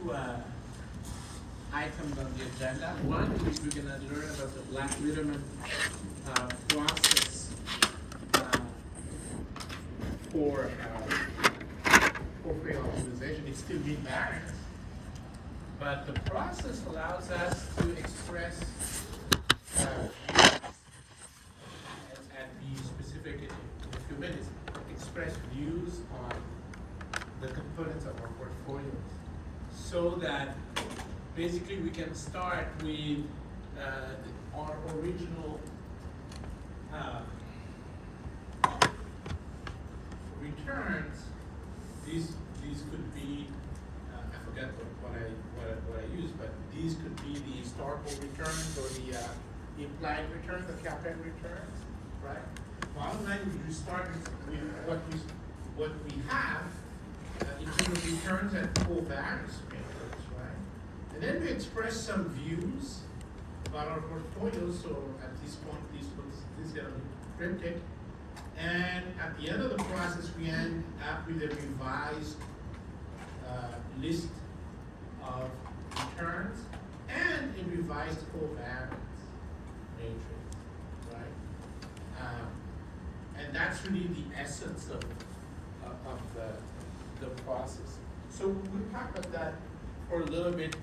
two items on the agenda. One is we're going to learn about the Black-Litterman process for porphyry optimization. It's still being variant, but the process allows us to express and be specific in a few minutes, express views on the components of our portfolios, so that basically we can start with our original returns. These could be I forget what I used, but these could be the historical returns or the implied returns, the CAPM returns, right? Bottom line, we start with what we have in terms of returns and covariance methods, right? And then we express some views about our portfolio. So at this point, this is going to be cryptic. And at the end of the process, we end up with a revised list of returns and a revised covariance matrix, right? And that's really the essence of the process. So we'll talk about that for a little bit,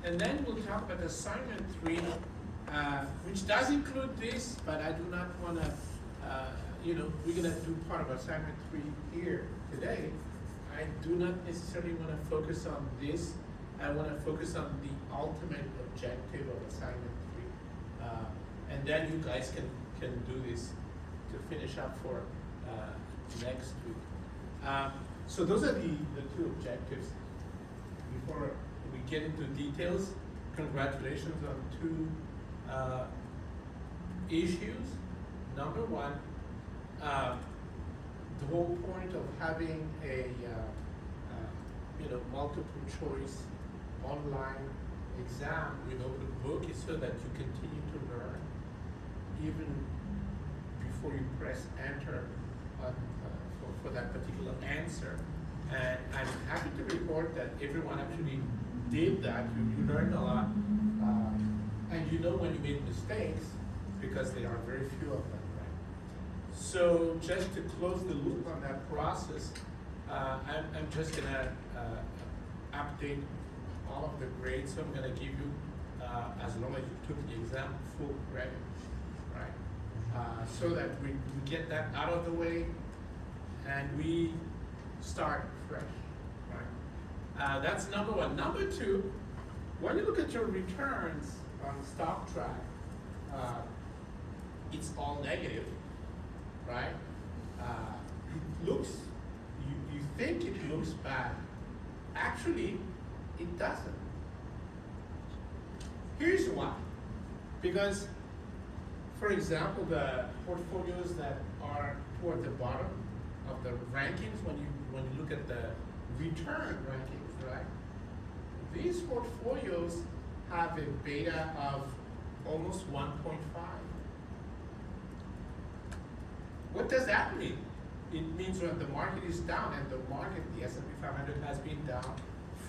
and then we'll talk about assignment 3, which does include this, but I do not want to, we're going to do part of assignment 3 here today. I do not necessarily want to focus on this. I want to focus on the ultimate objective of assignment 3. And then you guys can do this to finish up for next week. So those are the two objectives. Before we get into details, congratulations on 2 issues. Number one, the whole point of having a multiple choice online exam with open book is so that you continue to learn even before you press enter for that particular answer. And I'm happy to report that everyone actually did that. You learned a lot, and you know when you made mistakes because there are very few of them. So just to close the loop on that process, I'm just going to update all of the grades. So I'm going to give you, as long as you took the exam, full credit, right? So that we get that out of the way and we start fresh, right? That's number one. Number two, when you look at your returns on StockTrack, it's all negative. Right? It looks, you think it looks bad. Actually, it doesn't. Here's why. Because, for example, the portfolios that are toward the bottom of the rankings, when you look at the return rankings, right? These portfolios have a beta of almost 1.5. What does that mean? It means when the market is down, and the market, the S&P 500 has been down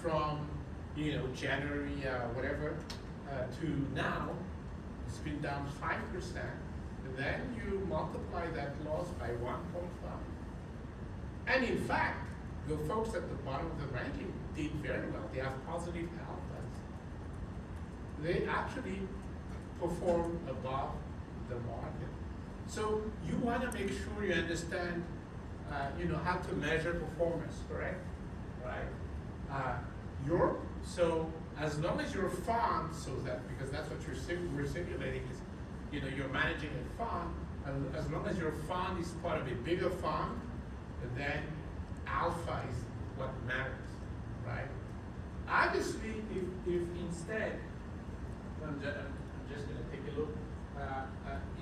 from January whatever to now, it's been down 5%. And then you multiply that loss by 1.5. And in fact, the folks at the bottom of the ranking did very well. They have positive alphas. They actually perform above the market. So you want to make sure you understand, how to measure performance, correct? Right? So as long as your fund, because that's what we're simulating is, you're managing a fund. As long as your fund is part of a bigger fund, then alpha is what matters, right? Obviously, if instead, I'm just going to take a look.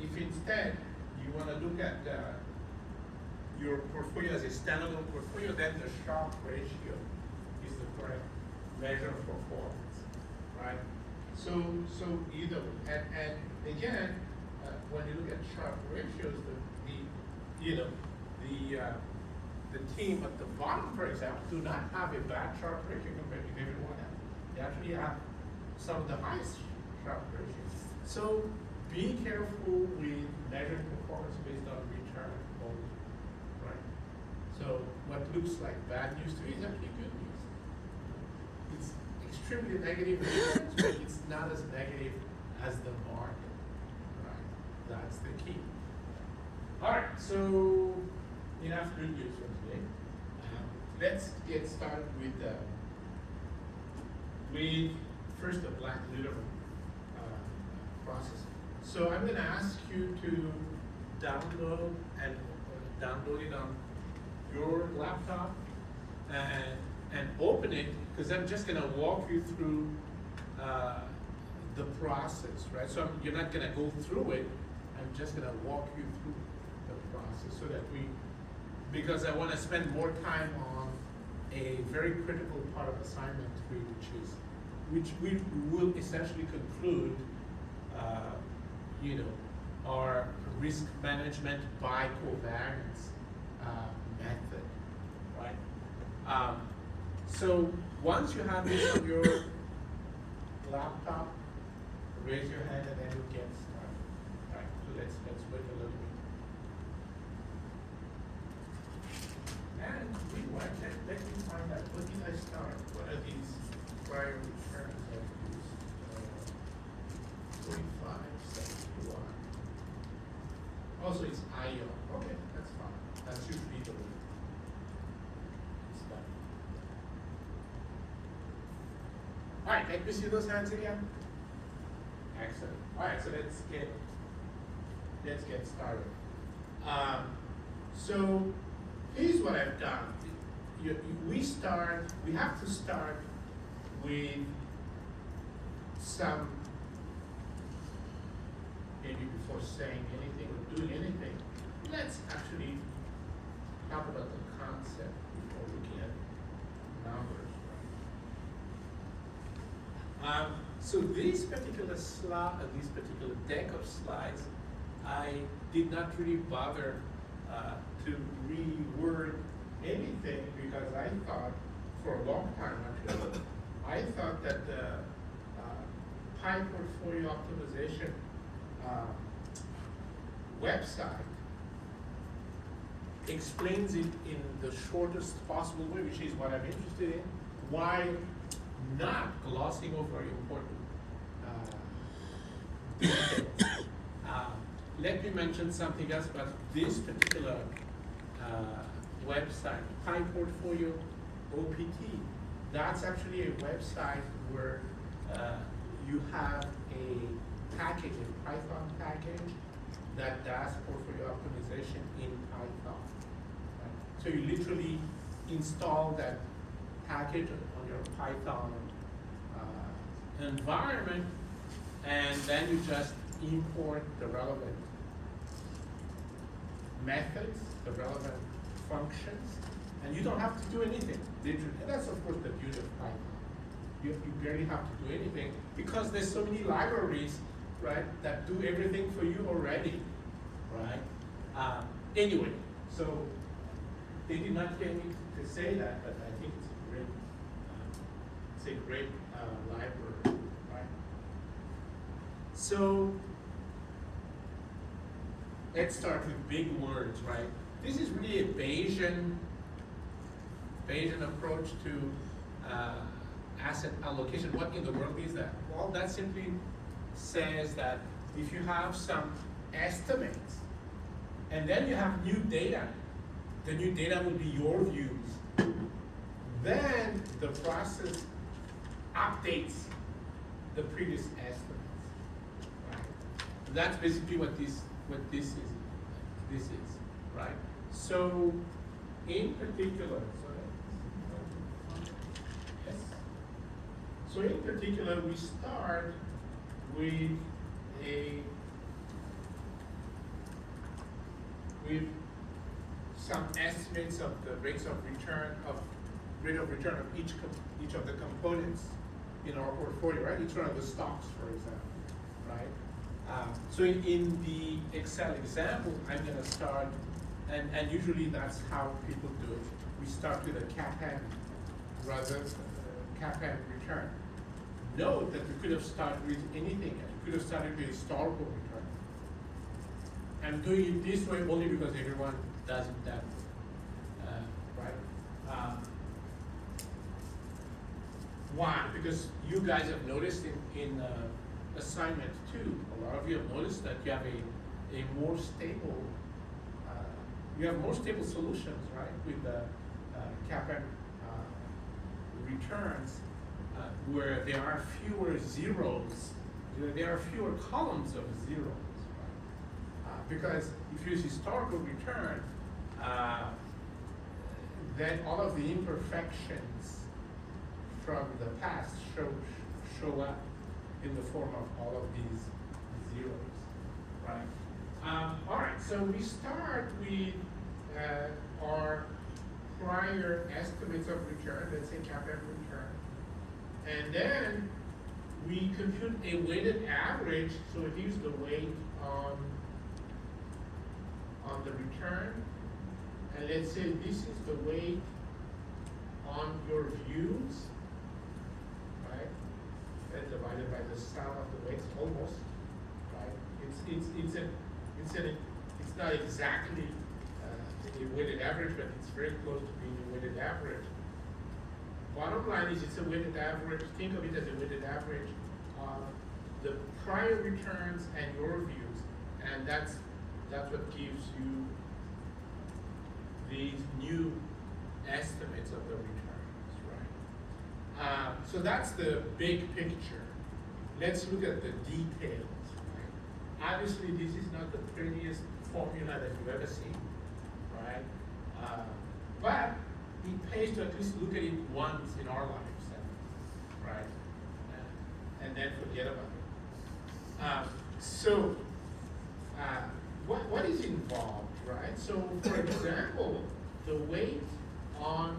If instead you want to look at your portfolio as a standalone portfolio, then the Sharpe ratio is the correct measure of performance, right? So either, and again, when you look at Sharpe ratios, the team at the bottom, for example, do not have a bad Sharpe ratio compared to everyone else. certainly have some of the highest Sharpe ratios. So be careful with measuring performance based on return only, right? So what looks like bad news to you is actually good news. It's extremely negative news, but it's not as negative as the market, right? That's the key. All right, so enough reviews for today. Let's get started with first the Black Literate process. So I'm going to ask you to download it on your laptop and open it, because I'm just going to walk you through the process, right? So you're not going to go through it. I'm just going to walk you through the process so that because I want to spend more time on a very critical part of assignment 3, which we will essentially conclude, our risk management by covariance method, right? So once you have this on your laptop, raise your hand and then we'll get started. All right, so let's wait a little bit. And meanwhile, let me find out, what did I start? What are these prior returns I've used? 45, 71. Also, it's IO. Okay, that's fine. That should be the way it's done. All right, let me see those hands again. Excellent. All right, so let's get started. So here's what I've done. We have to start with some, maybe before saying anything or doing anything, let's actually talk about the concept before looking at numbers. Right? So this particular this particular deck of slides, I did not really bother to reword anything, because I thought for a long time actually, I thought that the Pi Portfolio Optimization website explains it in the shortest possible way, which is what I'm interested in. Why not glossing over important details? Let me mention something else about this particular website, Pi Portfolio OPT. That's actually a website where you have a package, a Python package that does portfolio optimization in Python. Right? So you literally install that package on your Python environment, and then you just import the relevant methods, the relevant functions, and you don't have to do anything, literally. And that's of course the beauty of Python. You barely have to do anything, because there's so many libraries, right, that do everything for you already, right? Anyway, so they did not get me to say that, but I think it's a great library, right? So let's start with big words, right? This is really a Bayesian approach to asset allocation. What in the world is that? Well, that simply says that if you have some estimates and then you have new data, the new data will be your views. Then the process updates the previous estimates. Right? That's basically what this is. This is, right? So in particular, so in particular, we start with some estimates of the rates of return of each of the components in our portfolio, right? Each one of the stocks, for example, right? So in the Excel example, I'm going to start, and usually that's how people do it. We start with a CAPM rather CAPM return. note that we could have started with anything. We could have started with historical return. I'm doing it this way only because everyone does it that way, right? Why? Because you guys have noticed in assignment 2, a lot of you have noticed that you have a more stable, you have more stable solutions, right? With the CAPM returns, where there are fewer zeros, there are fewer columns of zeros, right? Because if you use historical return, then all of the imperfections from the past show up in the form of all of these zeros, right? All right, so we start with our prior estimates of return, let's say CAPM return, and then we compute a weighted average, so it gives the weight on the return, and let's say this is the weight on your views, right? And divided by the sum of the weights, almost, right? It's not exactly a weighted average, but it's very close to being a weighted average. Bottom line is it's a weighted average. Think of it as a weighted average of the prior returns and your views, and that's what gives you these new estimates of the returns, right? So that's the big picture. Let's look at the details, right? Obviously, this is not the prettiest formula that you've ever seen, right? But it pays to at least look at it once in our lives, right? And then forget about it. What is involved, right? So, for example, the weight on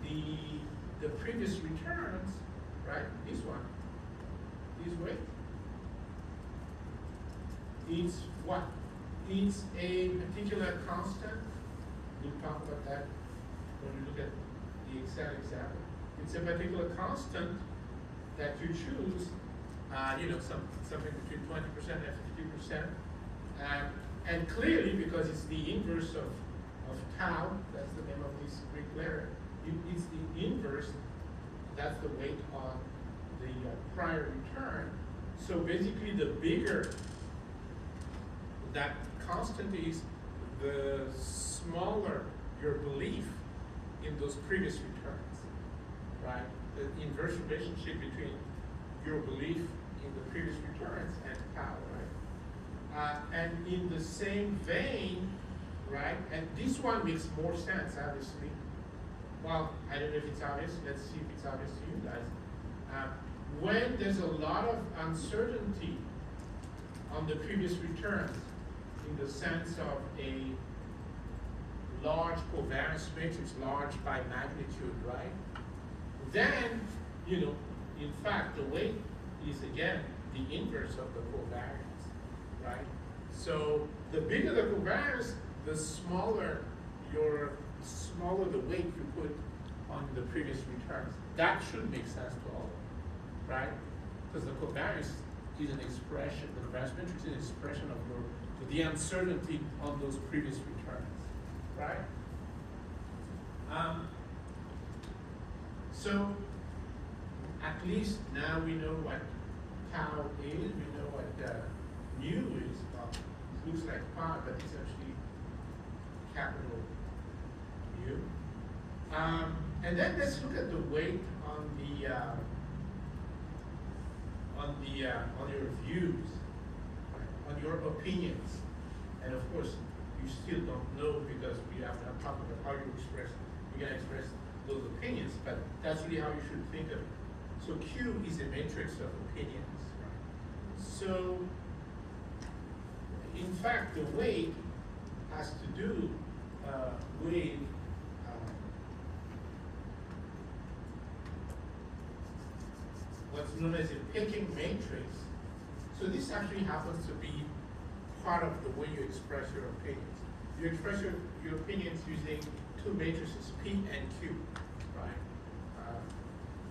the previous returns, right? This weight. It's what? It's a particular constant. We'll talk about that when we look at the Excel example. It's a particular constant that you choose, something between 20% and 50%. And clearly, because it's the inverse of tau, that's the name of this Greek letter, it's the inverse, that's the weight on the prior return. So basically, the bigger that constant is, the smaller your belief in those previous returns, right? The inverse relationship between your belief in the previous returns and tau, right? And in the same vein, right? And this one makes more sense, obviously. Well, I don't know if it's obvious. Let's see if it's obvious to you guys. When there's a lot of uncertainty on the previous returns, in the sense of a large covariance matrix, large by magnitude, right? Then, in fact, the weight is again the inverse of the covariance, right? So the bigger the covariance, the smaller the weight you put on the previous returns. That should make sense to all, right? Because the covariance is an expression, the covariance matrix is an expression of the uncertainty on those previous returns, right? So at least now we know what tau is, we know what mu is. Well, it looks like pi, but it's actually capital mu. And then let's look at the weight on your views, right? On your opinions. And of course, you still don't know because we have not talked about how you're gonna express those opinions, but that's really how you should think of it. So Q is a matrix of opinions, right? So, in fact, the weight has to do with what's known as a picking matrix. So this actually happens to be part of the way you express your opinions. You express your opinions using two matrices, P and Q, right?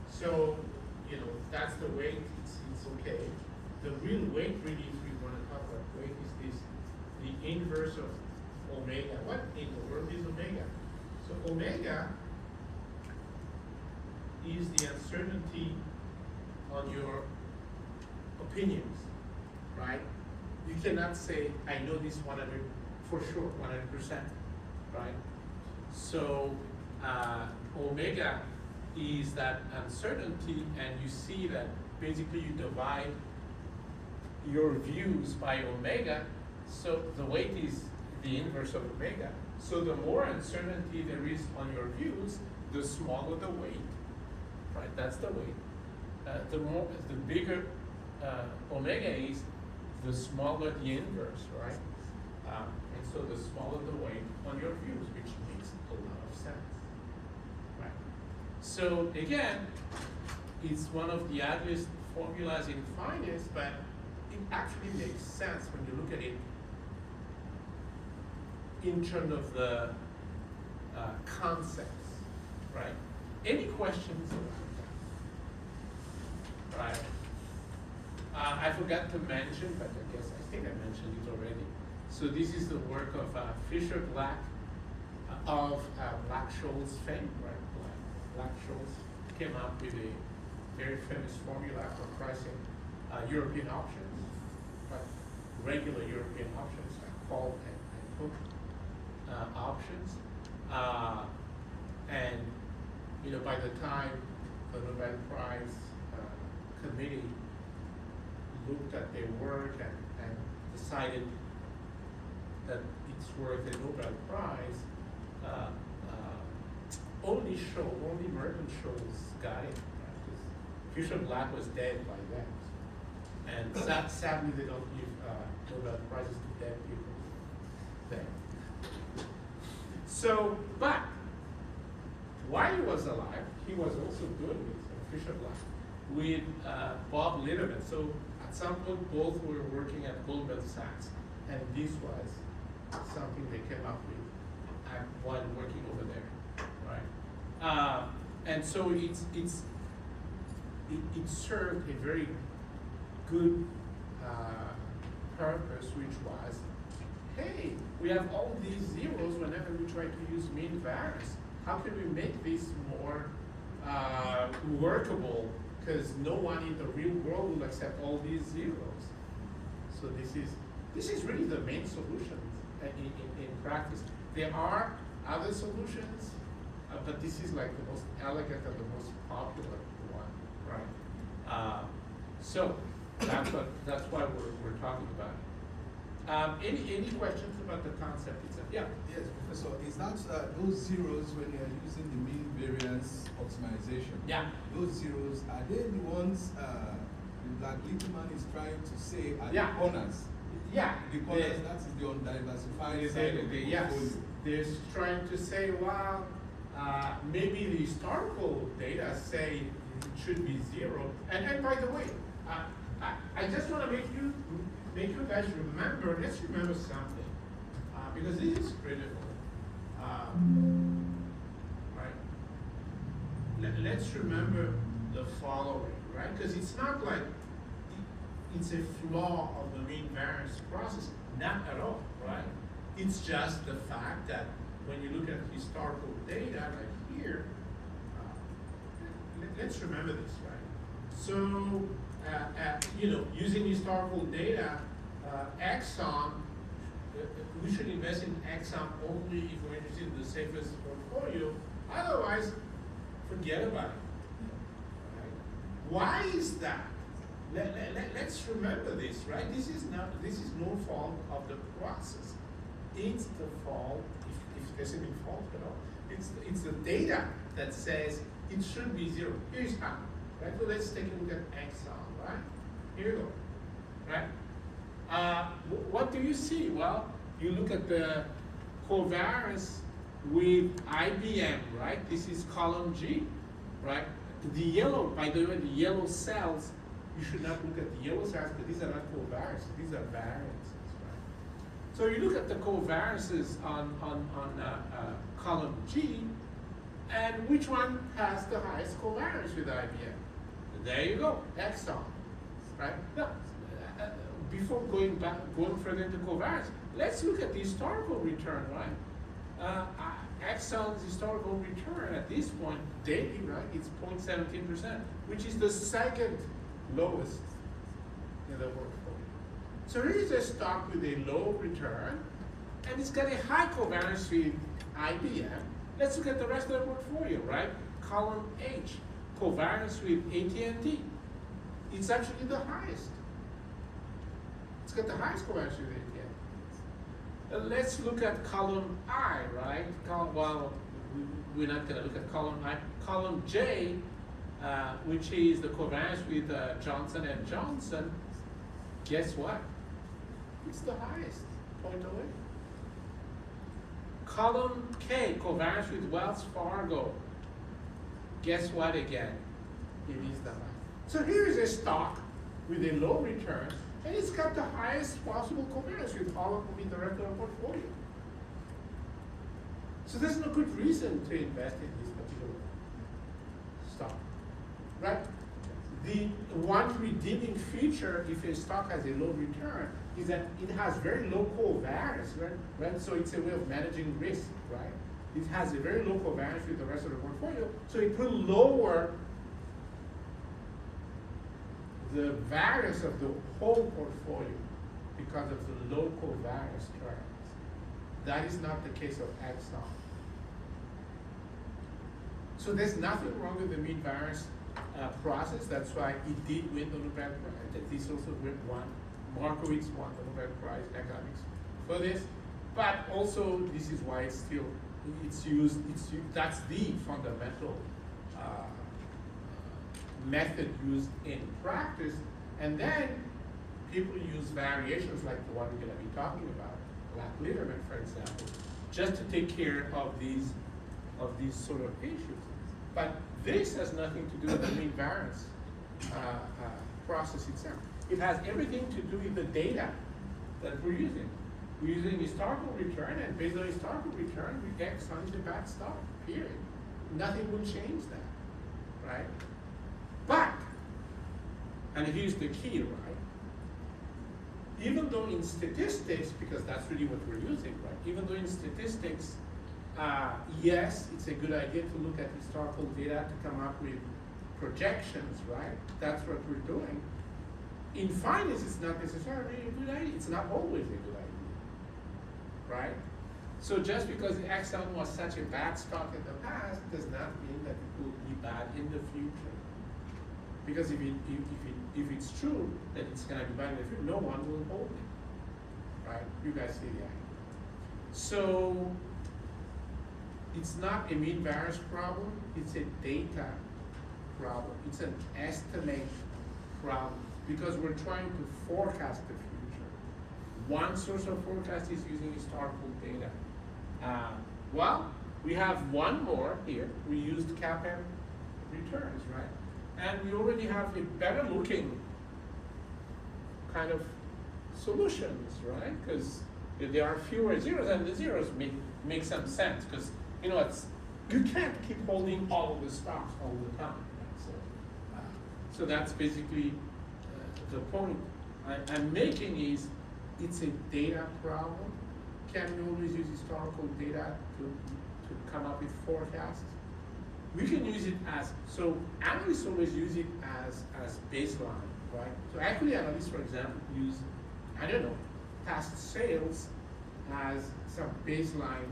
So, that's the weight, it's okay. The real weight really, if we want to talk about weight, is this, the inverse of omega. What in the world is omega? So omega is the uncertainty on your opinions, right? You cannot say, I know this 100, for sure, 100%, right? So omega is that uncertainty, and you see that basically you divide your views by omega, so the weight is the inverse of omega. So the more uncertainty there is on your views, the smaller the weight, right? That's the weight. The bigger omega is, the smaller the inverse, right? And so the smaller the weight on your views, which makes a lot of sense, right? So again, it's one of the ugliest formulas in finance, but it actually makes sense when you look at it in terms of the concepts, right? Any questions about that? Right? I forgot to mention, but I think I mentioned it already. So this is the work of Fisher Black of Black-Scholes fame, right? Black-Scholes came up with a very famous formula for pricing European options, but regular European options, like call and put options. And you know, by the time the Nobel Prize committee looked at their work and decided that it's worth a Nobel Prize, only Merton Scholes got it. Right? Fisher Black was dead by then. And sadly, they don't give Nobel Prizes to dead people then. So, but while he was alive, he was also good with Fisher Black, with Bob Litterman. So at some point, both were working at Goldman Sachs, and this was something they came up with while working over there, right? And so it served a very good purpose, which was, hey, we have all these zeros whenever we try to use mean variance. How can we make this more workable? Because no one in the real world will accept all these zeros. So this is really the main solution in practice. There are other solutions, but this is like the most elegant and the most popular one, right? So that's why we're talking about it. Any questions about the concept itself? Yeah. Yes, Professor. Is that those zeros when you're using the mean variance optimization? Yeah. Those zeros, are they the ones that Littleman is trying to say are Yeah. the corners? Yeah. The corners, that is the undiversified side of the yes. portfolio. They're trying to say, well, maybe the historical data say it should be zero. And by the way, I just want to make you guys remember. Let's remember something, because this is critical. Right? Let's remember the following, right? Because it's not like it's a flaw of the mean variance process. Not at all, right? It's just the fact that when you look at historical data, like here, let's remember this, right? So, using historical data, Exxon, we should invest in Exxon only if we're interested in the safest portfolio. Otherwise, forget about it. Right? Why is that? Let's remember this, right? This is no fault of the process. It's the fault, if there's any fault at all, it's the data that says it should be zero. Here's how, right? So let's take a look at Exxon, right? Here you go, right? What do you see? Well, you look at the covariance with IBM, right? This is column G, right? The yellow, by the way, the yellow cells, you should not look at the yellow cells because these are not covariances, these are variances, right? So you look at the covariances on column G, and which one has the highest covariance with IBM? There you go, Exxon, right? Now, before going further into covariance, let's look at the historical return, right? Exxon's historical return at this point, daily, right, it's 0.17%, which is the second lowest in the portfolio. So here's a stock with a low return, and it's got a high covariance with IBM. Let's look at the rest of the portfolio, right? Column H, covariance with AT&T. It's actually the highest. It's got the highest covariance with AT&T. Let's look at column I, right? Well, we're not going to look at column I. Column J, which is the covariance with Johnson & Johnson. Guess what? It's the highest, 0.08. Column K, covariance with Wells Fargo. Guess what again? It is the highest. So here is a stock with a low return, and it's got the highest possible covariance with all of the rest of the portfolio. So there's no good reason to invest in this particular stock, right? The one redeeming feature if a stock has a low return is that it has very low covariance, right? So it's a way of managing risk, right? It has a very low covariance with the rest of the portfolio, so it will lower the variance of the whole portfolio because of the low covariance terms. That is not the case of Exxon. So there's nothing wrong with the mean variance process. That's why it did win the Nobel Prize. This also won. Markowitz won the Nobel Prize in economics for this. But also, this is why it's used. That's the fundamental method used in practice. And then people use variations like the one we're going to be talking about, like Liverman, for example, just to take care of these sort of issues. But this has nothing to do with the mean variance process itself. It has everything to do with the data that we're using. We're using historical return, and based on historical return, we get Exxon is a bad stock, period. Nothing will change that, right? But, and here's the key, right? Even though in statistics, because that's really what we're using, right? Even though in statistics, yes, it's a good idea to look at historical data to come up with projections, right? That's what we're doing. In finance, it's not necessarily a good idea. It's not always a good idea, right? So just because Exxon was such a bad stock in the past does not mean that it will be bad in the future. Because if it's true that it's going to be bad in the future, no one will hold it, right? You guys see the idea. So it's not a mean variance problem, it's a data problem. It's an estimate problem because we're trying to forecast the future. One source of forecast is using historical data. Well, we have one more here. We used CAPM returns, right? And we already have a better looking kind of solutions, right? Because there are fewer zeros, and the zeros make some sense because you can't keep holding all of the stocks all the time. Right? So that's basically the point I'm making is it's a data problem. Can we always use historical data to come up with forecasts? We can use it so analysts always use it as baseline, right? So equity analysts, for example, use, past sales as some baseline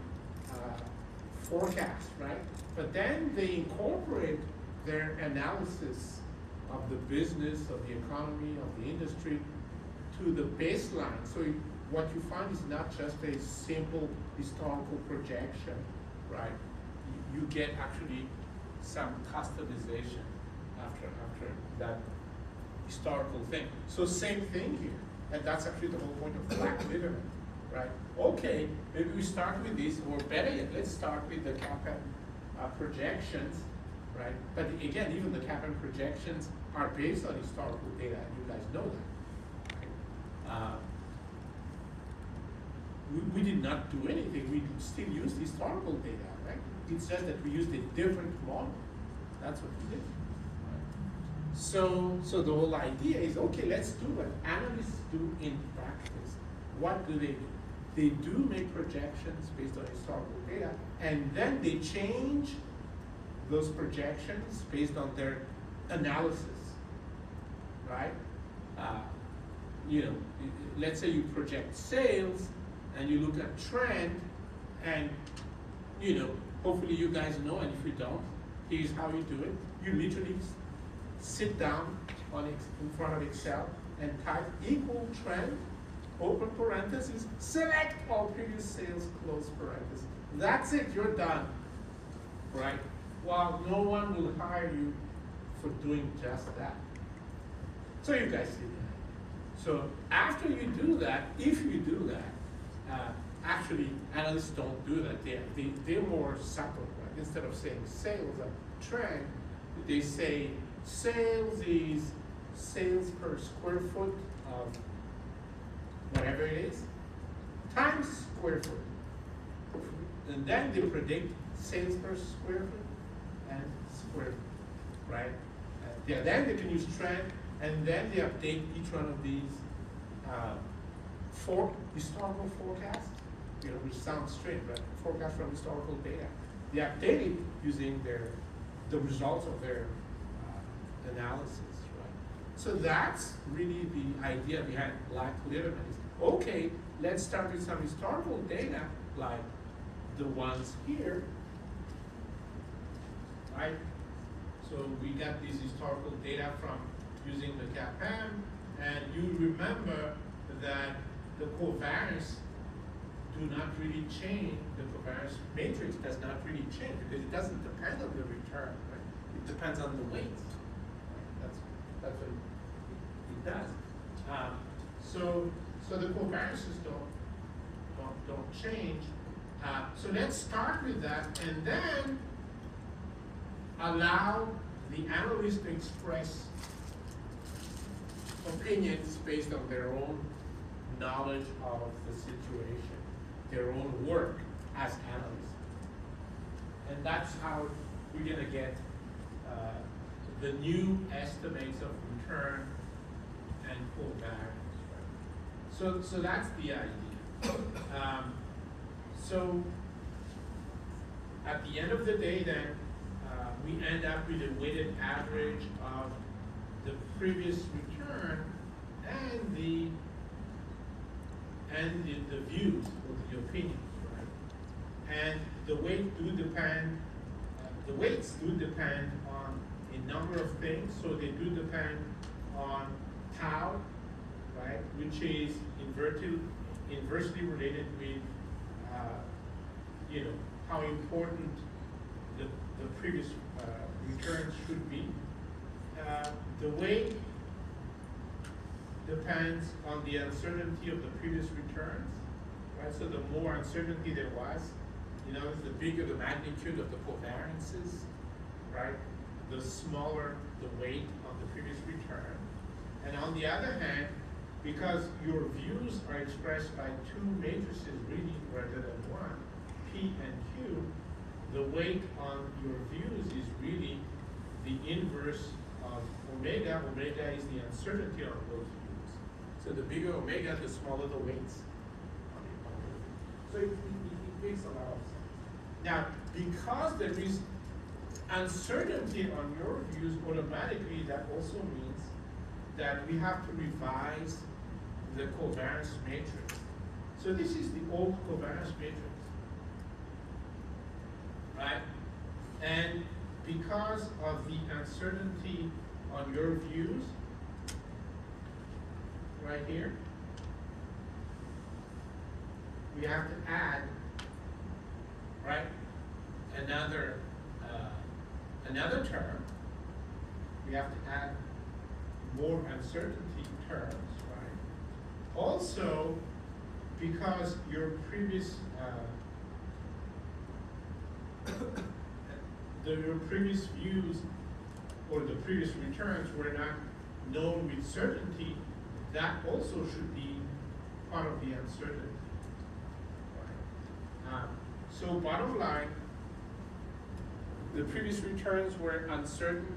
forecast, right? But then they incorporate their analysis of the business, of the economy, of the industry to the baseline. So what you find is not just a simple historical projection, right? You get actually some customization after that historical thing. So same thing here, and that's actually the whole point of Black Liverman, right? Okay, maybe we start with this, or better yet, let's start with the CAPM projections, right? But again, even the CAPM projections are based on historical data, and you guys know that. Right? We did not do anything. We still used historical data, right? It's just that we used a different model. That's what we did. Right? So the whole idea is, okay, let's do what analysts do in practice. What do? They do make projections based on historical data, and then they change those projections based on their analysis, right? You know, let's say you project sales, and you look at trend, and you know, hopefully you guys know, and if you don't, here's how you do it. You literally sit down in front of Excel and type equal trend, open parentheses, select all previous sales, close parentheses. That's it, you're done, right? Well, no one will hire you for doing just that. So you guys see that. So after you do that, if you do that, actually analysts don't do that. They're more subtle, right? Instead of saying sales a trend, they say sales is sales per square foot of whatever it is, times square foot. And then they predict sales per square foot and square foot, right? Yeah, then they can use trend, and then they update each one of these historical forecasts, you know, which sounds strange, right? Forecast from historical data. They update it using the results of their analysis, right? So that's really the idea behind Black Litterman is, okay, let's start with some historical data like the ones here, right? So we got these historical data from using the CAPM, and you remember that the covariance do not really change, the covariance matrix does not really change because it doesn't depend on the return, right? It depends on the weights. Right? That's what it does. So the covariances don't change. So let's start with that, and then allow the analyst to express opinions based on their own knowledge of the situation, their own work as analysts. And that's how we're gonna get the new estimates of return and covariance. Right? So that's the idea. So at the end of the day then, we end up with a weighted average of the previous return and the views or the opinions, right? And the weights do depend on a number of things. So they do depend on tau, right, which is inversely related with you know, how important the previous returns should be. The weight depends on the uncertainty of the previous returns, right? So the more uncertainty there was, you know, the bigger the magnitude of the covariances, right? The smaller the weight of the previous return. And on the other hand, because your views are expressed by two matrices really rather than one, P and Q, the weight on your views is really the inverse of omega. Omega is the uncertainty on those views. So the bigger omega, the smaller the weights. So it makes a lot of sense. Now, because there is uncertainty on your views, automatically that also means that we have to revise the covariance matrix. So this is the old covariance matrix, right? And because of the uncertainty on your views, right here, we have to add, right, another term. We have to add more uncertainty terms, right? Also, because your previous your previous views or the previous returns were not known with certainty, that also should be part of the uncertainty. Right? So bottom line, the previous returns were uncertain,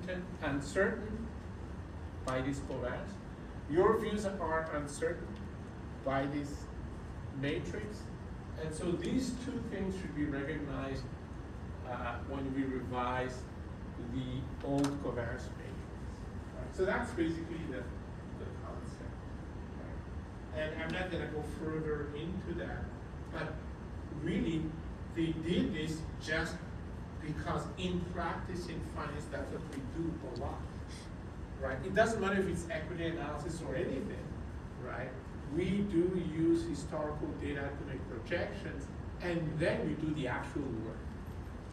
by this covariance. Your views are uncertain by this matrix. And so these two things should be recognized when we revise the old covariance matrix. Right? So that's basically the concept. Right? And I'm not going to go further into that, but really, they did this just because in practice in finance, that's what we do a lot. Right? It doesn't matter if it's equity analysis or anything, right? We do use historical data to make projections, and then we do the actual work.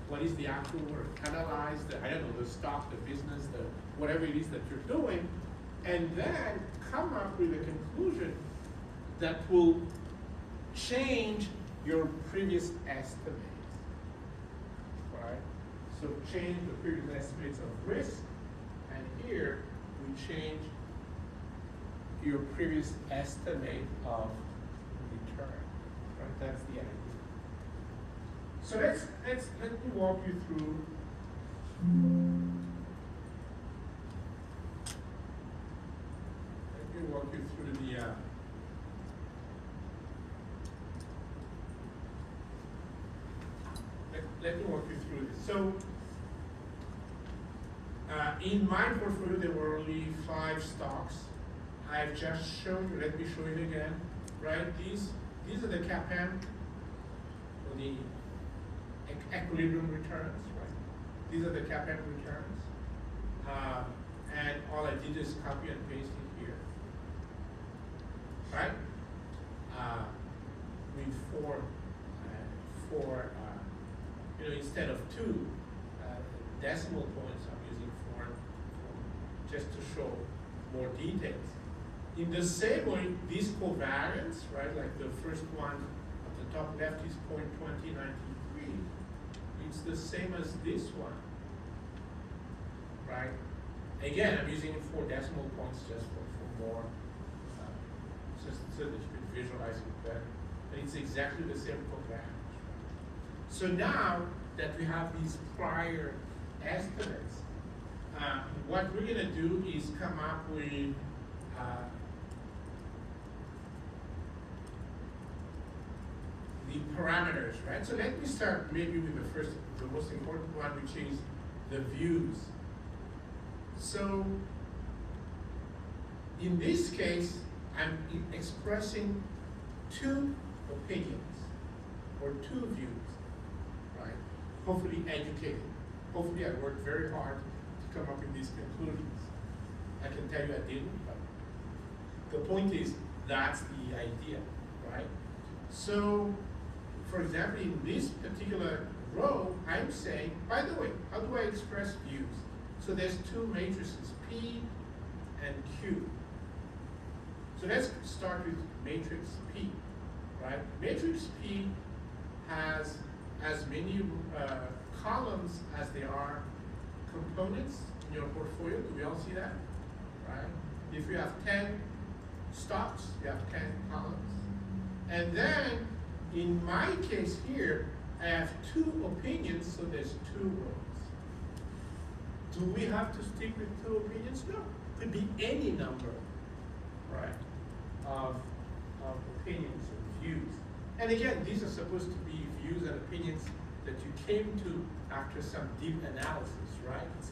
What is the actual work? Analyze the, I don't know, the stock, the business, the whatever it is that you're doing, and then come up with a conclusion that will change your previous estimates, right? So change the previous estimates of risk, and here we change your previous estimate of return, right? That's the idea. So let me walk you through the let me walk you through this. So in my portfolio there were only 5 stocks. I've just shown you, let me show you again, right? These are the CAPM, or the equilibrium returns, right? These are the CAPM returns. And all I did is copy and paste it here, right? With four, instead of 2 decimal points, I'm using 4 just to show more details. In the same way, these covariance, right, like the first one at the top left is 0.2093. It's the same as this one, right? Again, I'm using 4 decimal points just for more, just so that you can visualize it better. And it's exactly the same covariance. So now that we have these prior estimates, what we're going to do is come up with the parameters, right? So let me start maybe with the most important one, which is the views. So in this case, I'm expressing 2 opinions or 2 views, right? Hopefully educated. Hopefully I worked very hard to come up with these conclusions. I can tell you I didn't, but the point is that's the idea, right? So, for example, in this particular row, I'm saying, by the way, how do I express views? So there's 2 matrices, P and Q. So let's start with matrix P, right? Matrix P has as many columns as there are components in your portfolio. Do we all see that? Right? If you have 10 stocks, you have 10 columns. And then, in my case here, I have 2 opinions, so there's 2 rows. Do we have to stick with 2 opinions? No. It could be any number, right, of opinions or views. And again, these are supposed to be views and opinions that you came to after some deep analysis, right? It's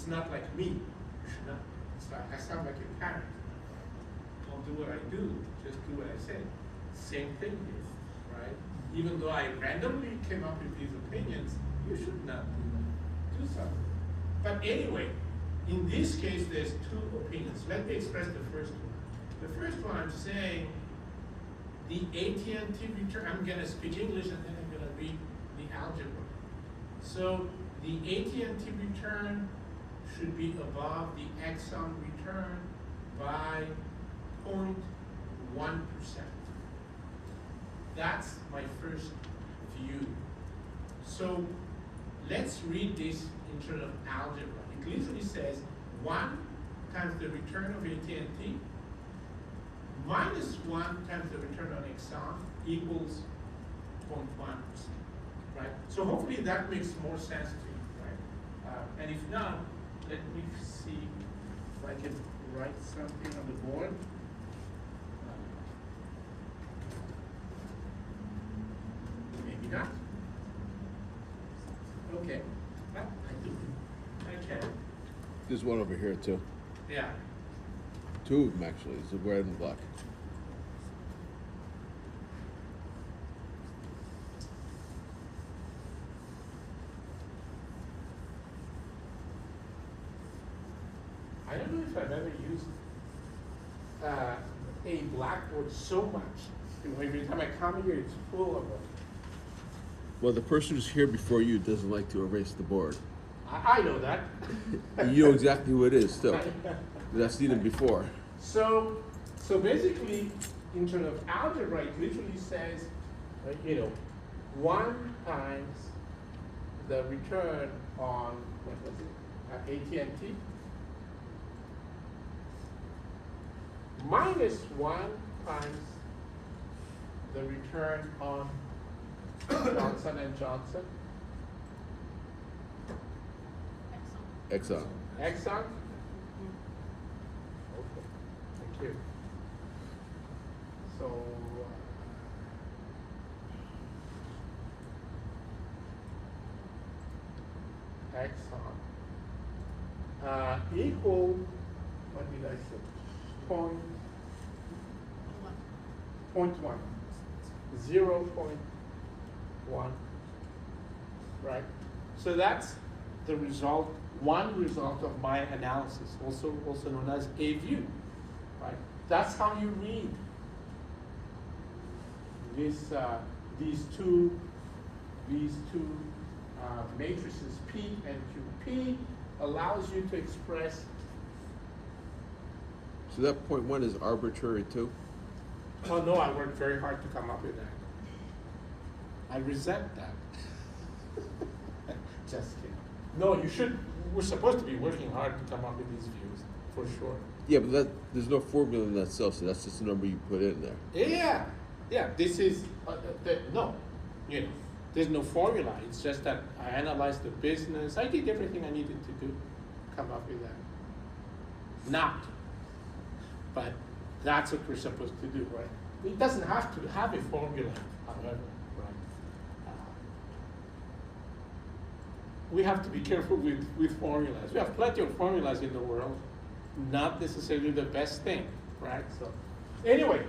not like me. You should not. It's like I sound like a parent. Don't do what I do, just do what I say. Same thing here, right? Even though I randomly came up with these opinions, you should not do that. Do something. But anyway, in this case, there's 2 opinions. Let me express the first one. The first one, I'm saying the AT&T return, I'm gonna speak English and then I'm gonna read the algebra. So the AT&T return should be above the Exxon return by 0.1%. That's my first view. So let's read this in terms of algebra. It literally says 1 times the return of AT&T minus 1 times the return on Exxon equals 0.1%, right? So hopefully that makes more sense to you, right? And if not, let me see if I can write something on the board. Maybe not. Okay. Well, I do. I can. There's one over here too. Yeah. Two of them actually. It's the red and black. I don't know if I've ever used a blackboard so much. You know, every time I come here, it's full of them. Well, the person who's here before you doesn't like to erase the board. I know that. You know exactly who it is still. Because I've seen him before. So basically, in terms of algebra, it literally says, you know, 1 times the return on, what was it, AT&T, minus 1 times the return on Johnson & Johnson, Exxon. Exxon. Okay, thank you. So, Exxon equal, what did I say? Point 0.1, 0.1, right? So that's the result, one result of my analysis, also known as a view, right? That's how you read this, these two matrices P and Q. P allows you to express. So that point one is arbitrary too? Oh no, I worked very hard to come up with that. I resent that. Just kidding. No, you should. We're supposed to be working hard to come up with these views, for sure. Yeah, but there's no formula in that cell, so that's just a number you put in there. Yeah. This is no, you know, there's no formula. It's just that I analyzed the business. I did everything I needed to do, come up with that. Not, but that's what we're supposed to do, right? It doesn't have to have a formula, however, right? We have to be careful with formulas. We have plenty of formulas in the world, not necessarily the best thing, right? So, anyway,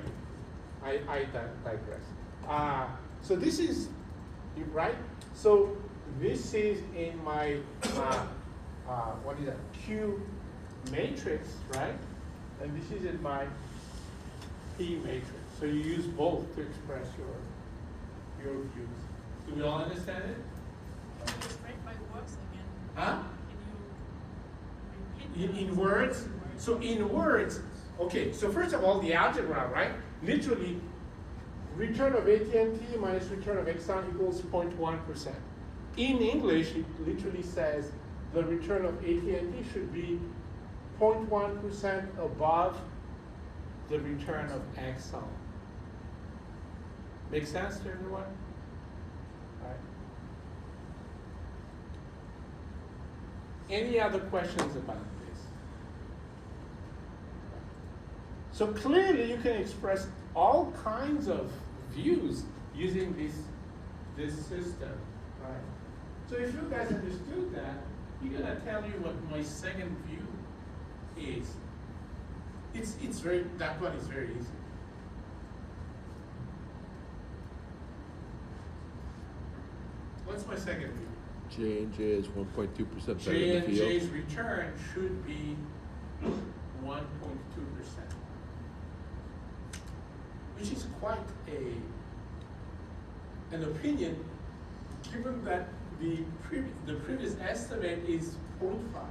I digress. So this is, right? So this is in my, what is that, Q matrix, right? And this is in my P matrix. So you use both to express your views. Do we all understand it? Can you break my words again? Huh? Can you repeat In them? words? So in words, okay, so first of all, the algebra, right? Literally, return of AT&T minus return of Exxon equals 0.1%. In English, it literally says the return of AT&T should be 0.1% above the return of Exxon. Make sense to everyone? All right. Any other questions about this? So clearly you can express all kinds of views using this system, right? So if you guys understood that, you're gonna tell you what my second view is. It's very, that one is very easy. What's my second view? J and J is 1.2% better J than and the field. J's return should be 1.2%, which is quite an opinion, given that the previous estimate is 0.5.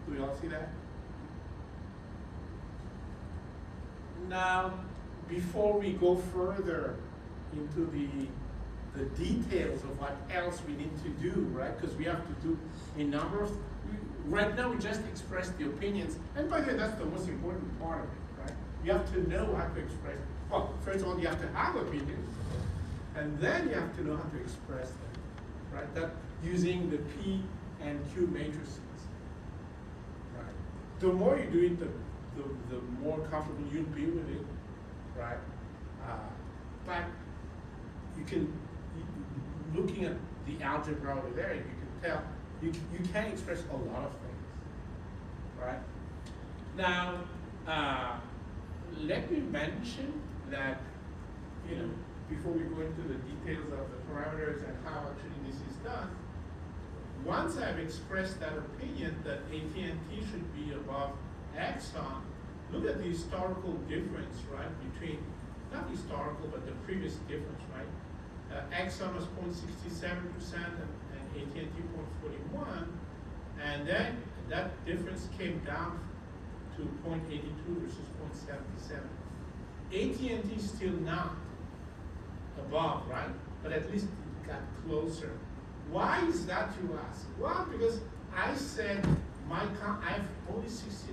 Do we all see that? Now, before we go further into the details of what else we need to do, right? Because we have to do a number of, right now we just express the opinions, and by the way, that's the most important part of it, right? You have to know how to express, well, first of all, you have to have opinions, and then you have to know how to express them, right? That using the P and Q matrices. the more you do it, the more comfortable you'll be with it, right? But you can, looking at the algebra over there, you can tell, you can express a lot of things, right? Now, let me mention that, you know, before we go into the details of the parameters and how actually this is done, once I've expressed that opinion that AT&T should be above Exxon, look at the historical difference, right, between, not historical, but the previous difference, right? Exxon was 0.67% and AT&T 0.41, and then that difference came down to 0.82 versus 0.77. AT&T is still not above, right? But at least it got closer. Why is that, you ask? Well, because I said I have only 69%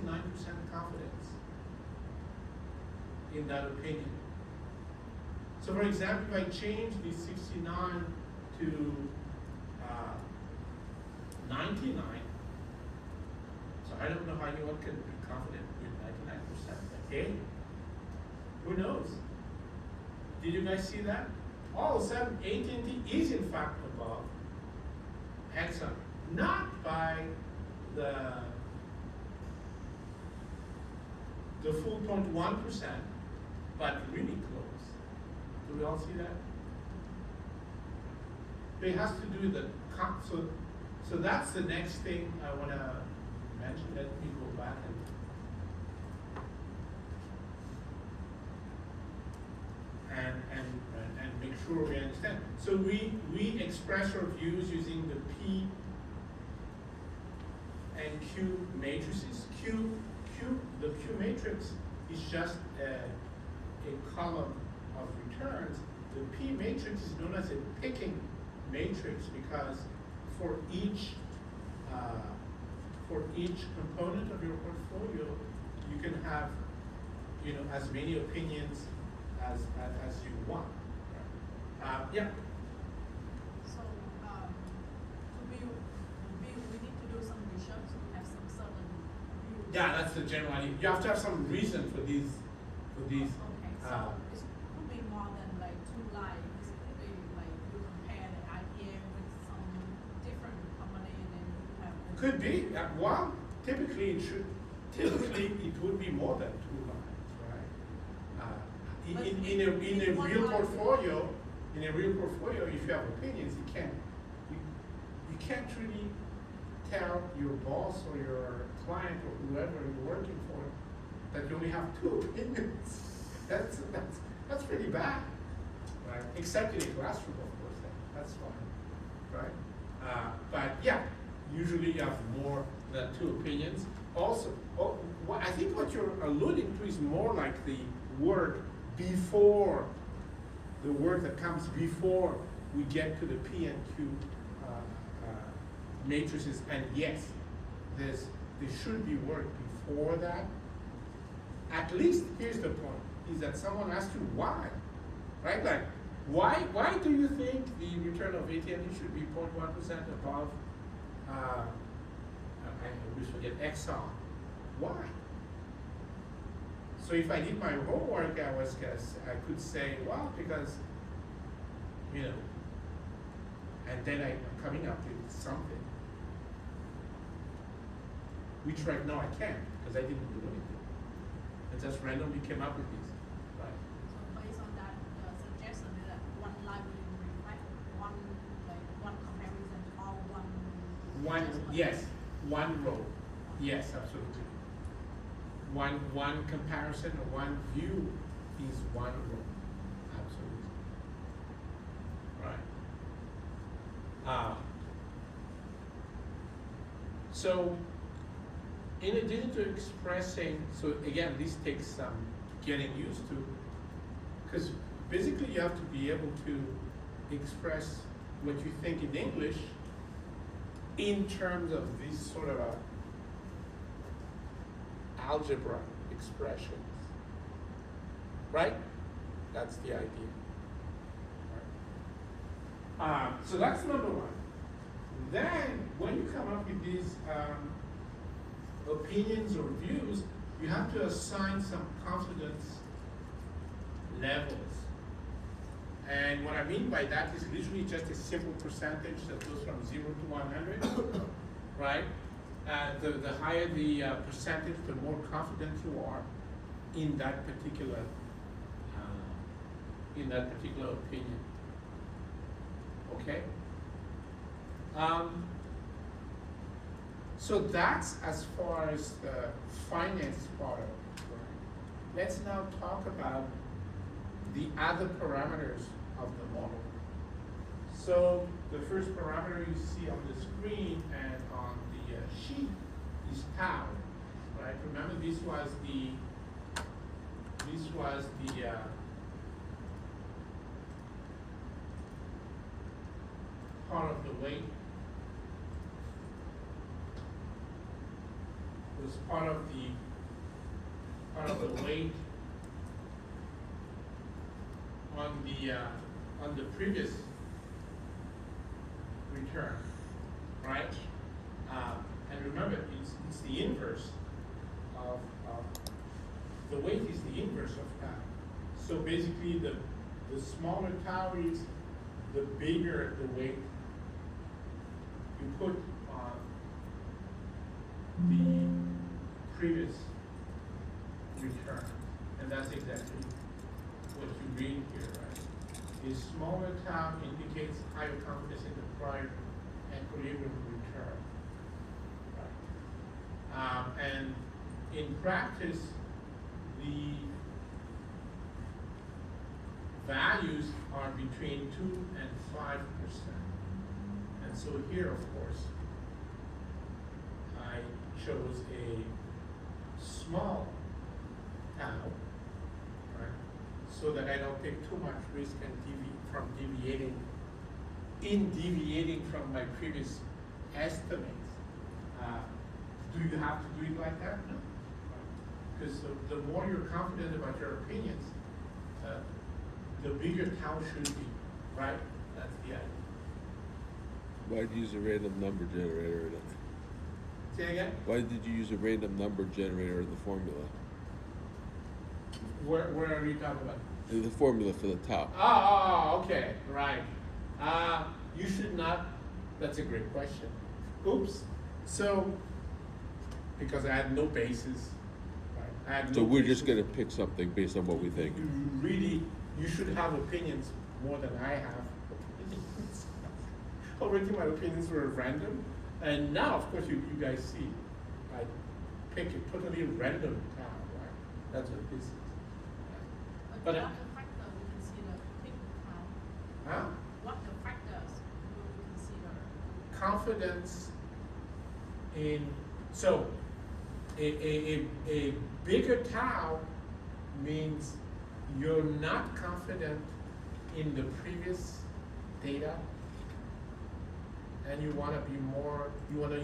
confidence in that opinion. So for example, if I change the 69 to 99, so I don't know how anyone can be confident with 99%. Okay? Who knows? Did you guys see that? All of a sudden, AT&T is in fact above Exxon, not by the full 0.1%, but really close. Do we all see that? It has to do with the so that's the next thing I want to mention. Let me go back and make sure we understand. So we express our views using the P and Q matrices. The Q matrix is just a column of returns. The P matrix is known as a picking matrix because for each component of your portfolio, you can have, you know, as many opinions as you want. Yeah. So, we need to do some research to have some certain views. Yeah, that's the general idea. You have to have some reason for these. Okay, so it could be more than like two lines. It could be like you compare the IBM with some different company and then you have. Could be. Well, typically it would be more than two lines, right? But In a one real line- portfolio, if you have opinions, you can't really tell your boss or your client or whoever you're working for that you only have two opinions. That's pretty bad, right? Except in a classroom, of course, that's fine, right? But yeah, usually you have more than two opinions. Also, I think what you're alluding to is more like the word before, the word that comes before we get to the P and Q matrices. And yes, there should be work before that. At least, here's the point, is that someone asked you why, right? Like, why do you think the return of AT&T should be 0.1% above, I always forget, Exxon? Why? So if I did my homework, I could say, well, because, you know, and then I'm coming up with something, which right now I can't, because I didn't do anything. I just randomly came up with these, right? So based on that, the suggestion is that one line will reflect one comparison or one. Yes, one row. Yes, absolutely. One comparison or one view is one row. Absolutely. Right. So, in addition to expressing, so again, this takes some getting used to, because basically you have to be able to express what you think in English in terms of these sort of algebra expressions, right? That's the idea. Right. So that's number one. Then, when you come up with these opinions or views, you have to assign some confidence levels. And what I mean by that is literally just a simple percentage that goes from 0 to 100, right? The higher the percentage, the more confident you are in that particular opinion. Okay. So that's as far as the finance part of it. Right? Let's now talk about the other parameters of the model. So the first parameter you see on the screen and on the sheet is tau, right? Remember this was the part of the weight. Was part of the weight on the previous return, right? And remember, it's the inverse of the weight is the inverse of tau. So basically, the smaller tau is, the bigger the weight you put on the previous return, and that's exactly what you read here, right? A smaller tau indicates higher confidence in the prior equilibrium return, right? And in practice, the values are between 2 and 5%. And so here, of course, I chose a small tau, right? So that I don't take too much risk and deviating from my previous estimates. Do you have to do it like that? No. Because the more you're confident about your opinions, the bigger tau should be, right? That's the idea. Why did you use a random number generator in it? Say again? Why did you use a random number generator in the formula? Where are you talking about? In the formula for the tau. Oh, okay, right. You should not, that's a great question. Oops. So, because I had no basis, right? I had So no we're just basis. gonna pick something based on what we think. You should have opinions more than I have opinions. Already my opinions were random, and now, of course, you guys see, I pick a totally random tau, right? That's what this is. But what the factor we consider pick tau? huh? What the factors will we consider? Confidence in, so a bigger tau means you're not confident in the previous data, and you want to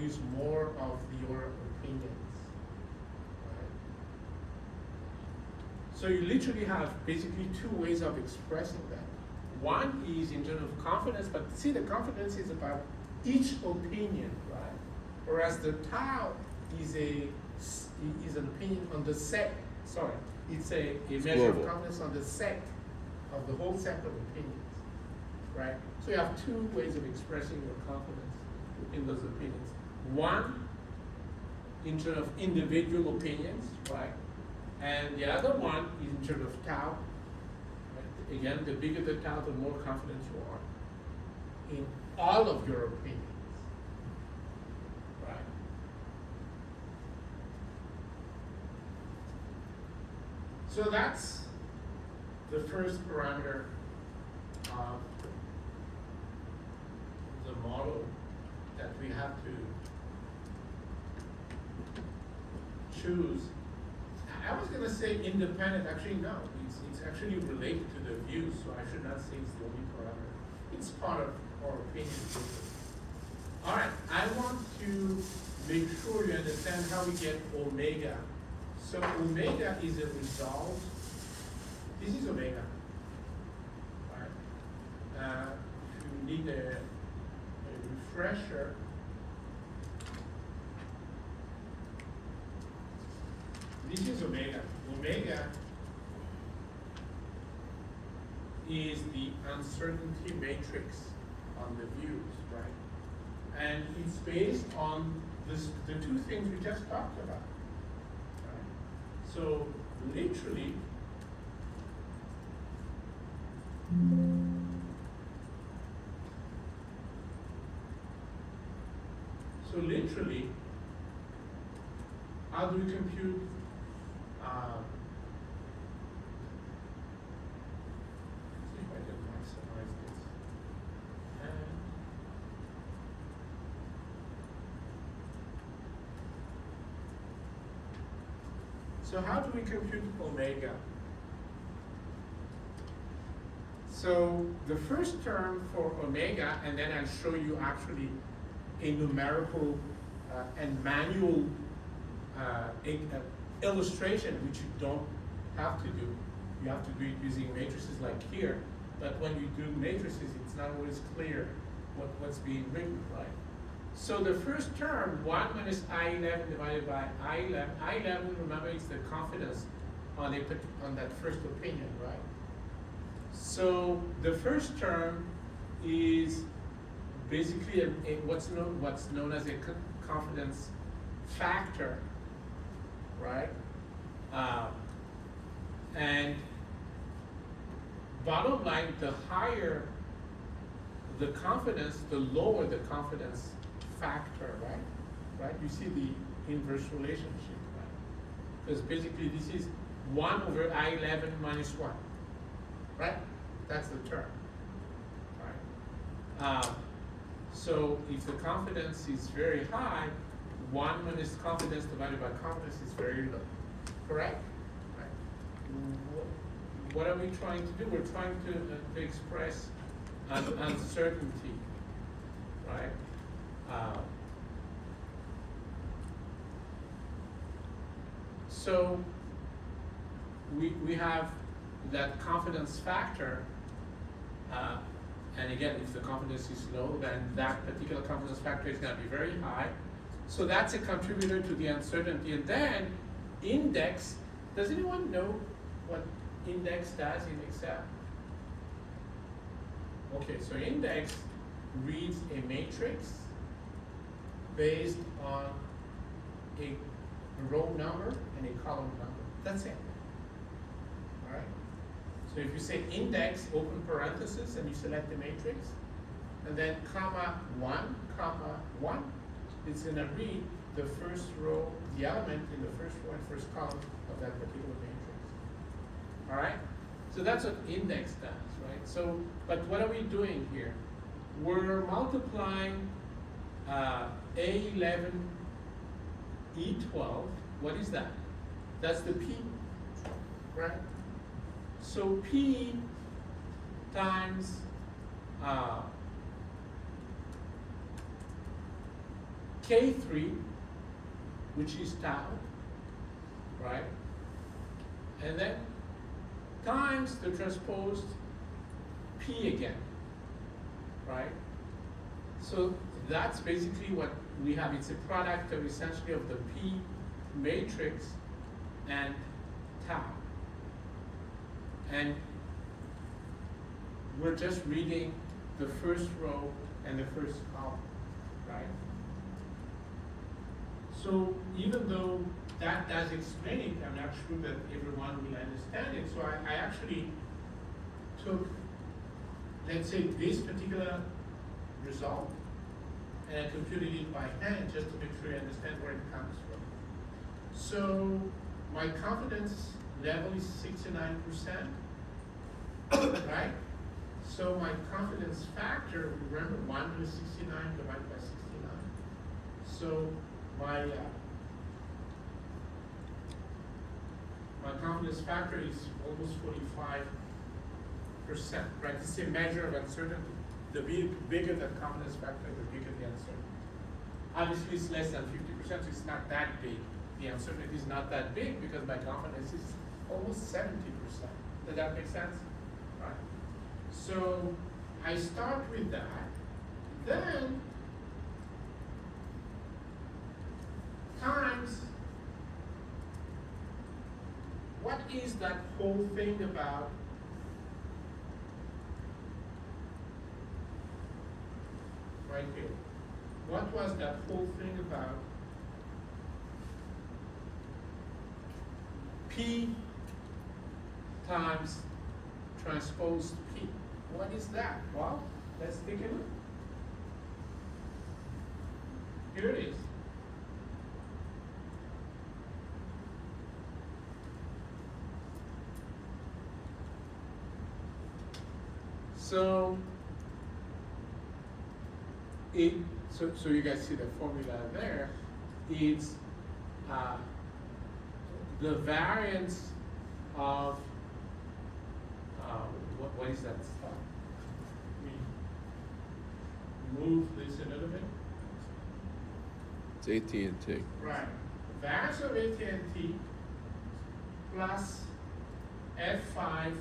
use more of your opinions, right? So you literally have basically two ways of expressing that. One is in terms of confidence, but see, the confidence is about each opinion, right? Whereas the tau is an opinion on the set. Sorry, it's a measure of global. confidence on the set of the whole set of opinions, right? So you have two ways of expressing your confidence in those opinions. One, in terms of individual opinions, right? And the other one is in terms of tau. Right? Again, the bigger the tau, the more confident you are in all of your opinions, right? So that's the first parameter of the model that we have to choose. I was going to say independent. Actually, no. It's actually related to the views, so I should not say it's the only parameter. It's part of our opinion system. All right. I want to make sure you understand how we get omega. So omega is a result. This is omega. Right? If you need a refresher, omega is the uncertainty matrix on the views, right? And it's based on the two things we just talked about. Right? So literally, how do we compute see if I can maximize this. And so how do we compute omega? So the first term for omega, and then I'll show you actually a numerical and manual illustration, which you don't have to do. You have to do it using matrices like here, but when you do matrices, it's not always clear what's being written, right? So the first term, 1 minus I11 divided by I11, I11, remember, it's the confidence on that first opinion, right? So the first term is basically what's known as a confidence factor, right? And bottom line, the higher the confidence, the lower the confidence factor, right? Right? You see the inverse relationship, right? Because basically this is 1 over I11 minus 1, right? That's the term, right? So if the confidence is very high, 1 minus confidence divided by confidence is very low, correct? Right. What are we trying to do? We're trying to express an uncertainty, right? So we have that confidence factor, and again, if the confidence is low, then that particular confidence factor is going to be very high. So that's a contributor to the uncertainty. And then index, does anyone know what index does in Excel? Okay, so index reads a matrix based on a row number and a column number. That's it. All right? So if you say index, open parenthesis, and you select the matrix, and then comma 1, comma 1, it's going to read the first row, the element in the first row and first column of that particular matrix. All right? So that's what index does, right? So, but what are we doing here? We're multiplying A11, E12. What is that? That's the P, right? So P times K3, which is tau, right? And then times the transposed P again, right? So that's basically what we have. It's a product of essentially of the P matrix and tau. And we're just reading the first row and the first column, right? So even though that does explain it, I'm not sure that everyone will understand it. So I actually took, let's say, this particular result, and I computed it by hand just to make sure I understand where it comes from. So my confidence level is 69%, right? So my confidence factor, remember, 1 is 69 divided by 69. So my confidence factor is almost 45%, right? It's a measure of uncertainty. The bigger the confidence factor, the bigger the uncertainty. Obviously, it's less than 50%, so it's not that big. The uncertainty is not that big because my confidence is almost 70%. Does that make sense? Right. So I start with that. Then times what is that whole thing about right here? What was that whole thing about P times transpose P? What is that? Well, let's take a look. Here it is. So so you guys see the formula there. It's the variance of what is that stuff? We move this a little bit. It's AT&T. Right. Variance of AT&T plus F5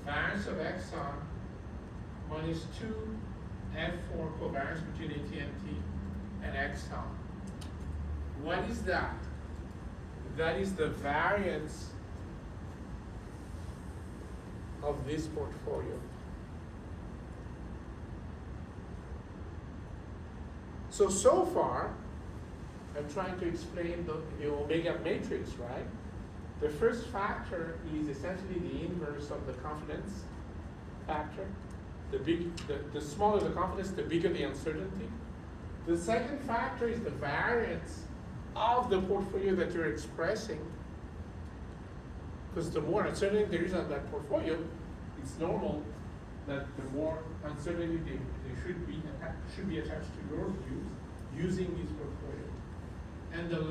variance of Exxon minus 2 F4 covariance between AT&T and Exxon. What is that? That is the variance of this portfolio. So far, I'm trying to explain the omega matrix, right? The first factor is essentially the inverse of the confidence factor. The smaller the confidence, the bigger the uncertainty. The second factor is the variance of the portfolio that you're expressing. Because the more uncertainty there is on that portfolio, it's normal that the more uncertainty they should be attached to your views using this portfolio. And the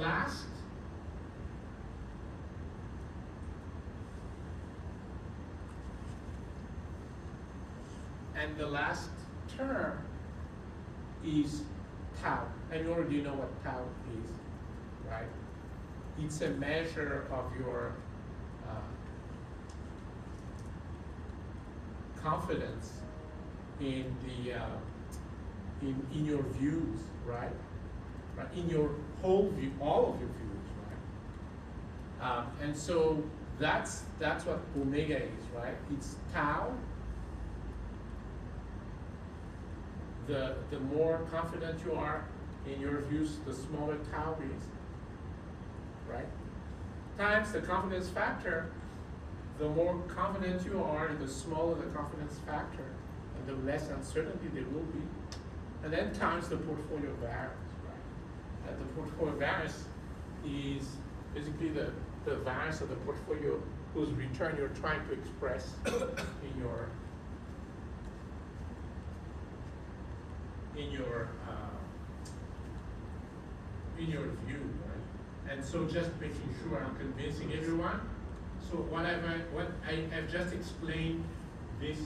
last term is tau. And you already know what tau is, right? It's a measure of your confidence in the in your views, right? In your whole view, all of your views, right? And so that's what omega is, right? It's tau. The more confident you are in your views, the smaller tau is, right? Times the confidence factor, the more confident you are, the smaller the confidence factor, and the less uncertainty there will be. And then times the portfolio variance, right? And the portfolio variance is basically the variance of the portfolio whose return you're trying to express in your view, right? And so just making sure I'm convincing everyone. So what I've just explained this,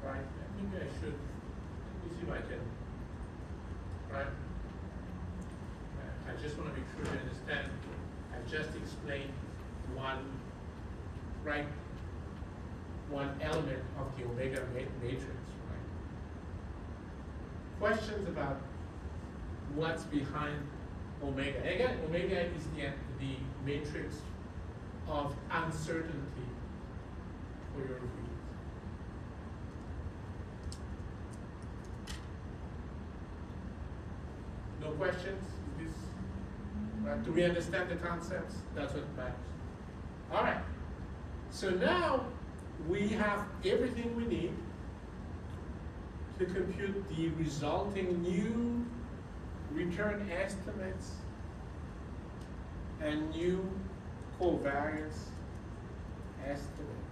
right? Maybe I should, let me see if I can, right? I just want to make sure you understand. I've just explained one element of the omega matrix, right? Questions about what's behind omega? Again, omega is the matrix of uncertainty for your views. No questions? Is this, right? Do we understand the concepts? That's what matters. All right. So now we have everything we need to compute the resulting new return estimates and new covariance estimates.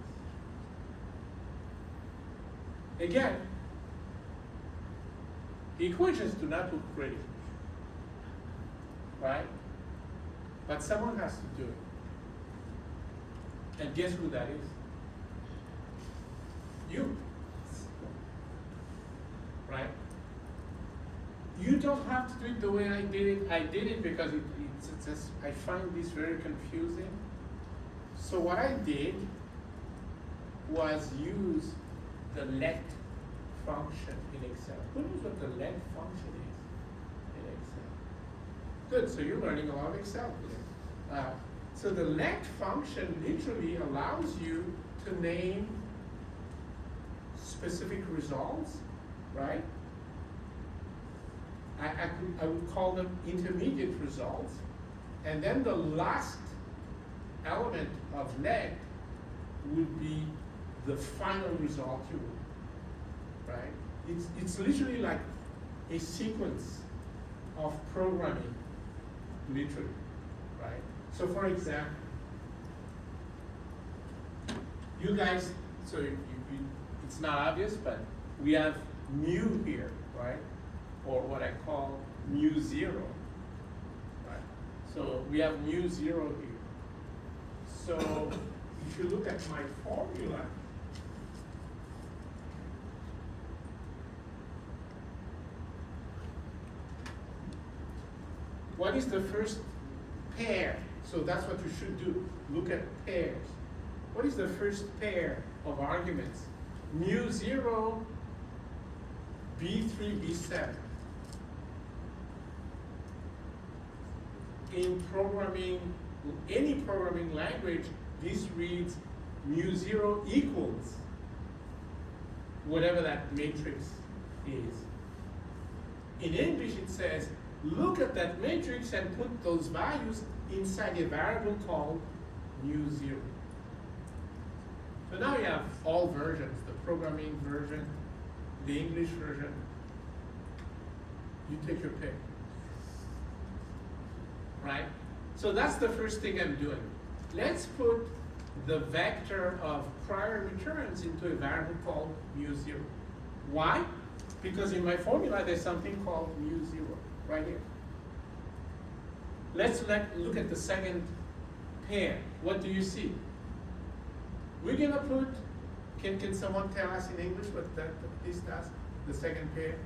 Again, the equations do not look pretty, right? But someone has to do it. And guess who that is? You. Right? You don't have to do it the way I did it. I did it because it's just, I find this very confusing. So what I did was use the let function in Excel. Who knows what the let function is in Excel? Good, so you're learning a lot of Excel today. So the let function literally allows you to name specific results, right? I would call them intermediate results. And then the last element of let would be the final result you want, right? It's literally like a sequence of programming, literally, right? So for example, you guys, so it's not obvious, but we have mu here, right? Or what I call mu zero, right? So we have mu zero here. So if you look at my formula, what is the first pair? So that's what you should do. Look at pairs. What is the first pair of arguments? Mu zero, B3, B7. In programming, any programming language, this reads mu zero equals whatever that matrix is. In English, it says, look at that matrix and put those values inside a variable called mu zero. So now you have all versions, the programming version, the English version. You take your pick. Right? So that's the first thing I'm doing. Let's put the vector of prior returns into a variable called mu zero. Why? Because in my formula there's something called mu zero right here. Let's look at the second pair. What do you see? We're gonna put, can someone tell us in English what this does? The second pair?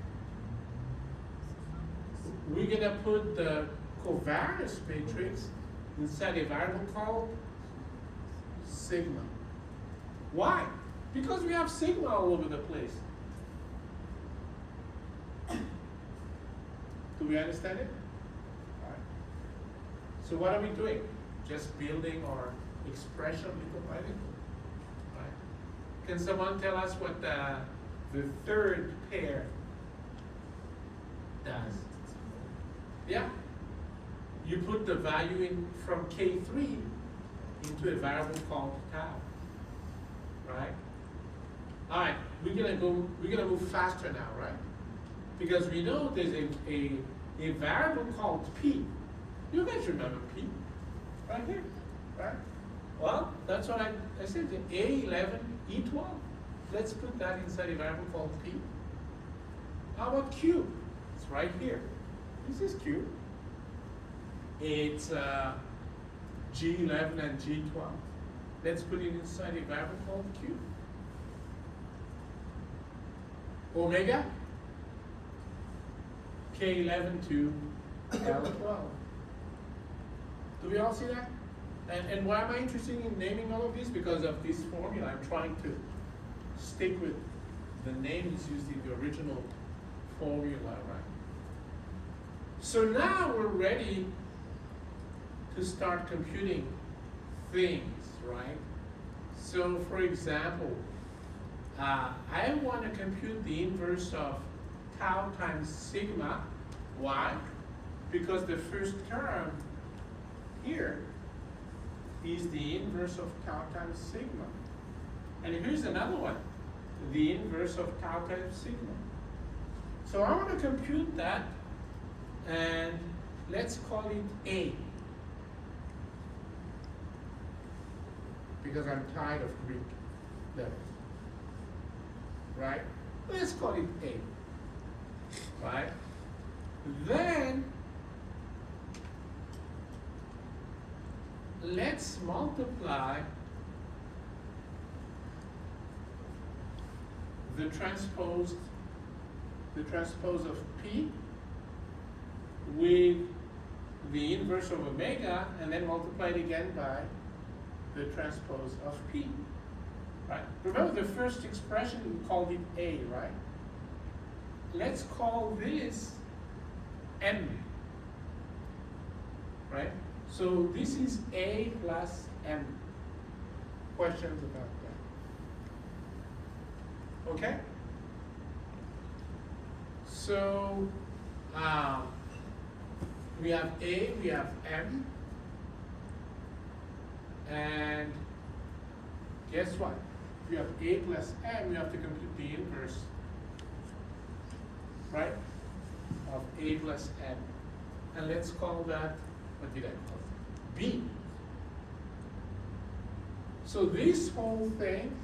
We're gonna put the covariance matrix inside a variable called sigma. Why? Because we have sigma all over the place. Do we understand it? All right. So what are we doing? Just building our expression little by little. Right? Can someone tell us what the third pair does? Yeah? You put the value in from K3 into a variable called tau. Right? All right, we're gonna move faster now, right? Because we know there's a variable called P. You guys remember P? Right here, right? Well, that's what I said, the A11, E12. Let's put that inside a variable called P. How about Q? It's right here. This is Q. It's G11 and G12. Let's put it inside a variable called Q. Omega, K11 to L12. Do we all see that? And why am I interested in naming all of these? Because of this formula. I'm trying to stick with the names used in the original formula, right? So now we're ready to start computing things, right? So for example, I want to compute the inverse of tau times sigma. Why? Because the first term here is the inverse of tau times sigma. And here's another one, the inverse of tau times sigma. So I want to compute that, and let's call it A. Because I'm tired of Greek letters. Right? Let's call it A. Right? Then let's multiply the transpose of P with the inverse of omega, and then multiply it again by the transpose of P. Right? Remember the first expression, we called it A, right? Let's call this M. Right? So this is A plus M. Questions about that? Okay? So, we have A, we have M, and guess what? If we have A plus M, we have to compute the inverse, right? Of A plus M. And let's call that, what did I call it? B. So this whole thing,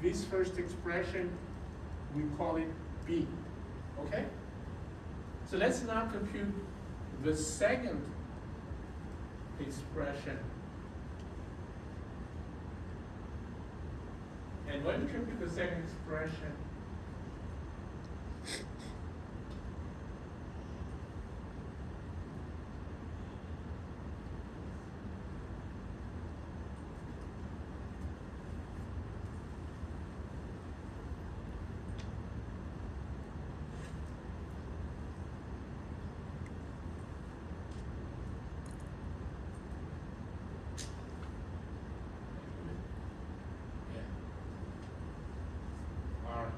this first expression, we call it B, okay? So let's now compute the second expression. And when we compute the second expression,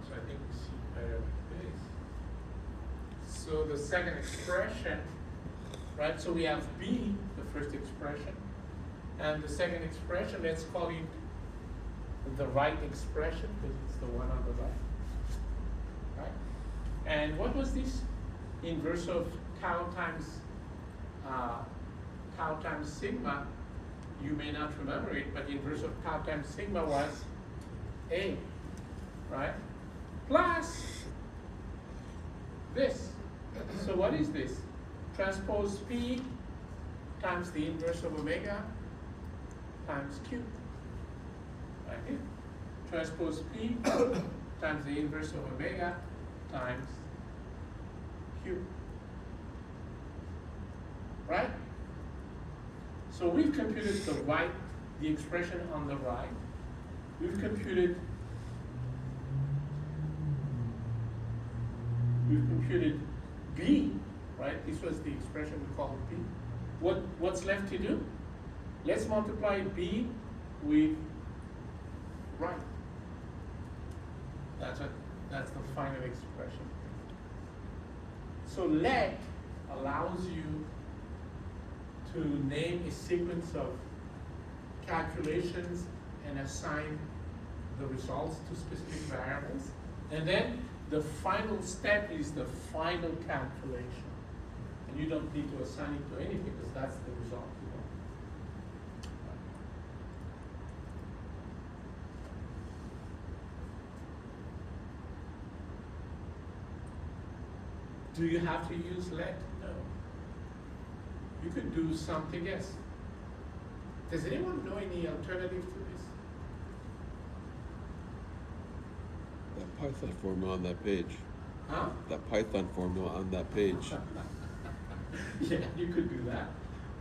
so I think we see better like this. So the second expression, right? So we have B, the first expression, and the second expression, let's call it the right expression because it's the one on the right, right? And what was this? Inverse of tau times sigma. You may not remember it, but the inverse of tau times sigma was A, right? Plus this. So what is this? Transpose P times the inverse of omega times Q. Right here. Transpose P times the inverse of omega times Q. Right? So we've computed the expression on the right. We've computed B, right? This was the expression we called B. What's left to do? Let's multiply B with right. That's the final expression. So let allows you to name a sequence of calculations and assign the results to specific variables. And then the final step is the final calculation. And you don't need to assign it to anything because that's the result you want. Do you have to use let? No. You could do something else. Does anyone know any alternative to this? That Python formula on that page. Huh? That Python formula on that page. Yeah, you could do that.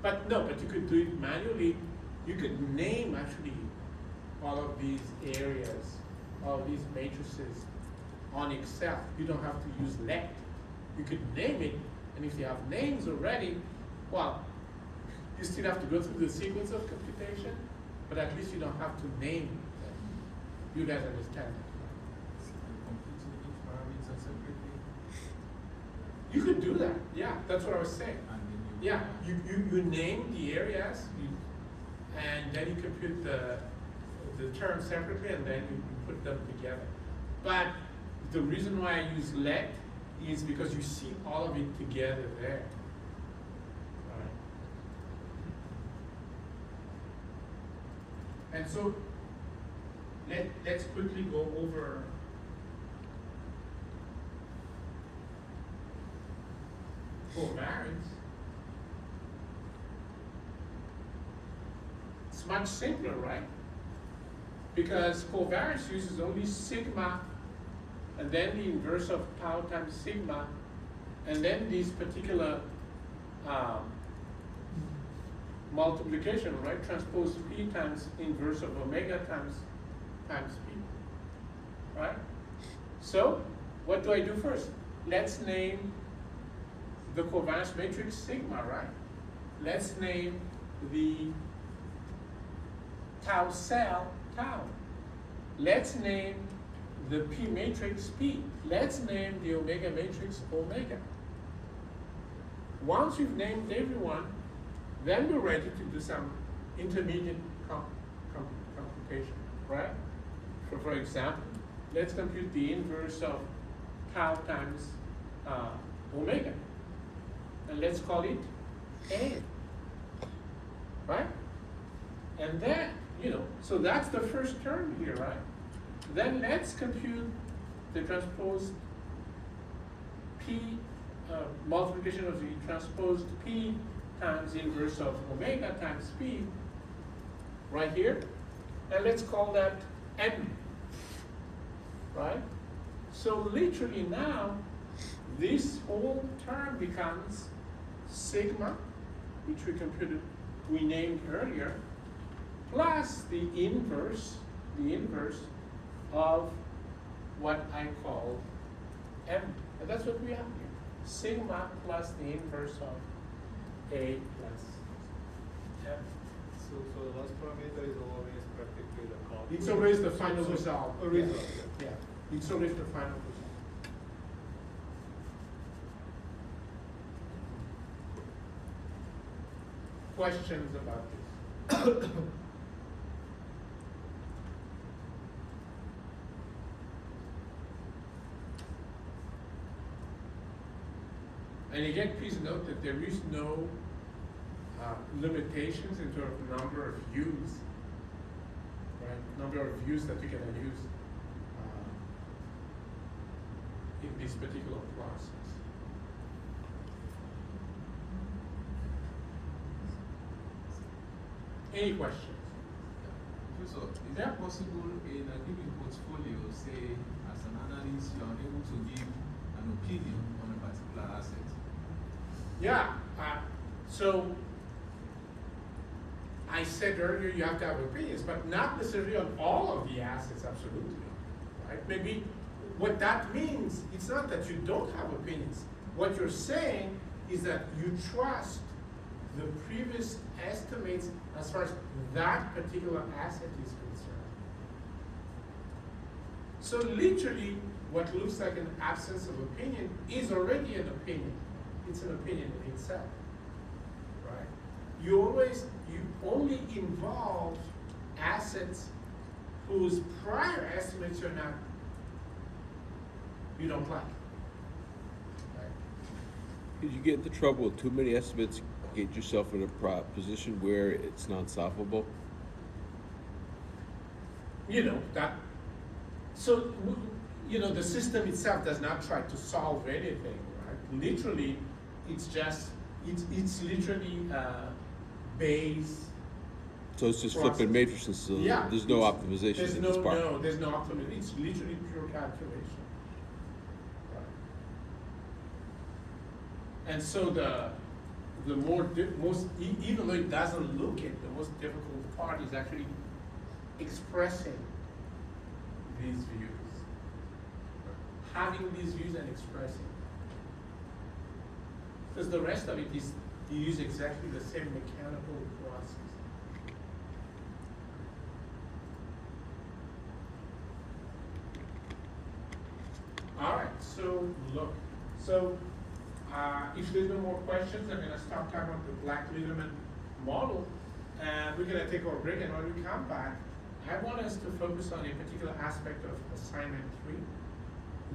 But you could do it manually. You could name actually all of these areas, all of these matrices on Excel. You don't have to use let. You could name it, and if you have names already, well, you still have to go through the sequence of computation, but at least you don't have to name them. You guys understand that? Computing each parameter separately. You could do that, yeah, that's what I was saying. And then Yeah, you name the areas, and then you compute the terms separately, and then you put them together. But the reason why I use let is because you see all of it together there. All right. And so let's quickly go over covariance. It's much simpler, right? Because covariance uses only sigma and then the inverse of tau times sigma, and then this particular multiplication, right? Transpose P times inverse of omega times P, right? So, what do I do first? Let's name the covariance matrix sigma, right? let's name the tau cell tau. Let's name the P matrix P. Let's name the omega matrix omega. Once we've named everyone, then we're ready to do some intermediate computation, right? For example, let's compute the inverse of tau times omega. And let's call it A, right? And then, so that's the first term here, right? Then let's compute the transposed P, multiplication of the transposed P times inverse of omega times P, right here. And let's call that M, right? So literally now, this whole term becomes sigma, which we named earlier, plus the inverse of what I call M. And that's what we have here. Sigma plus the inverse of A plus M. So the last parameter is always practically the copy. It's always the final result. Result, Yeah, it's always the final result. Questions about this? And again, please note that there is no limitations in terms of number of views, right? Number of views that you can use in this particular process. Any questions? Professor, is Yeah. it possible in a given portfolio, say, as an analyst, you are able to give an opinion on a particular asset? Yeah. So I said earlier you have to have opinions, but not necessarily on all of the assets, absolutely. Right? Maybe what that means, it's not that you don't have opinions. What you're saying is that you trust the previous estimates as far as that particular asset is concerned. So literally, what looks like an absence of opinion is already an opinion. It's an opinion in itself, right? You only involve assets whose prior estimates you don't like. Right? Did you get into trouble with too many estimates? Get yourself in a position where it's not solvable? The system itself does not try to solve anything, right? Literally, it's literally base. So it's just process. flipping matrices, so Yeah, there's no optimization There's in this part. No, there's no optimization. It's literally pure calculation. Right. And so even though it doesn't look it, the most difficult part is actually expressing these views. Having these views and expressing. Because the rest of it is, you use exactly the same mechanical process. All right, so look. So if there's no more questions, I'm going to stop talking about the Black-Liederman model, and we're going to take our break. And when we come back, I want us to focus on a particular aspect of assignment 3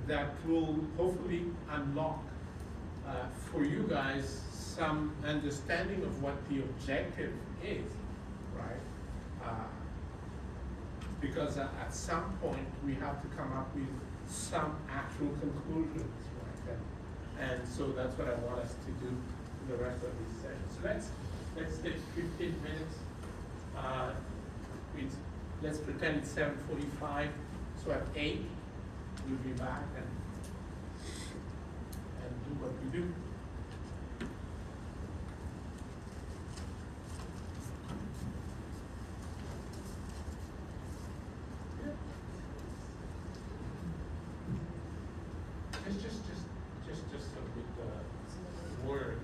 that will hopefully unlock for you guys some understanding of what the objective is, right? Because at some point we have to come up with some actual conclusions, right? And so that's what I want us to do in the rest of this session. So let's take 15 minutes. Let's pretend it's 7:45. So at 8, we'll be back and do what we do. It's just a bit word.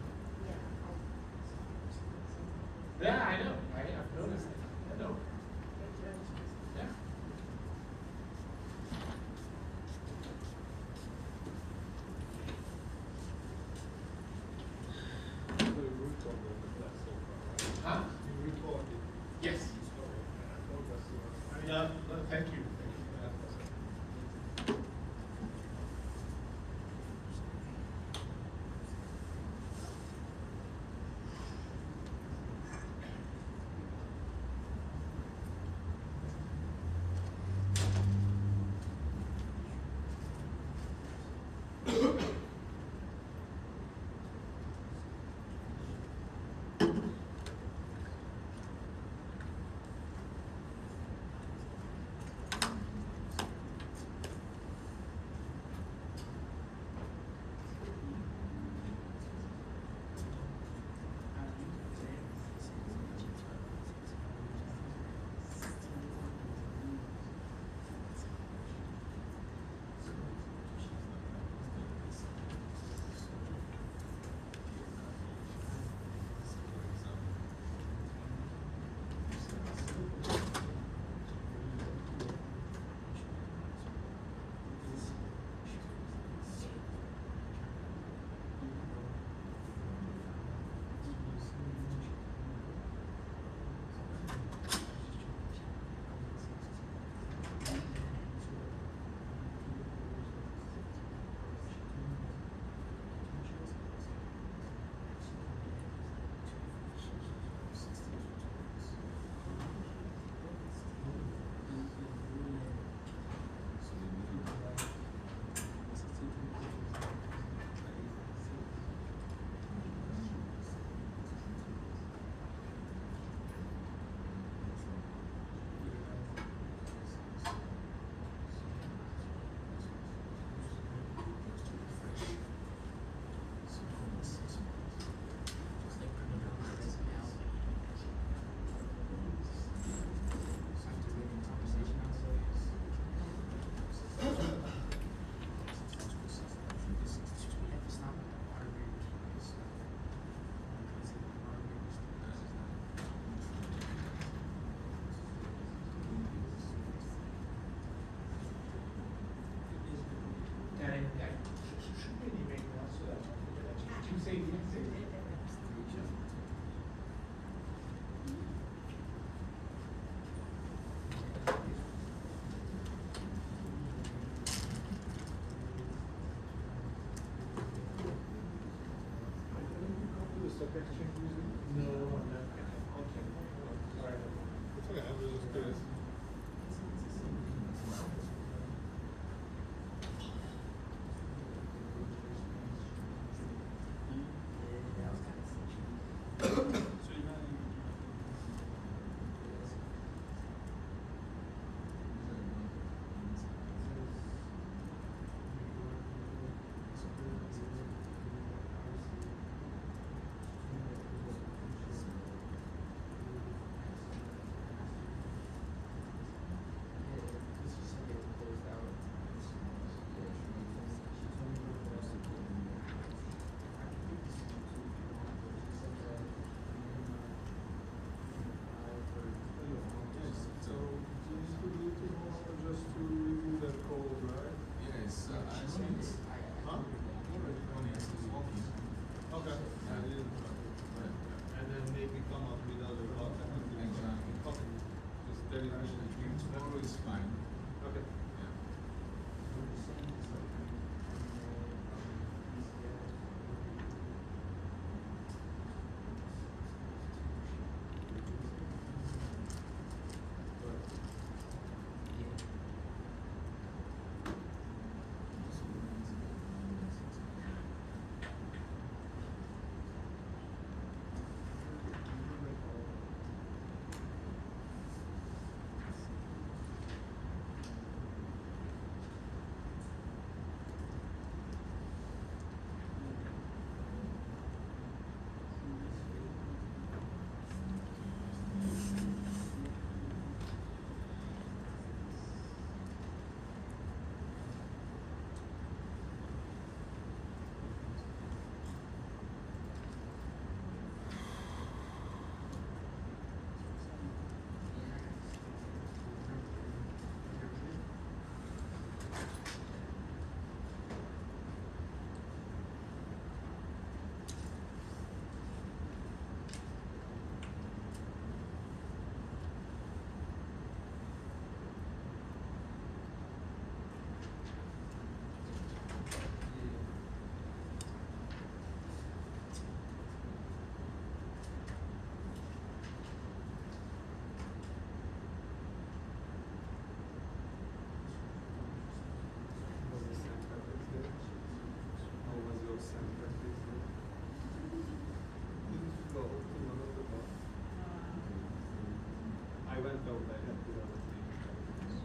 out, I have to do other things.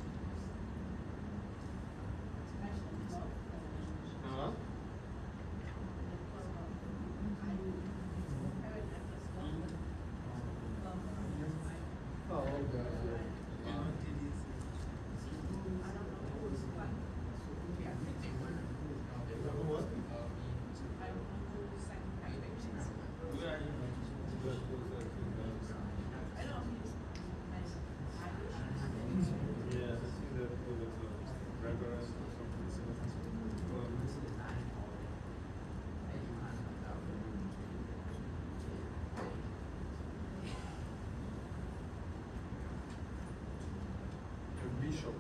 Huh? Oh, okay. What? Yeah, I see that it was a reverend or something. Bishop.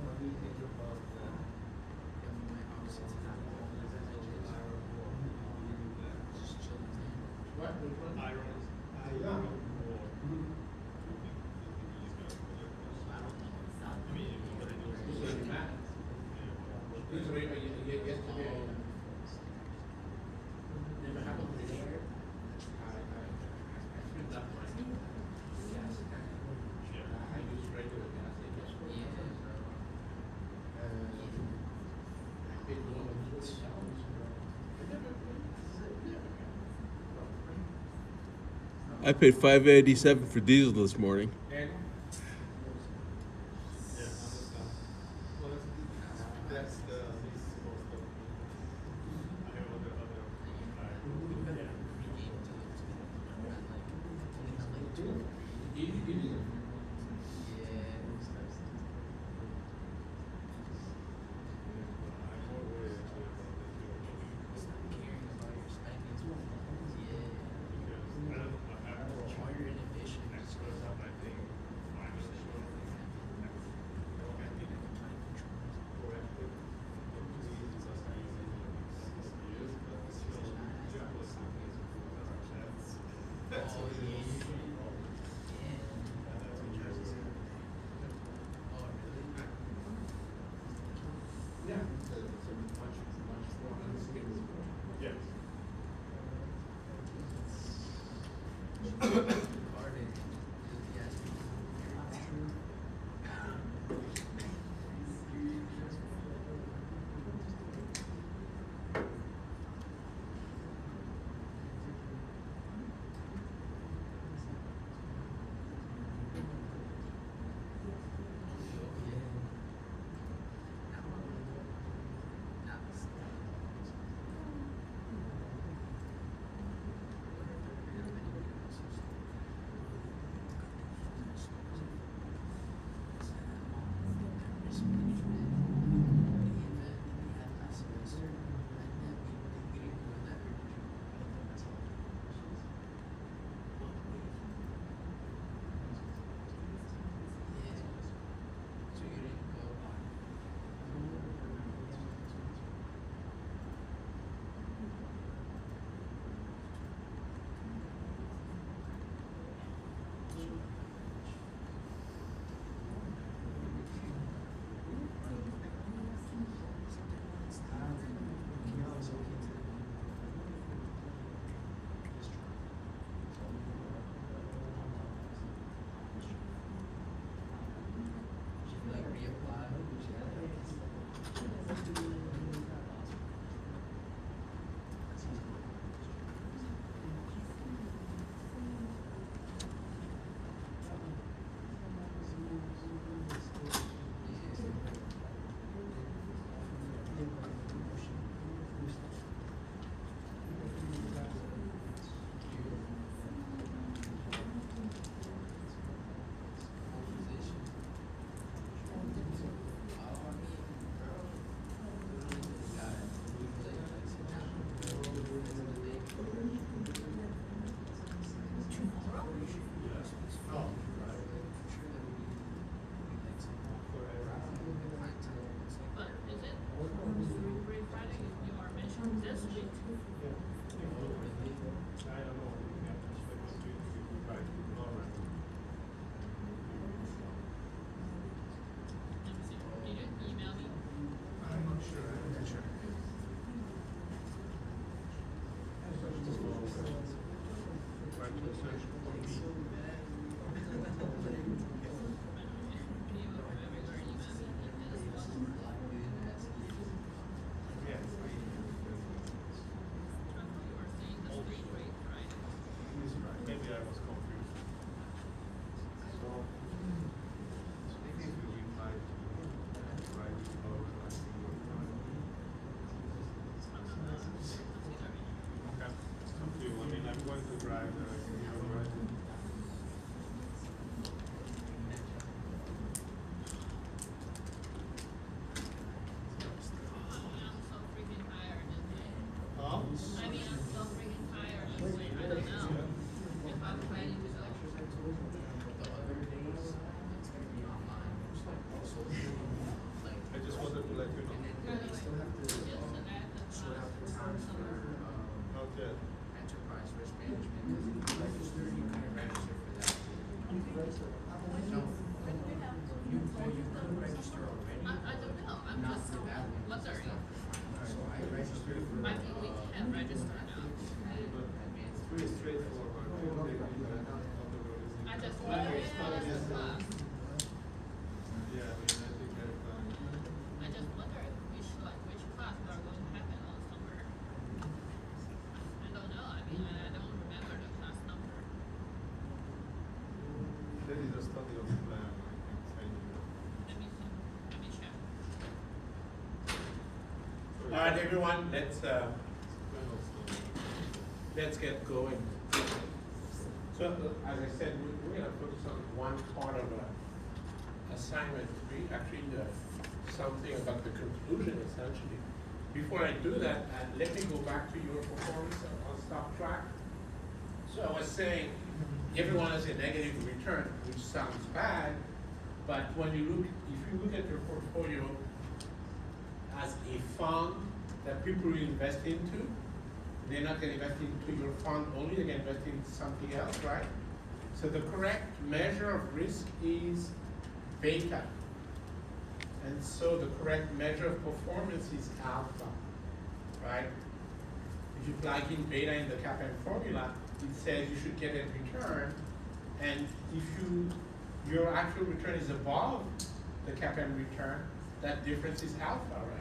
What do you think about What, which one? You said Matt? He's ready, yesterday. Never happened before. I filled up my gas tank. I use regular gas, I guess. I've been doing it for showers. I paid $5.87 for diesel this morning. And Well, that's the least most of. I have other. it is. I'm more worried actually about All right, everyone, let's get going. So, as I said, we're gonna focus on one part of assignment 3, actually something about the conclusion essentially. Before I do that, let me go back to your performance on stock track. So I was saying, everyone has a negative return, which sounds bad, but if you look at your portfolio as a fund that people will invest into, they're not gonna invest into your fund only, they're gonna invest in something else, right? So the correct measure of risk is beta. And so the correct measure of performance is alpha, right? If you plug in beta in the CAPM formula, it says you should get a return, and if your actual return is above the CAPM return, that difference is alpha, right?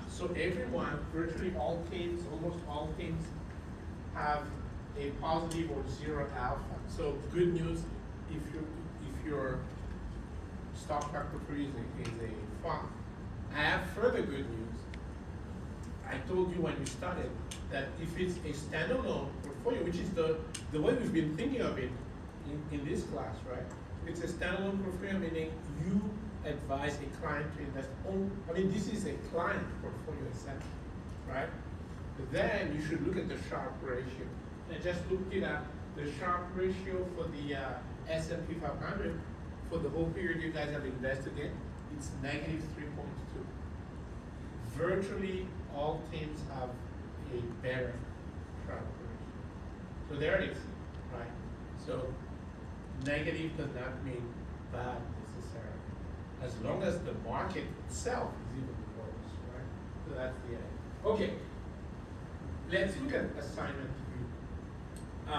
So everyone, virtually all teams, almost all teams, have a positive or zero alpha. So good news, if your stock track portfolio is a fund. I have further good news. I told you when we started that if it's a standalone portfolio, which is the way we've been thinking of it in this class, right? It's a standalone portfolio, meaning you advise a client to invest this is a client portfolio essentially, right? But then you should look at the Sharpe ratio. And just looked it up, the Sharpe ratio for the S&P 500 for the whole period you guys have invested in, it's negative 3.2. Virtually all teams have a better Sharpe ratio. So there it is, right? So negative does not mean bad necessarily, as long as the market itself is even worse, right? So that's the end. Okay, let's look at assignment 3.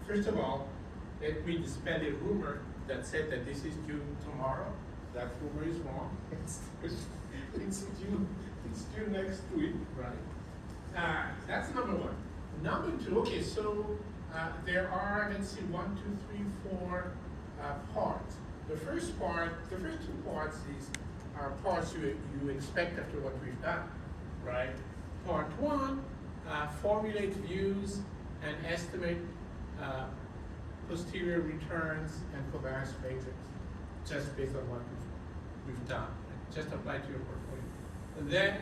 First of all, let me dispel a rumor that said that this is due tomorrow. That rumor is wrong. It's due next week, right? That's number one. Number two, okay, so there are, let's see, 1, 2, 3, 4 parts. The first two parts are parts you expect after what we've done, right? Part 1, formulate views and estimate posterior returns and covariance matrix, just based on what we've done. Just apply to your portfolio. And then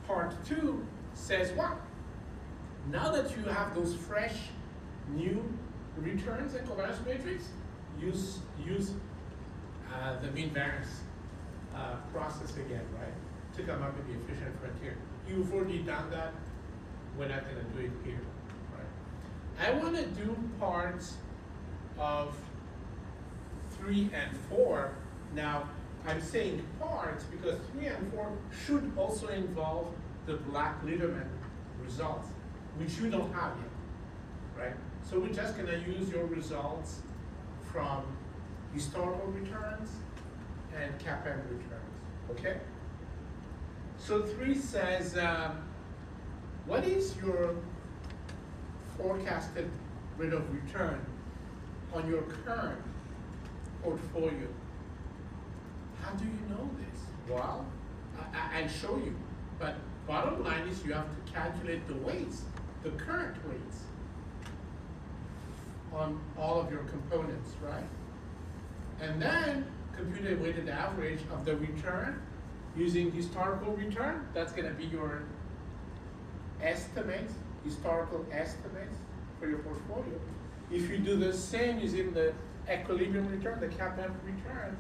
part 2 says what? Now that you have those fresh, new returns and covariance matrix, use the mean variance process again, right? To come up with the efficient frontier. You've already done that. We're not going to do it here, right? I want to do parts of 3 and 4. Now, I'm saying parts because 3 and 4 should also involve the Black-Liderman results, which you don't have yet, right? So we're just going to use your results from historical returns and CAPM returns, okay? So 3 says, what is your forecasted rate of return on your current portfolio? How do you know this? Well, I'll show you. But bottom line is you have to calculate the weights, the current weights on all of your components, right? And then compute a weighted average of the return using historical return. That's going to be your estimate, historical estimates for your portfolio. If you do the same using the equilibrium return, the CAPM returns,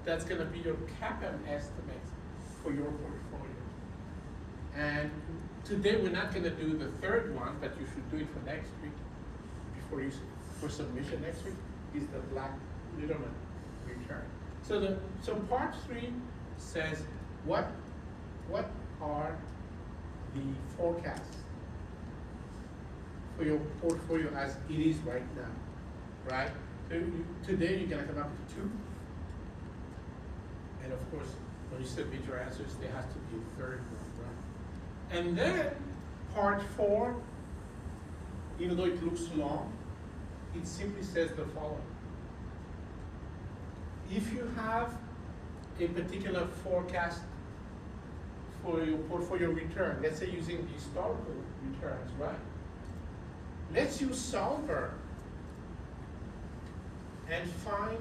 that's going to be your CAPM estimates for your portfolio. And today we're not going to do the third one, but you should do it for next week. For submission next week is the Black-Liderman return. So part 3 says what are the forecasts for your portfolio as it is right now, right? So today you're gonna come up with 2. And of course, when you submit your answers, there has to be a third one, right? And then part 4, even though it looks long, it simply says the following. If you have a particular forecast for your portfolio return, let's say using historical returns, right? Let's use Solver and find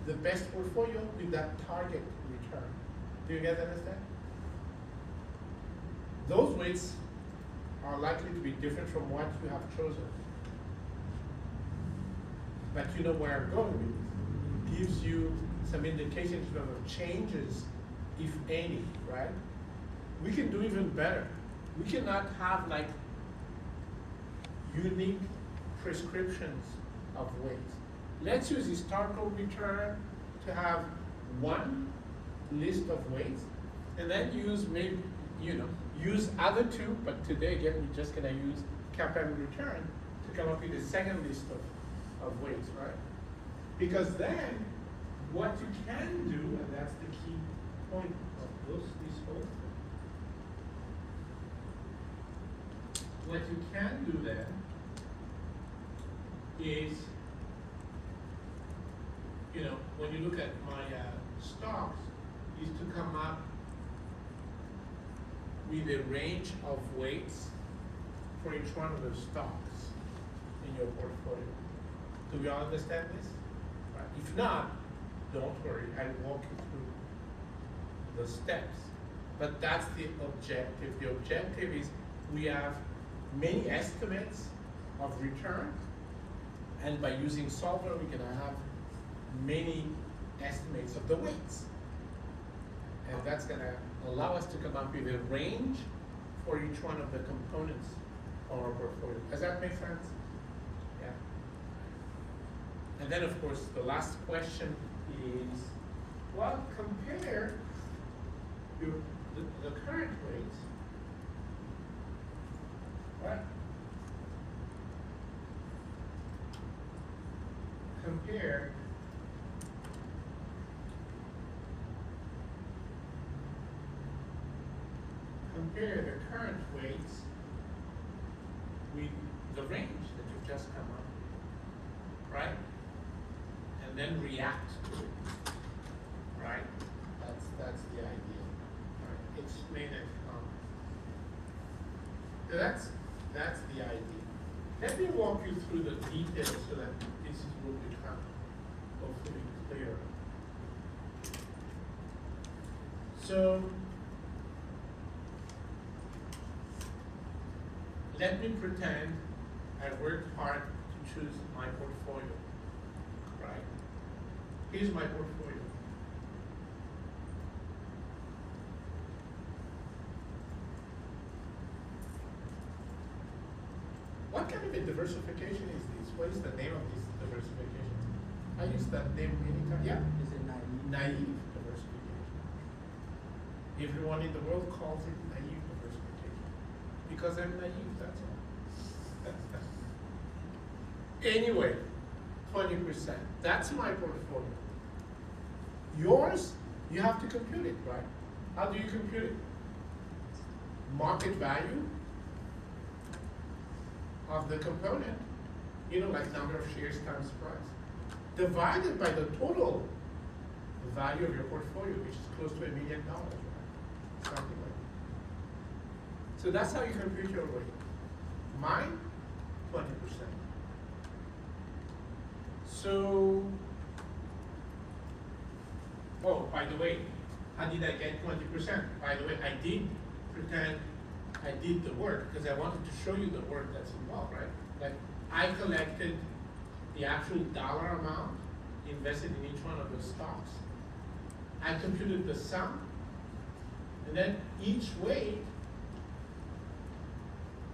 the best portfolio with that target return. Do you guys understand? Those weights are likely to be different from what you have chosen. But you know where I'm going with this. It gives you some indication in terms of changes, if any, right? We can do even better. We cannot have like unique prescriptions of weights. Let's use historical return to have one list of weights, and then use maybe, use other two, but today again, we're just gonna use compound return to come up with a second list of weights, right? Because then, what you can do, and that's the key point of this whole thing, what you can do then is, when you look at my stocks, is to come up with a range of weights for each one of those stocks in your portfolio. Do we all understand this? Right. If not, don't worry, I'll walk you through the steps. But that's the objective. The objective is we have many estimates of return, and by using Solver, we can have many estimates of the weights. And that's gonna allow us to come up with a range for each one of the components of our portfolio. Does that make sense? Yeah. And then of course, the last question is, well, compare the current weights, right? Compare the current weights with the range that you've just come up with, right? And then react to it, right? That's the idea. Right? Explain it. So that's the idea. Let me walk you through the details so that this will become hopefully clearer. So let me pretend I worked hard to choose my portfolio, right? Here's my portfolio. What kind of a diversification is this? What is the name of this diversification? I use that name many times. Yeah? Is it naive? Naive diversification. Everyone in the world calls it naive diversification. Because I'm naive, that's all. Anyway, 20%. That's my portfolio. Yours, you have to compute it, right? How do you compute it? Market value of the component, like number of shares times price, divided by the total value of your portfolio, which is close to $1 million, right? Something like that. So that's how you compute your weight. Mine, 20%. So, oh, by the way, how did I get 20%? By the way, I did pretend I did the work because I wanted to show you the work that's involved, right? Like, I collected the actual dollar amount invested in each one of those stocks. I computed the sum, and then each weight,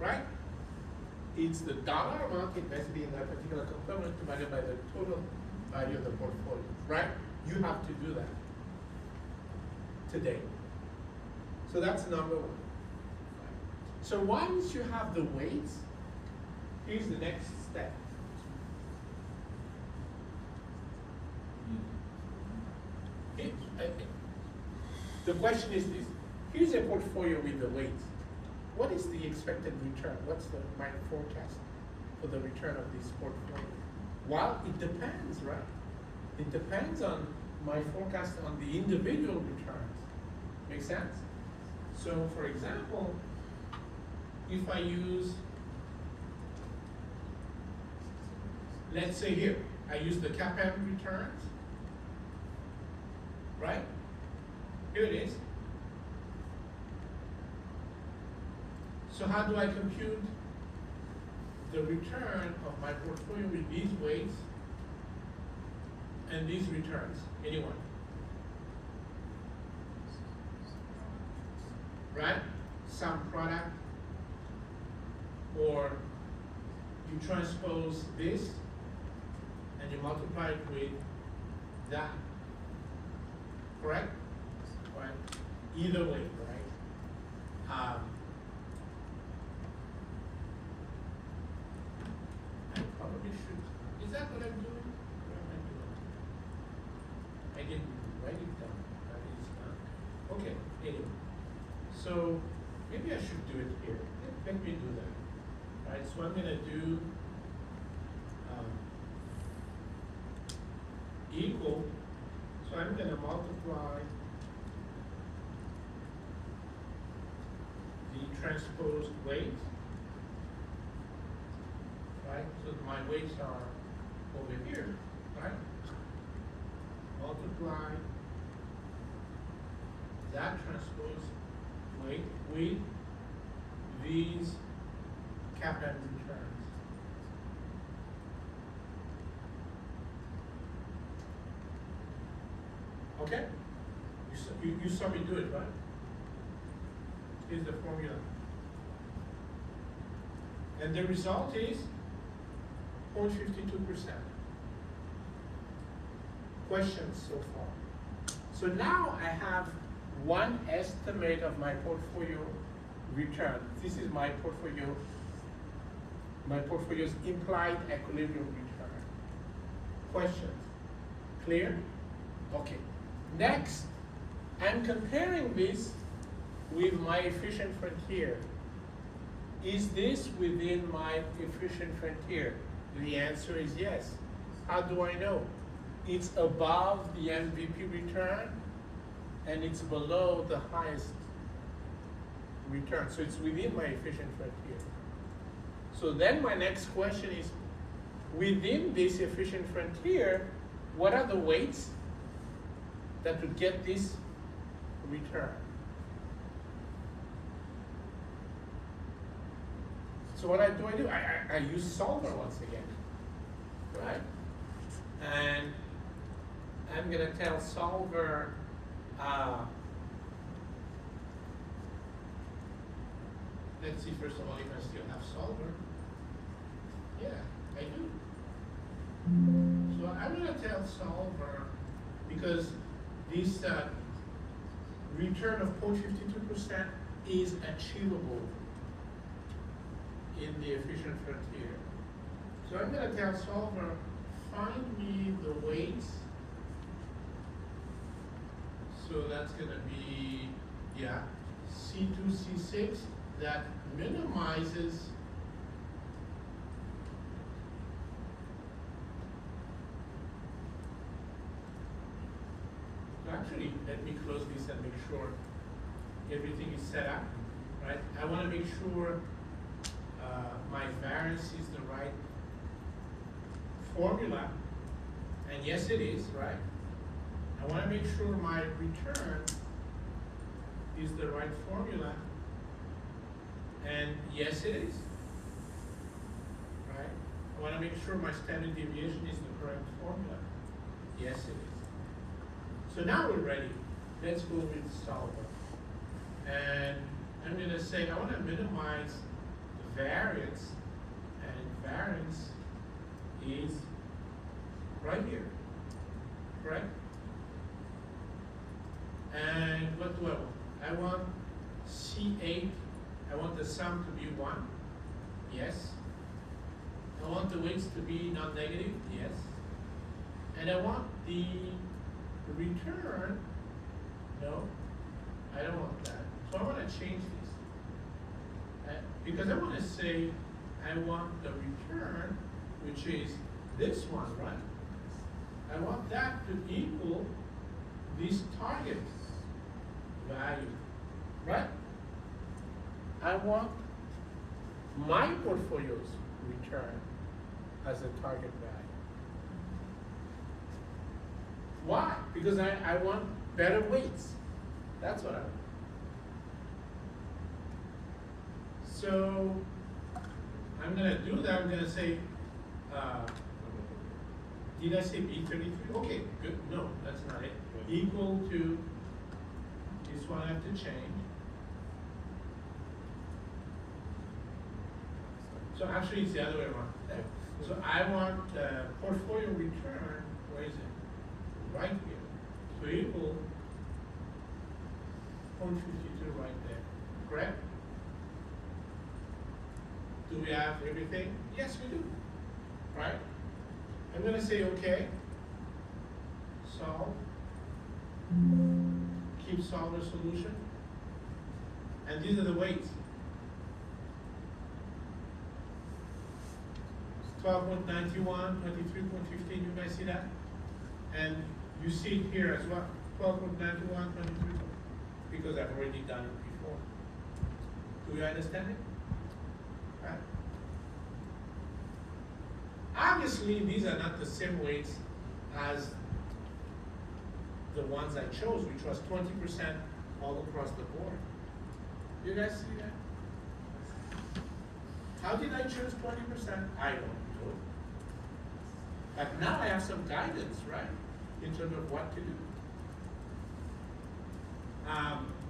right? It's the dollar amount invested in that particular component divided by the total value of the portfolio, right? You have to do that today. So that's number one. So once you have the weights, here's the next step. The question is this: here's a portfolio with the weights. What is the expected return? What's my forecast for the return of this portfolio? Well, it depends, right? It depends on my forecast on the individual returns. Make sense? So for example, if I use, let's say here, I use the CAPM returns, right? Here it is. So how do I compute the return of my portfolio with these weights and these returns? Anyone? Right? Some product, or you transpose this and you multiply it with that. Correct? Right? Either way, right? I probably should. Is that what I'm doing? What am I doing? I didn't write it down. That is not. Okay, anyway. So maybe I should do it here. Let me do that. Right, so I'm gonna do equal. So I'm gonna multiply the transposed weight. Right, so my weights are over here, right? Multiply that transposed weight with these CAPM returns. Okay? You saw me do it, right? Here's the formula. And the result is 0.52%. Questions so far? So now I have one estimate of my portfolio return. This is my portfolio's implied equilibrium return. Questions? Clear? Okay. Next, I'm comparing this with my efficient frontier. Is this within my efficient frontier? The answer is yes. How do I know? It's above the MVP return and it's below the highest return. So it's within my efficient frontier. So then my next question is, within this efficient frontier, what are the weights that would get this return? So what do? I use solver once again, right? And I'm gonna tell solver, let's see first of all if I still have solver. Yeah, I do. So I'm gonna tell solver, because this return of 0.52% is achievable in the efficient frontier. So I'm gonna tell solver, find me the weights. So that's gonna be, yeah, C2, C6 that minimizes actually, let me close this and make sure everything is set up, right? I want to make sure my variance is the right formula, and yes it is, right? I want to make sure my return is the right formula, and yes it is, right? I want to make sure my standard deviation is the correct formula, yes it is. So now we're ready. Let's go with solver. And I'm going to say I want to minimize the variance, and variance is right here, correct? And what do I want? I want C8, I want the sum to be 1, yes. I want the weights to be non-negative, yes. And I want the return, no, I don't want that. So I want to change this. Because I want to say, I want the return, which is this one, right? I want that to equal this target value. value, right? I want my portfolio's return as a target value. Why? Because I want better weights. That's what I want. So I'm gonna do that. I'm gonna say, did I say B33? Okay, good. No, that's not it. Equal to, this one I have to change. So actually it's the other way around. So I want portfolio return, where is it? Right here. So equal 0.52 right there, correct? Do we have everything? Yes, we do, right? I'm gonna say okay, solve, keep solver solution, and these are the weights. 12.91, 23.15, you guys see that? And you see it here as well, 12.91, 23, because I've already done it before. Do you understand it? Right? Obviously, these are not the same weights as the ones I chose, which was 20% all across the board. You guys see that? How did I choose 20%? I don't know. But now I have some guidance, right, in terms of what to do.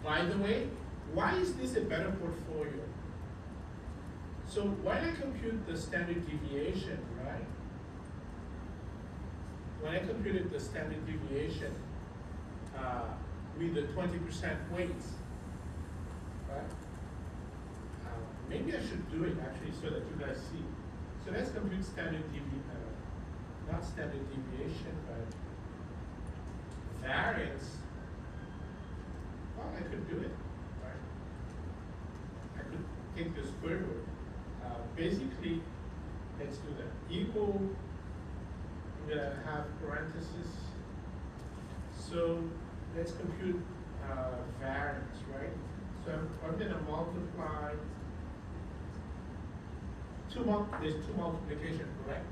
By the way, why is this a better portfolio? So when I compute the standard deviation, right? When I computed the standard deviation with the 20% weights, right? Maybe I should do it actually so that you guys see. So let's compute standard deviation, not standard deviation, but variance. Well, I could do it, right? I could take the square root. Basically, let's do that. Equal, I'm gonna have parentheses. So let's compute variance, right? So I'm gonna multiply, there's two multiplication, correct?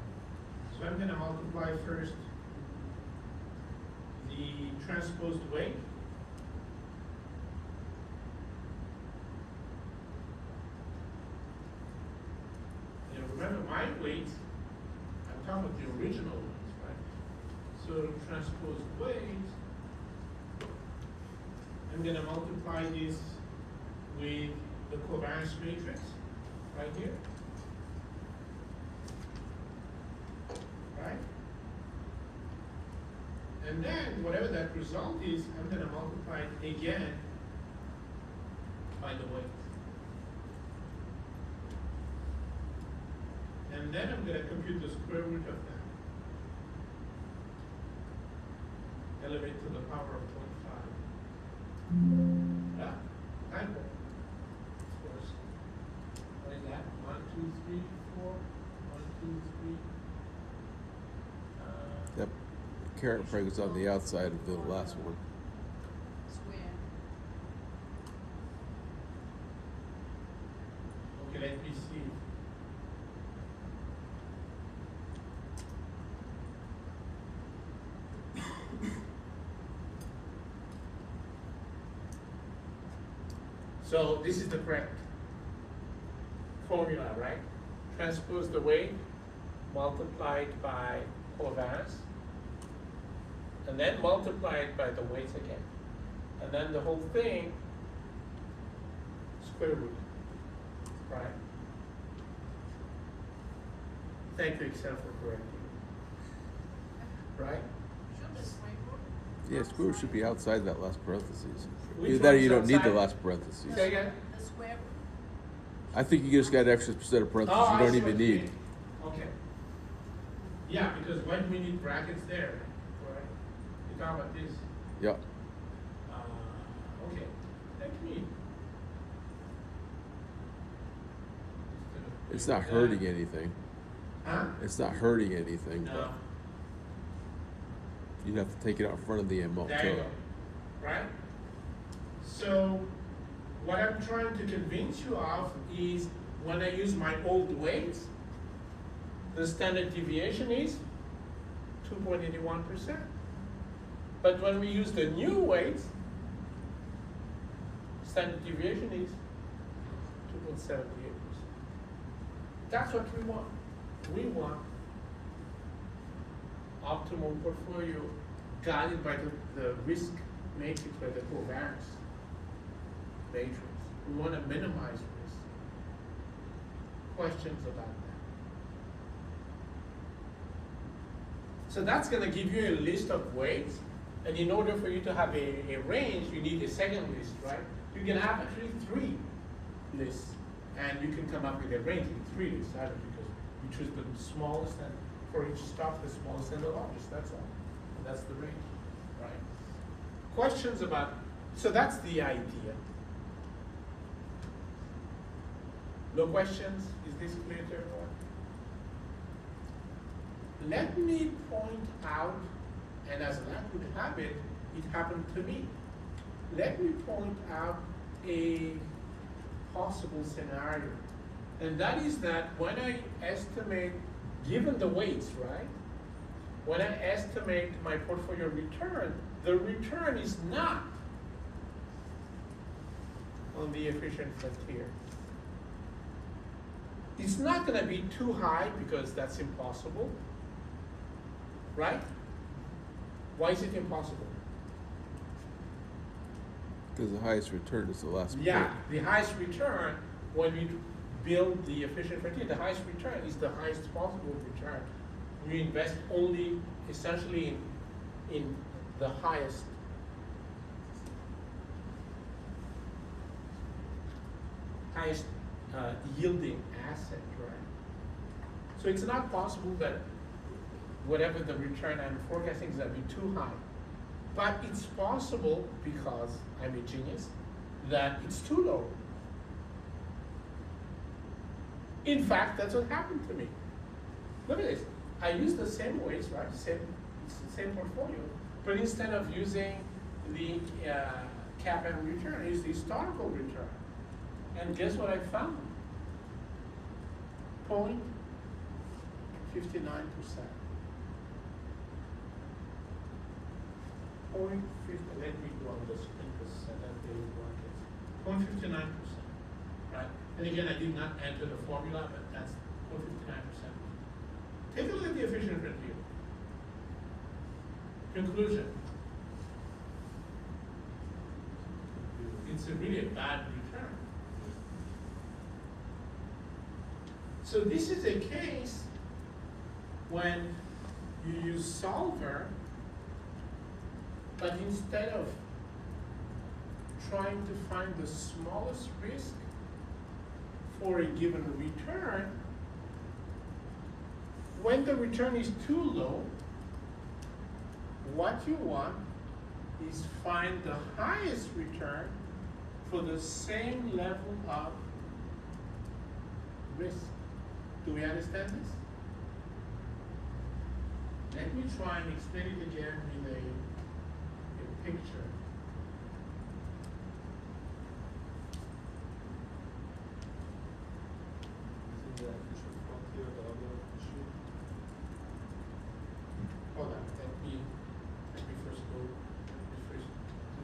So I'm gonna multiply first the transposed weight. And remember, my weight, I'm talking about the original ones, right? So transposed weight, I'm gonna multiply this with the covariance matrix right here. Right? And then whatever that result is, I'm gonna multiply it again by the weight. And then I'm gonna compute the square root of that. Elevate to the power of 0.5. Yeah, typo. Of course. What is that? 1, 2, 3, 4. 1, 2, 3. That carrot frame is on the outside of the last one. Square. Okay, let me see. So this is the correct formula, right? Transpose the weight multiplied by covariance, and then multiply it by the weights again. And then the whole thing, square root, right? Thank you, Excel, for correcting me. Right? Should the square root? Yeah, square root should be outside that last parentheses. Which Either that or one is you don't need the outside? last parentheses. Say again? The square root. I think you just got an extra set of parentheses Oh, you I don't see even what you need. mean. Okay. Yeah, because why do we need brackets there, right? You talk about this. Yep. Okay, let me. It's not hurting anything. Huh? It's not hurting anything, No, but you'd have to take it out in front of the ML there you too. go, right? So what I'm trying to convince you of is when I use my old weights, the standard deviation is 2.81%. But when we use the new weights, standard deviation is 2.78%. That's what we want. We want optimal portfolio guided by the risk matrix, by the covariance matrix. We want to minimize risk. Questions about that? So that's going to give you a list of weights, and in order for you to have a range, you need a second list, right? You can have actually 3 lists, and you can come up with a range in 3 lists, either because you choose the smallest, and for each stop, the smallest and the largest, that's all. And that's the range, right? Questions about, so that's the idea. No questions? Is this clear to everyone? Let me point out, and as luck would have it, it happened to me. Let me point out a possible scenario. And that is that when I estimate, given the weights, right? When I estimate my portfolio return, the return is not on the efficient frontier. It's not going to be too high because that's impossible, right? Why is it impossible? Because the highest return is the last Yeah, point. the highest return, when we build the efficient frontier, the highest return is the highest possible return. You invest only essentially in the highest yielding asset, right? So it's not possible that whatever the return I'm forecasting is going to be too high. But it's possible, because I'm a genius, that it's too low. In fact, that's what happened to me. Look at this. I used the same weights, right? It's the same portfolio. But instead of using the cap and return, I used the historical return. And guess what I found? 0.59%. Let me go on the screen because that will work. 0.59%. Right? And again, I did not enter the formula, but that's 0.59%. Take a look at the efficient frontier. Conclusion. It's really a bad return. So this is a case when you use solver, but instead of trying to find the smallest risk for a given return, when the return is too low, what you want is find the highest return for the same level of risk. Do we understand this? Let me try and explain it again in a picture. Isn't the efficient frontier the other issue? Hold on, let me first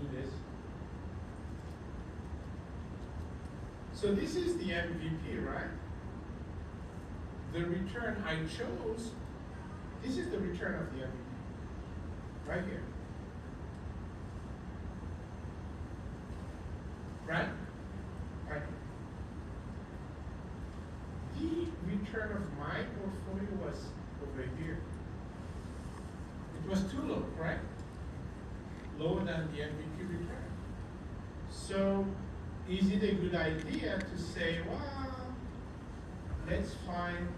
do this. So this is the MVP, right? The return I chose, this is the return of the MVP, right here. Right? Right. The return of my portfolio was over here. It was too low, correct? Lower than the MVP return. So, is it a good idea to say, well, let's find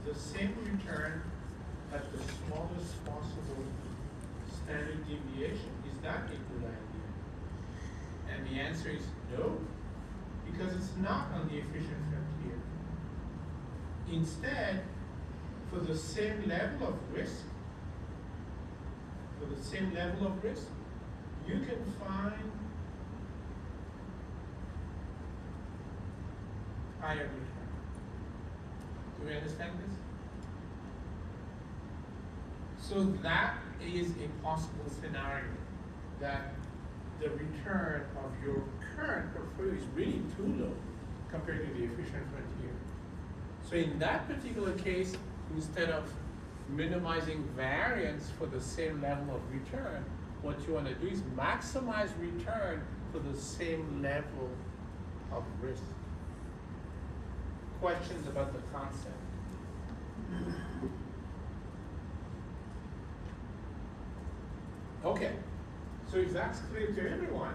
the same return at the smallest possible standard deviation? Is that a good idea? And the answer is no, because it's not on the efficient frontier. Instead, for the same level of risk, you can find higher return. Do we understand this? So that is a possible scenario, that the return of your current portfolio is really too low compared to the efficient frontier. So in that particular case, instead of minimizing variance for the same level of return, what you want to do is maximize return for the same level of risk. Questions about the concept? Okay, so if that's clear to everyone,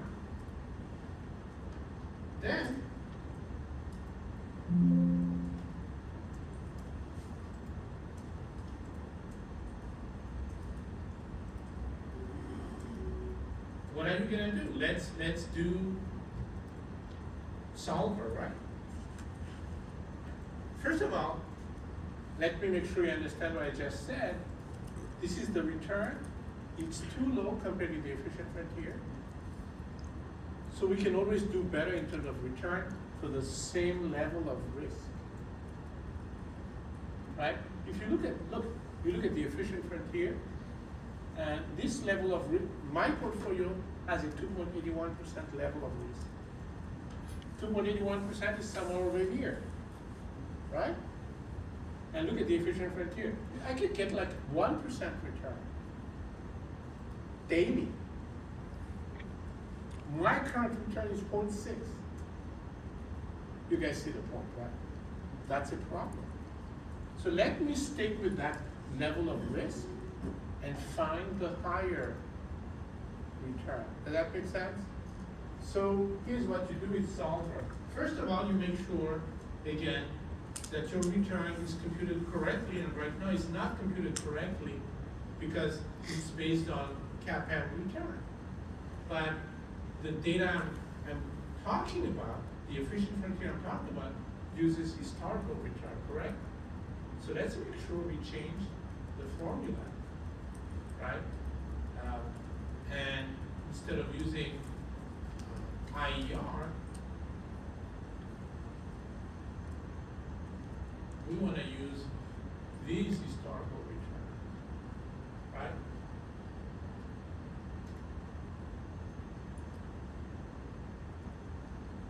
then what are you gonna do? Let's do solver, right? First of all, let me make sure you understand what I just said. This is the return. It's too low compared to the efficient frontier. So we can always do better in terms of return for the same level of risk. Right? If you look at the efficient frontier, and this level of risk, my portfolio has a 2.81% level of risk. 2.81% is somewhere over here, right? And look at the efficient frontier. I could get like 1% return daily. My current return is 0.6. You guys see the point, right? That's a problem. So let me stick with that level of risk and find the higher return. Does that make sense? So here's what you do with solver. First of all, you make sure, again, that your return is computed correctly, and right now it's not computed correctly because it's based on CAPM return. But the data I'm talking about, the efficient frontier I'm talking about, uses historical return, correct? So let's make sure we change the formula, right? And instead of using IER, we want to use these historical returns, right?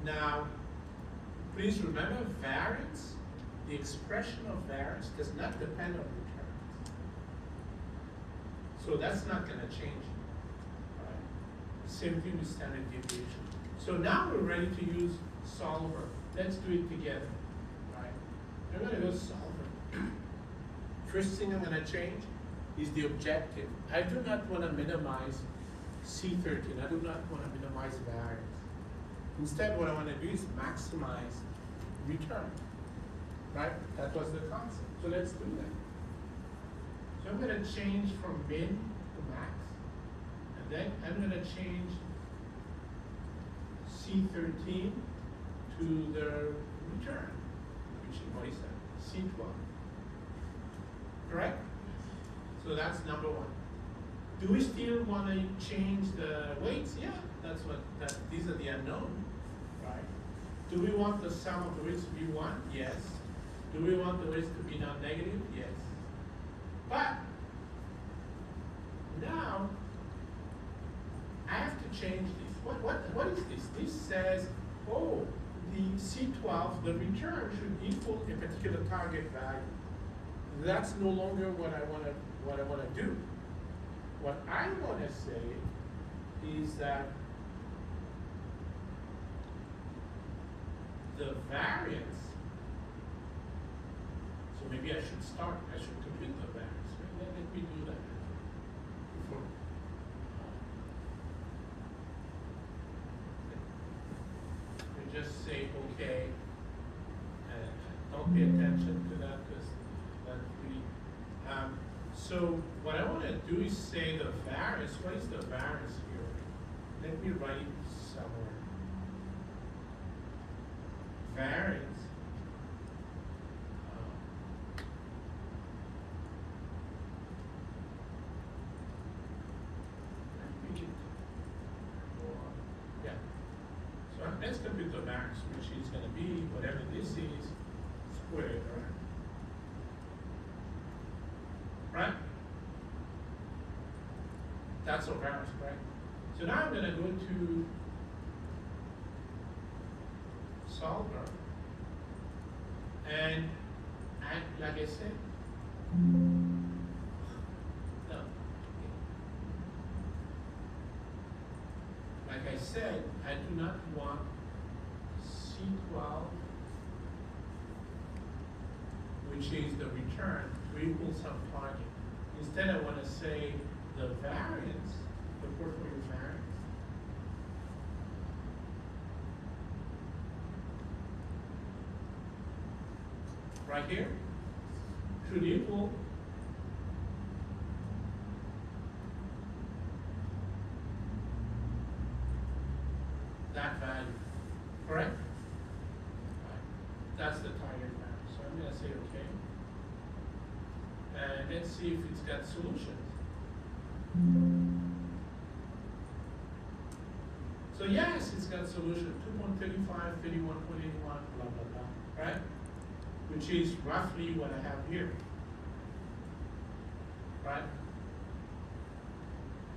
Now, please remember variance, the expression of variance does not depend on returns. So that's not going to change, right? Same thing with standard deviation. So now we're ready to use solver. Let's do it together, right? I'm going to go solver. First thing I'm going to change is the objective. I do not want to minimize C13. I do not want to minimize variance. Instead, what I want to do is maximize return, right? That was the concept. So let's do that. So I'm going to change from min to max, and then I'm going to change C13 to the return, which is what is that? C12. Correct? So that's number one. Do we still want to change the weights? Yeah, these are the unknown, right? Do we want the sum of the weights to be 1? Yes. Do we want the weights to be non-negative? Yes. But now I have to change this. What is this? This says, oh, the C12, the return should equal a particular target value. That's no longer what I want to do. What I want to say is that the variance, so maybe I should compute the variance. Let me do that before. We just say, okay, don't pay attention to that because that's pretty. So what I want to do is say the variance. What is the variance here? Let me write it somewhere. Variance. let's compute the variance, which is gonna be whatever this is, squared, right? Right? That's our variance, right? So now I'm gonna go to solver, and like I said, no. Like I said, I do not want C12, which is the return, to equal some target. Instead, I want to say the variance, the portfolio variance. Right here, should equal that value, correct? Right. That's the target value, so I'm gonna say okay. And let's see if it's got solutions. So yes, it's got solution, 2.35, 31.81, blah, blah, blah, right? Which is roughly what I have here, right?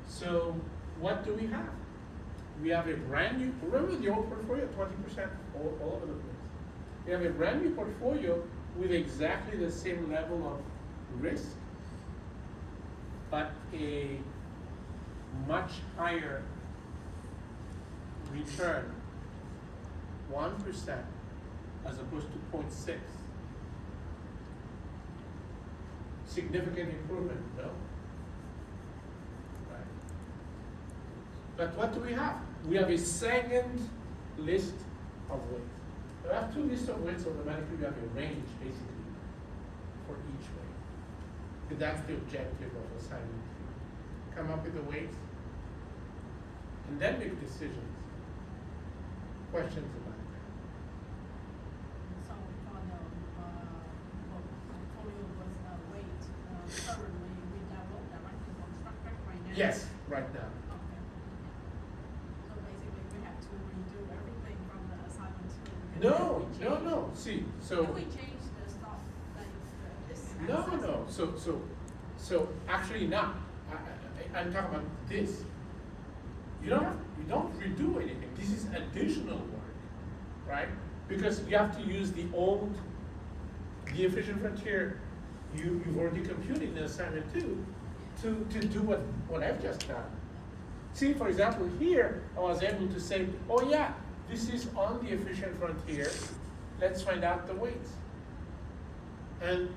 So what do we have? We have a brand new, remember the old portfolio, 20% all over the place. We have a brand new portfolio with exactly the same level of risk, but a much higher return, 1% as opposed to 0.6. Significant improvement, no? Right. But what do we have? We have a second list of weights. We have two lists of weights, automatically we have a range, basically, for each weight. And that's the objective of assignment 3. Come up with the weights, and then make decisions. Questions about that? So for the portfolio was weight, currently we develop directly from structure right now? Yes, right now. Okay. So basically we have to redo everything from the assignment two. and No, then we no, change- no, see, so. Can we change the stuff, like this? No, access? no, so actually not. I'm talking about this. You don't redo anything. This is additional work, right? Because you have to use the efficient frontier you've already computed in assignment 2 to do what I've just done. See, for example, here I was able to say, oh yeah, this is on the efficient frontier. Let's find out the weights. And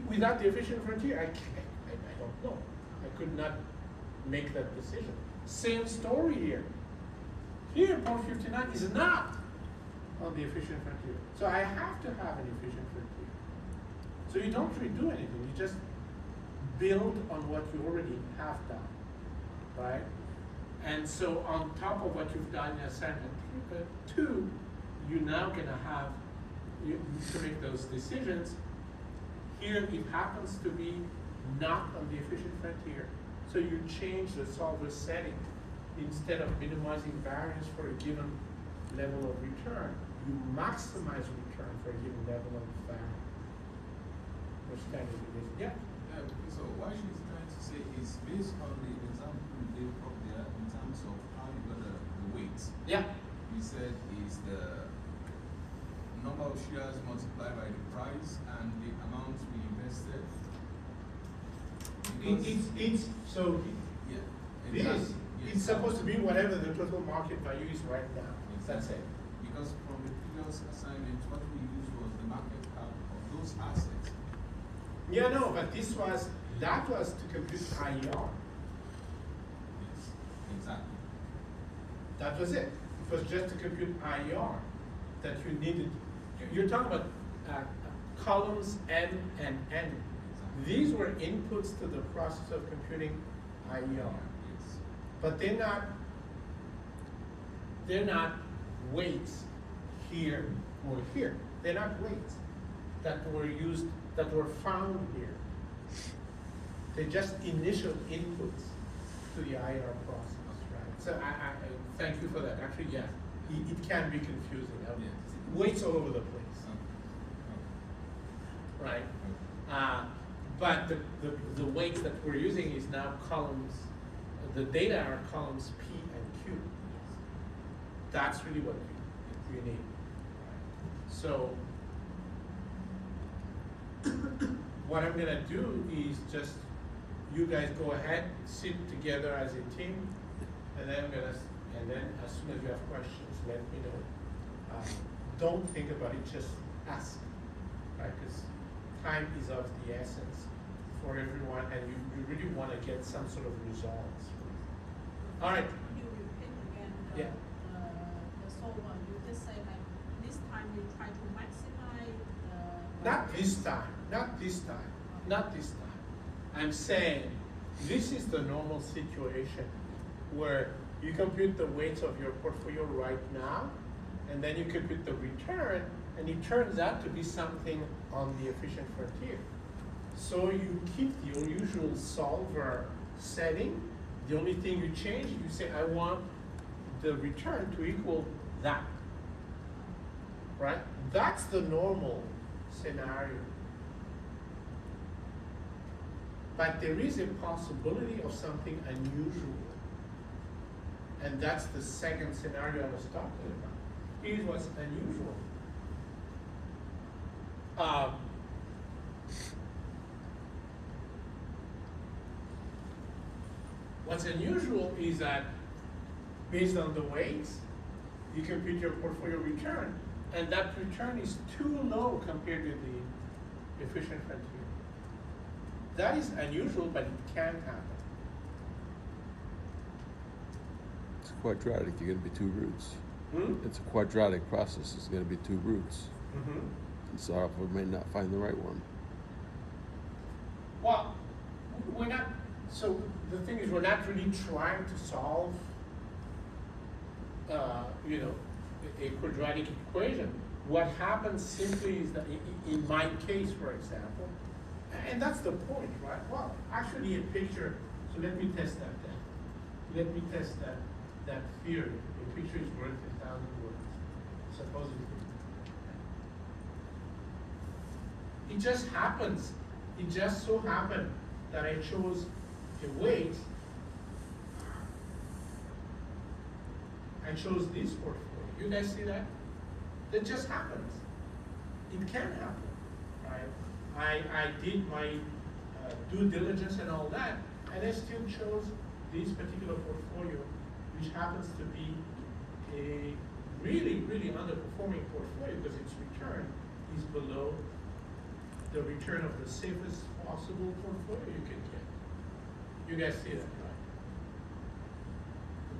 without the efficient frontier, I don't know. I could not make that decision. Same story here. Here, port 59 is not on the efficient frontier. So I have to have an efficient frontier. So you don't redo anything, you just build on what you already have done, right? And so on top of what you've done in assignment 2, you're now gonna have to make those decisions. Here it happens to be not on the efficient frontier. So you change the solver setting. Instead of minimizing variance for a given level of return, you maximize return for a given level of variance. Or standard deviation. Yeah. So what she's trying to say is based on the example you gave up there in terms of how you got the weights. Yeah. You said is the number of shares multiplied by the price and the amount we invested. It's so Yeah. this exactly. Yes. it's supposed to be whatever the total market value is right now. That's it. Because from the previous assignment, what we used was the market cap of those assets. Yeah, no, but that was to compute IER. Yes, exactly. That was it. It was just to compute IER that you needed. You're talking about columns M and N. Exactly. These were inputs to the process of computing IER. Yes. But they're not weights here or here. They're not weights that were found here. They're just initial inputs to the IR process, right? So I thank you for that. Actually, yes, it can be confusing. Yeah. Weights all over the place, right? But the weights that we're using is now columns, the data are columns P and Q. That's really what you need. So what I'm gonna do is just, you guys go ahead, sit together as a team, and then as soon as you have questions, let me know. Don't think about it, just ask, right? Because time is of the essence for everyone, and you really want to get some sort of results. All right. Can you repeat again Yeah. the solver? You just say like, this time you try to maximize the. Not this time, not this time, not this time. I'm saying, this is the normal situation where you compute the weights of your portfolio right now, and then you compute the return, and it turns out to be something on the efficient frontier. So you keep the usual solver setting. The only thing you change, you say, I want the return to equal that. Right? That's the normal scenario. But there is a possibility of something unusual. And that's the second scenario I was talking about. Here's what's unusual. What's unusual is that based on the weights, you compute your portfolio return, and that return is too low compared to the efficient frontier. That is unusual, but it can happen. It's quadratic, you're gonna be two roots. Hmm? It's a quadratic process, it's gonna be two roots. Mm-hmm. And software may not find the right one. Well, we're not, so the thing is, we're not really trying to solve, a quadratic equation. What happens simply is that, in my case, for example, and that's the point, right? Well, actually a picture, so let me test that then. Let me test that theory. A picture is worth 1,000 words, supposedly. It just happens, it just so happened that I chose a weight. I chose this portfolio. You guys see that? That just happens. It can happen, right? I did my due diligence and all that, and I still chose this particular portfolio, which happens to be a really, really underperforming portfolio because its return is below the return of the safest possible portfolio you can get. You guys see that, right?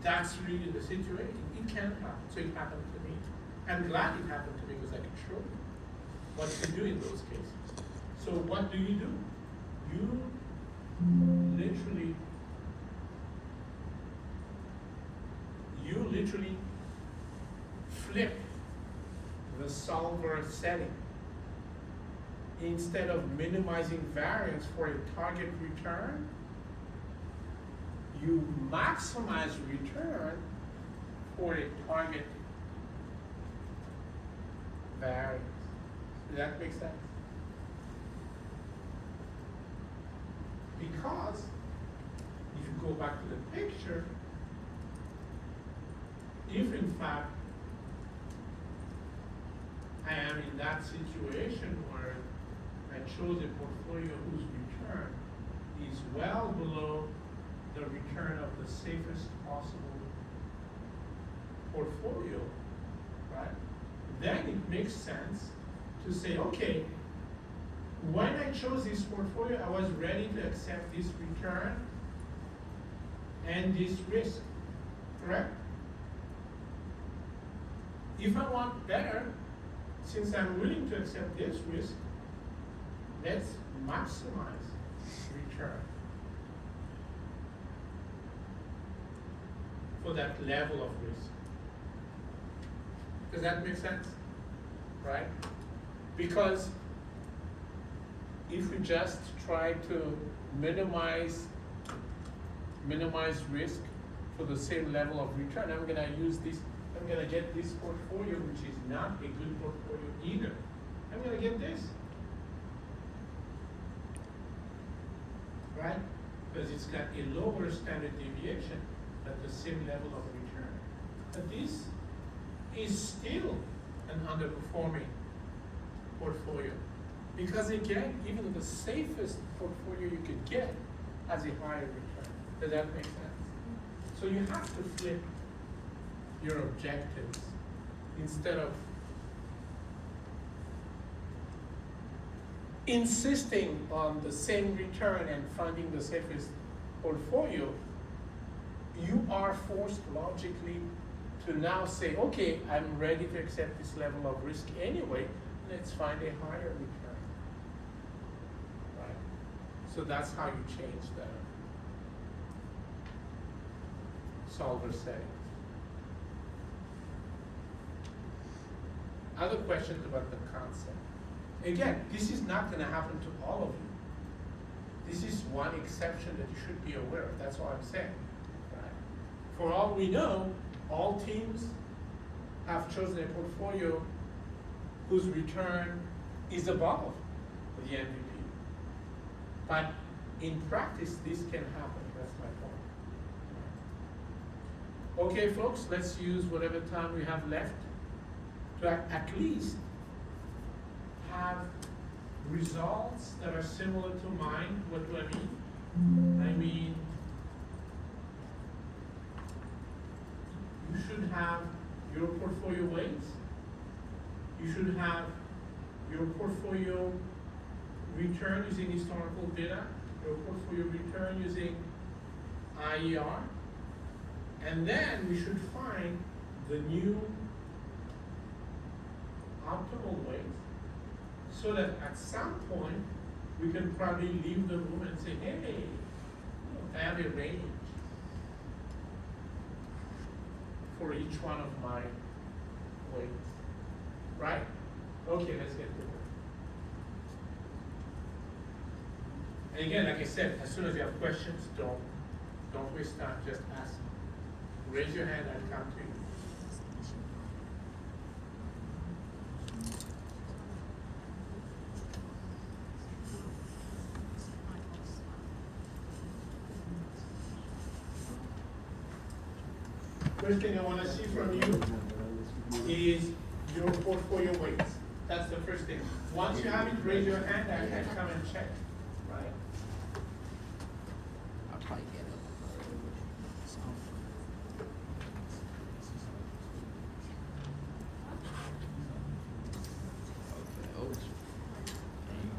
That's really the situation. It can happen. So it happened to me. I'm glad it happened to me because I can show you what to do in those cases. So what do? You literally flip the solver setting. Instead of minimizing variance for a target return, you maximize return for a target variance. Does that make sense? Because if you go back to the picture, if in fact I am in that situation where I chose a portfolio whose return is well below the return of the safest possible portfolio, right? Then it makes sense to say, okay, when I chose this portfolio, I was ready to accept this return and this risk, correct? If I want better, since I'm willing to accept this risk, let's maximize return for that level of risk. Does that make sense? Right? Because if we just try to minimize risk for the same level of return, I'm gonna use this, I'm gonna get this portfolio, which is not a good portfolio either. I'm gonna get this. Right? Because it's got a lower standard deviation, but the same level of return. But this is still an underperforming portfolio. Because again, even the safest portfolio you could get has a higher return. Does that make sense? So you have to flip your objectives instead of insisting on the same return and finding the safest portfolio. You are forced logically to now say, okay, I'm ready to accept this level of risk anyway, let's find a higher return. Right? So that's how you change the solver setting. Other questions about the concept? Again, this is not going to happen to all of you. This is one exception that you should be aware of. That's what I'm saying. Right? For all we know, all teams have chosen a portfolio whose return is above the MVP. But in practice, this can happen. That's my point. Okay, folks, let's use whatever time we have left to at least have results that are similar to mine. What do I mean? I mean, you should have your portfolio weights. You should have your portfolio return using historical data, your portfolio return using IER, and then we should find the new optimal weight so that at some point we can probably leave the room and say, hey, I have a range for each one of my weights. Right? Okay, let's get to work. And again, like I said, as soon as you have questions, don't waste time, just ask. Raise your hand, I'll come to you. First thing I want to see from you is your portfolio weights. That's the first thing. Once you have it, raise your hand, I can come and check. Right? I'll probably get it. Okay, oh, there you go.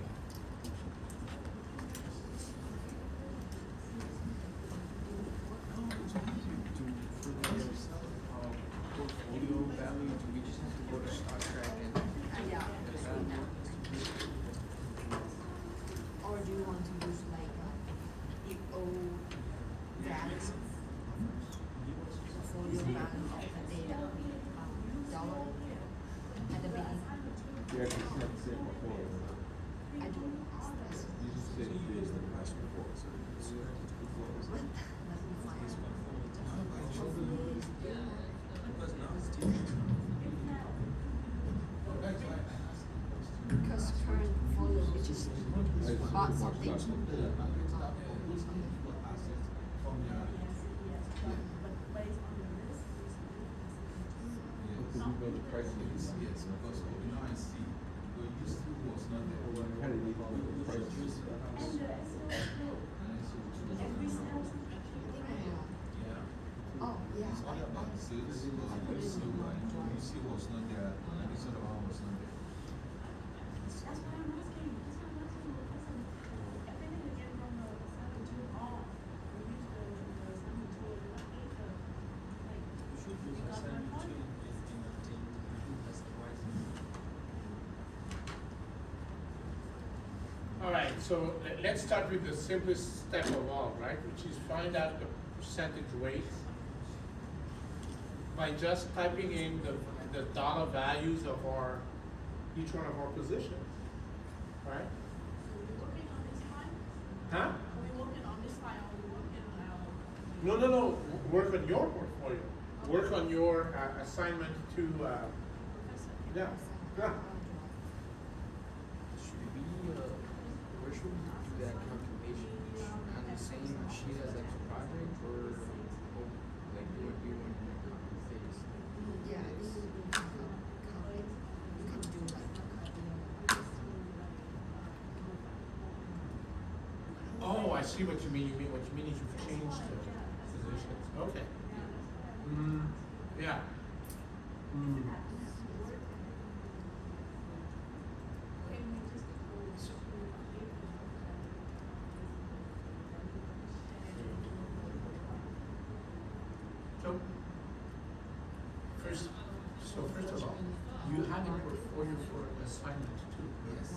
Portfolio value, do we just have to go to Star Trek and? Yeah, or do you want to use like the old values, portfolio value of the data, dollar at the beginning? You actually said the same before. I do. You just said it is the price before. Let me find it. Because current portfolio, which is bought something. Because you know the price is. Yes, because we now I see, we used to was not there. Kind of need to know the price is. Oh, yeah. It's all about sales, you see what's not there, and this other one was not there. That's why I'm asking, everything again from the 72 on, we use the 72 like, we got my point. All right, so let's start with the simplest step of all, right? Which is find out the percentage weight by just typing in the dollar values of each one of our positions, right? So we're working on this file? Huh? Are we working on this file, or are we working on our? No. work on your portfolio, work on your assignment to, yeah. Yeah. Should we, where should we do that calculation? On the same sheet as like the project or like do it, copy paste? Yeah, I think we can copy, we can do like a copy. Oh, I see what you mean. What you mean is you've changed the positions. Okay. Yeah. So, first of all, you had a portfolio for assignment too. Yes.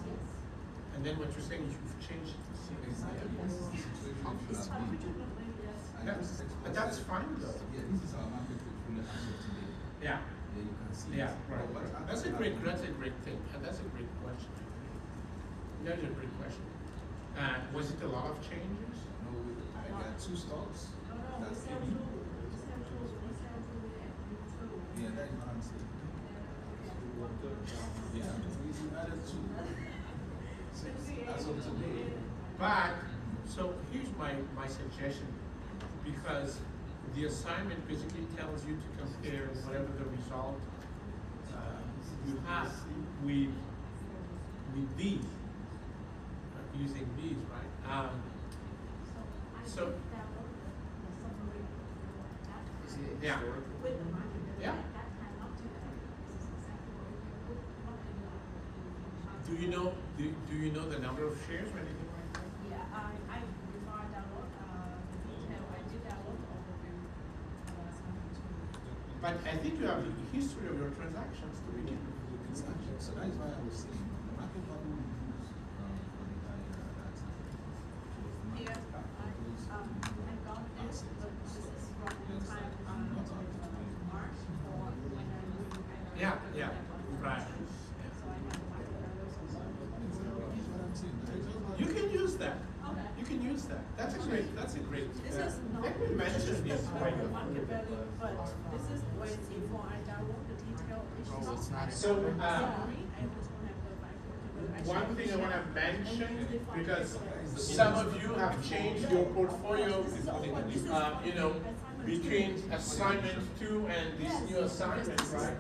And then what you're saying is you've changed it. Exactly. This is the situation we should have been. And That's, this is but that's fine though. Yeah, this is our market portfolio as of today. Yeah. There you can see. Yeah, it. right. But That's a actually, great thing, and that's a great question. That's a great question. Was it a lot of changes? No, I got 2 stocks. That's it. Yeah, that is what I'm saying. Yeah, we added 2. As of today. But, so here's my suggestion, because the assignment basically tells you to compare whatever the result you have with these, using these, right? So, Is it Yeah. historical? yeah. Do you know the number of shares or anything like that? Yeah, before I download, the detail, I did download overview, something to. But I think you have the history of your transactions to begin with. Exactly. So that is why I was saying the market value we use for the entire data. Here, I got this, but this is from the time, March or when I moved. Yeah, yeah, right. So I have my. You can use that. Okay. You can use that. That's a great. This is not. Let me mention this. Market value, but this is when before I download the detail. Oh, it's not. So, Sorry, I was gonna go back to one thing I want to mention, because some of you have changed your portfolio, you know, between assignment 2 and this new assignment, right?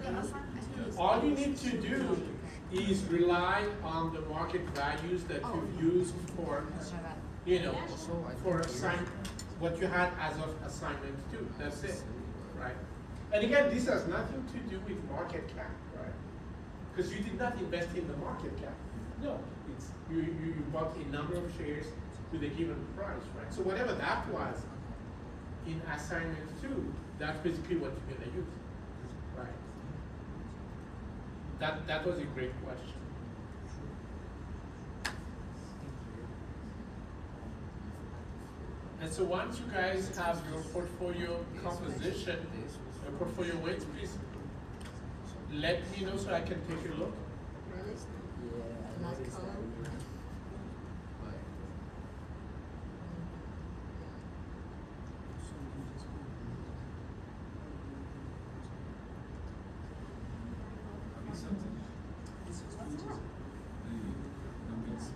All you need to do is rely on the market values that you've used for, you know, for what you had as of assignment 2. That's it, right? And again, this has nothing to do with market cap, right? Because you did not invest in the market cap. No, it's you bought a number of shares with a given price, right? So whatever that was in assignment 2, that's basically what you're gonna use, right? That was a great question. And so once you guys have your portfolio composition, your portfolio weights, please let me know so I can take a look. Really? Yeah, I Last noticed that. column. But Have you sent it? The weights.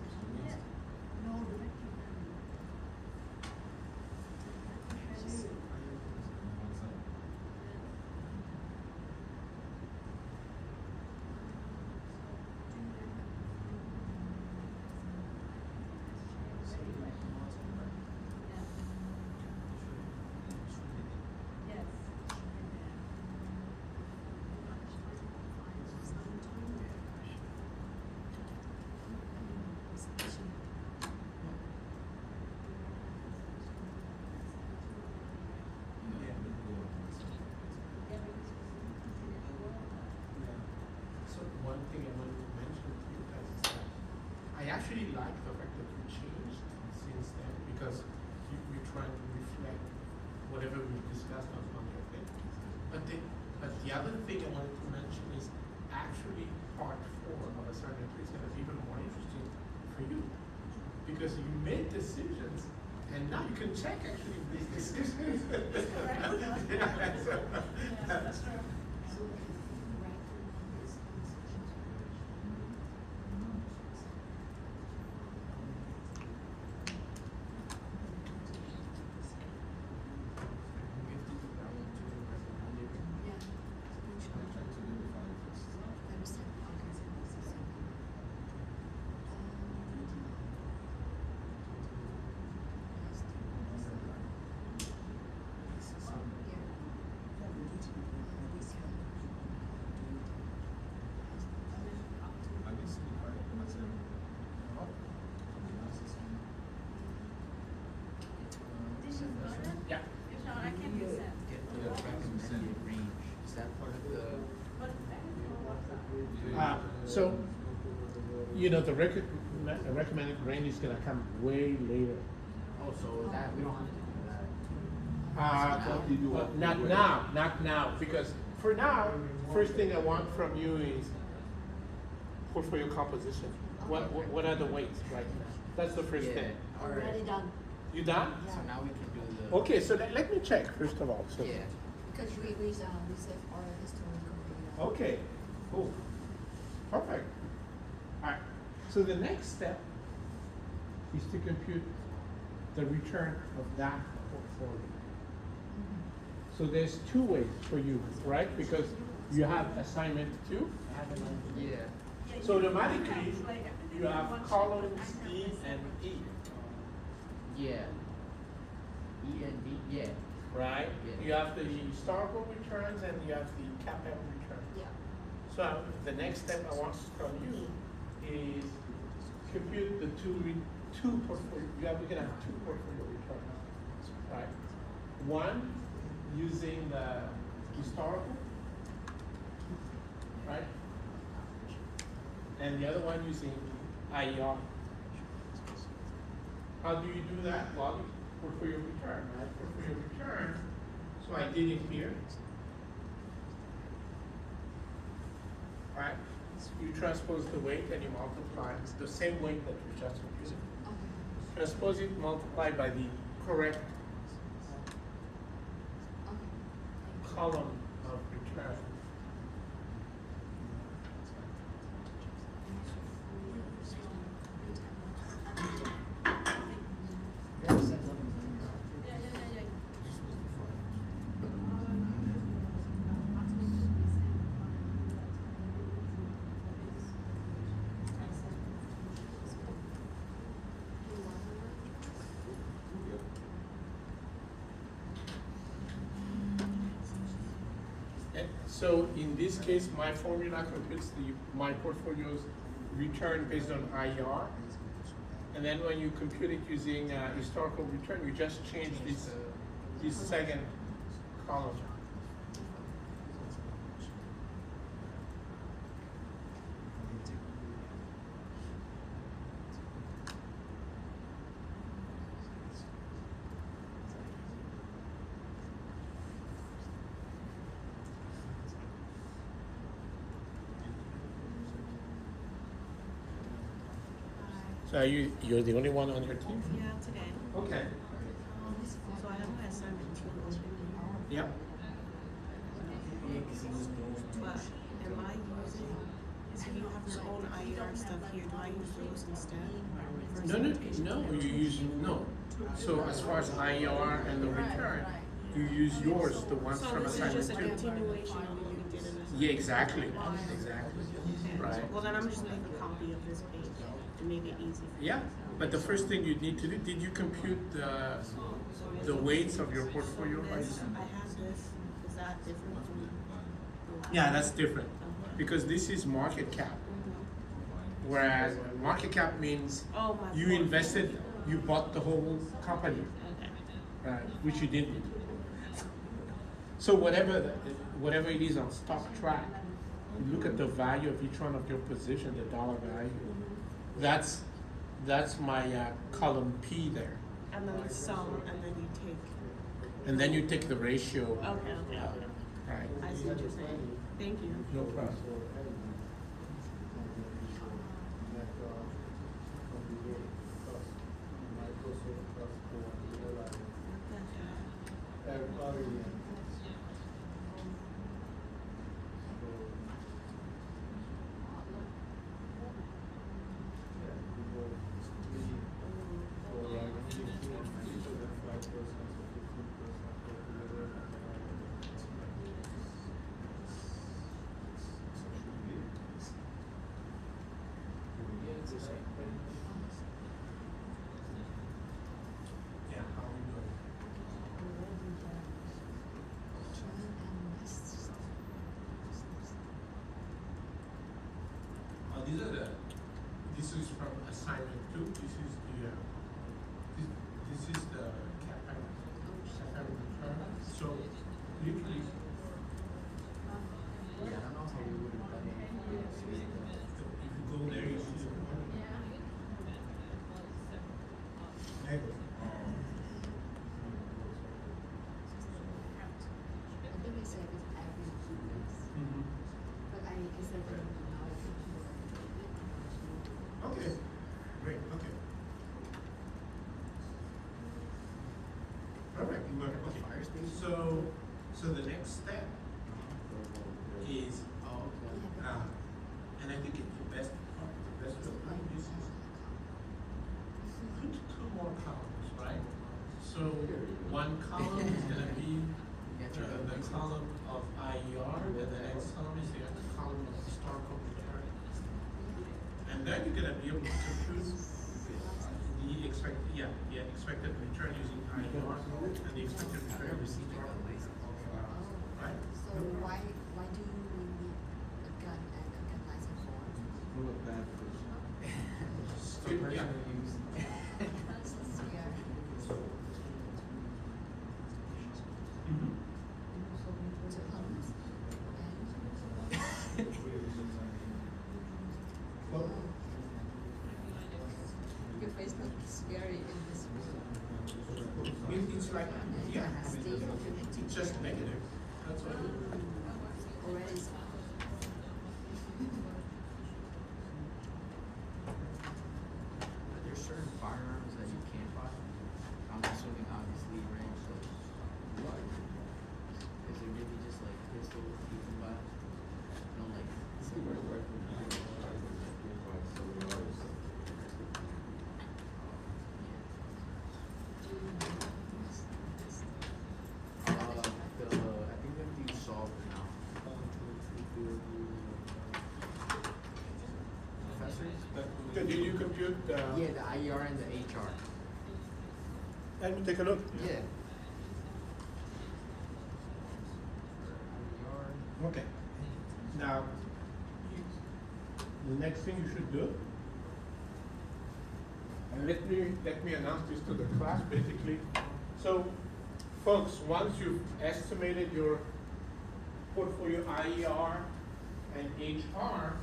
So one thing I wanted to mention to you guys is that I actually like the fact that you changed since then, because you're trying to reflect whatever we've discussed on your thing. But the other thing I wanted to mention is actually part 4 of assignment 3 is going to be even more interesting for you, because you made decisions And now you can check actually if this is. That's true. Yeah. I tried to do the file first. Understand. I did see the file, but This is good. Yeah. If not, I can use that. The recommended range, is that part of the? But that is So, the recommended range is gonna come way later. Oh, so that, we don't have to do that. Not now, because for now, first thing I want from you is portfolio composition. What are the weights, right? That's the first Yeah. thing. Already done. You done? So now we can do the. Okay, so let me check first of all. So. Yeah. Because we said our historical. Okay, cool. Perfect. Alright, so the next step is to compute the return of that portfolio. So there's two ways for you, right? Because you have assignment 2. Yeah. So automatically, you have columns E and E, Yeah. E and D, yeah. right? Yeah. You have the historical returns and you have the capital returns. Yeah. So the next step I want from you is compute the two portfolio. We're gonna have two portfolio returns, right? One using the historical, right? And the other one using IER. How do you do that? Well, portfolio return, right? Portfolio return. So I did it here. Right? You transpose the weight and you multiply. It's the same weight that we just computed. Okay. Transpose it, multiply by the correct Okay. column of return. And so in this case, my formula computes my portfolio's return based on IER. And then when you compute it using historical return, you just change this second column. So you're the only one on your team? Yeah, today. Okay. So I have my assignment too. Yep. But am I using, so you have your own IER stuff here, do I use those instead? No, you use, no. So as far as IER and the return, you use yours, the ones So from this is assignment just a 2. continuation of what we did in this. Yeah, exactly, right. Well, then I'm just making a copy of this page to make it easy. for Yeah, you. but the first thing you need to do, did you compute the weights of your portfolio? by This, yourself? I have this, is that different from the last? Yeah, that's different, Okay. because this is market cap, whereas market cap means Oh, my. you fault. invested, you bought the whole company, Okay. right, which you didn't. So whatever it is on stock track, you look at the value of each one of your position, the dollar value. That's my column P there, And then it's sum, and then you take, and then you take the ratio. okay. Right. I see what you're saying. Thank you. No problem. Yeah, how we doing? These are the, this is from assignment two, this is the, this is the CAPM return. So literally, Yeah, I don't know how we would have done it. if you go there, you see the one. There you go. I think I said it's every 2 weeks, Mhm. but I said that now I think Okay, great, okay. All right, you want, okay. Fire station? So the next step is, Oh, okay. and I think it's the best part, the best way of doing this is put two more columns, right? So one column is gonna be the column of IER, and the next column is the column of historical return. And then you're gonna be able to compute the expected return using IER and the expected return using historical right? so. Why do we need a gun and a gun license for? Still, yeah. use. Since we are Mhm. to homeless Well, your face looks scary in this room. it's like, yeah, Stay it's just negative, that's what. already. There's certain firearms that you can't buy. I'm assuming obviously, right? So, is it really just like pistols you can buy? No, like. I think we have to use solver now. Professor? Did you compute, Yeah, the IER and the HR. Let me take a look. Yeah. IER. Okay. Now, the next thing you should do, and let me announce this to the class basically. So, folks, once you've estimated your portfolio IER and HR,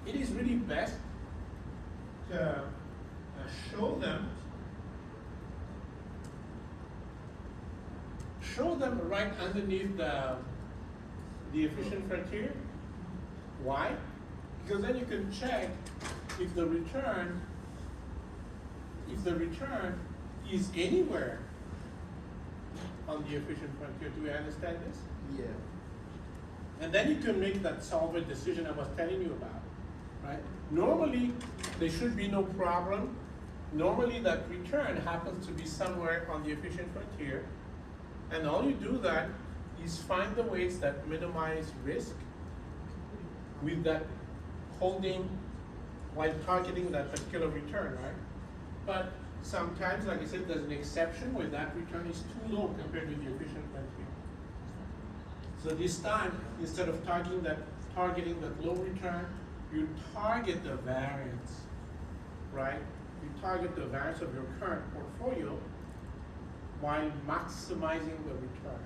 it is really best to show them right underneath the efficient frontier. Why? Because then you can check if the return is anywhere on the efficient frontier. Do you understand this? Yeah. And then you can make that solver decision I was telling you about, right? Normally, there should be no problem. Normally, that return happens to be somewhere on the efficient frontier. And all you do that is find the ways that minimize risk with that holding while targeting that particular return, right? But sometimes, like I said, there's an exception where that return is too low compared with the efficient frontier. So this time, instead of targeting that low return, you target the variance, right? You target the variance of your current portfolio while maximizing the return.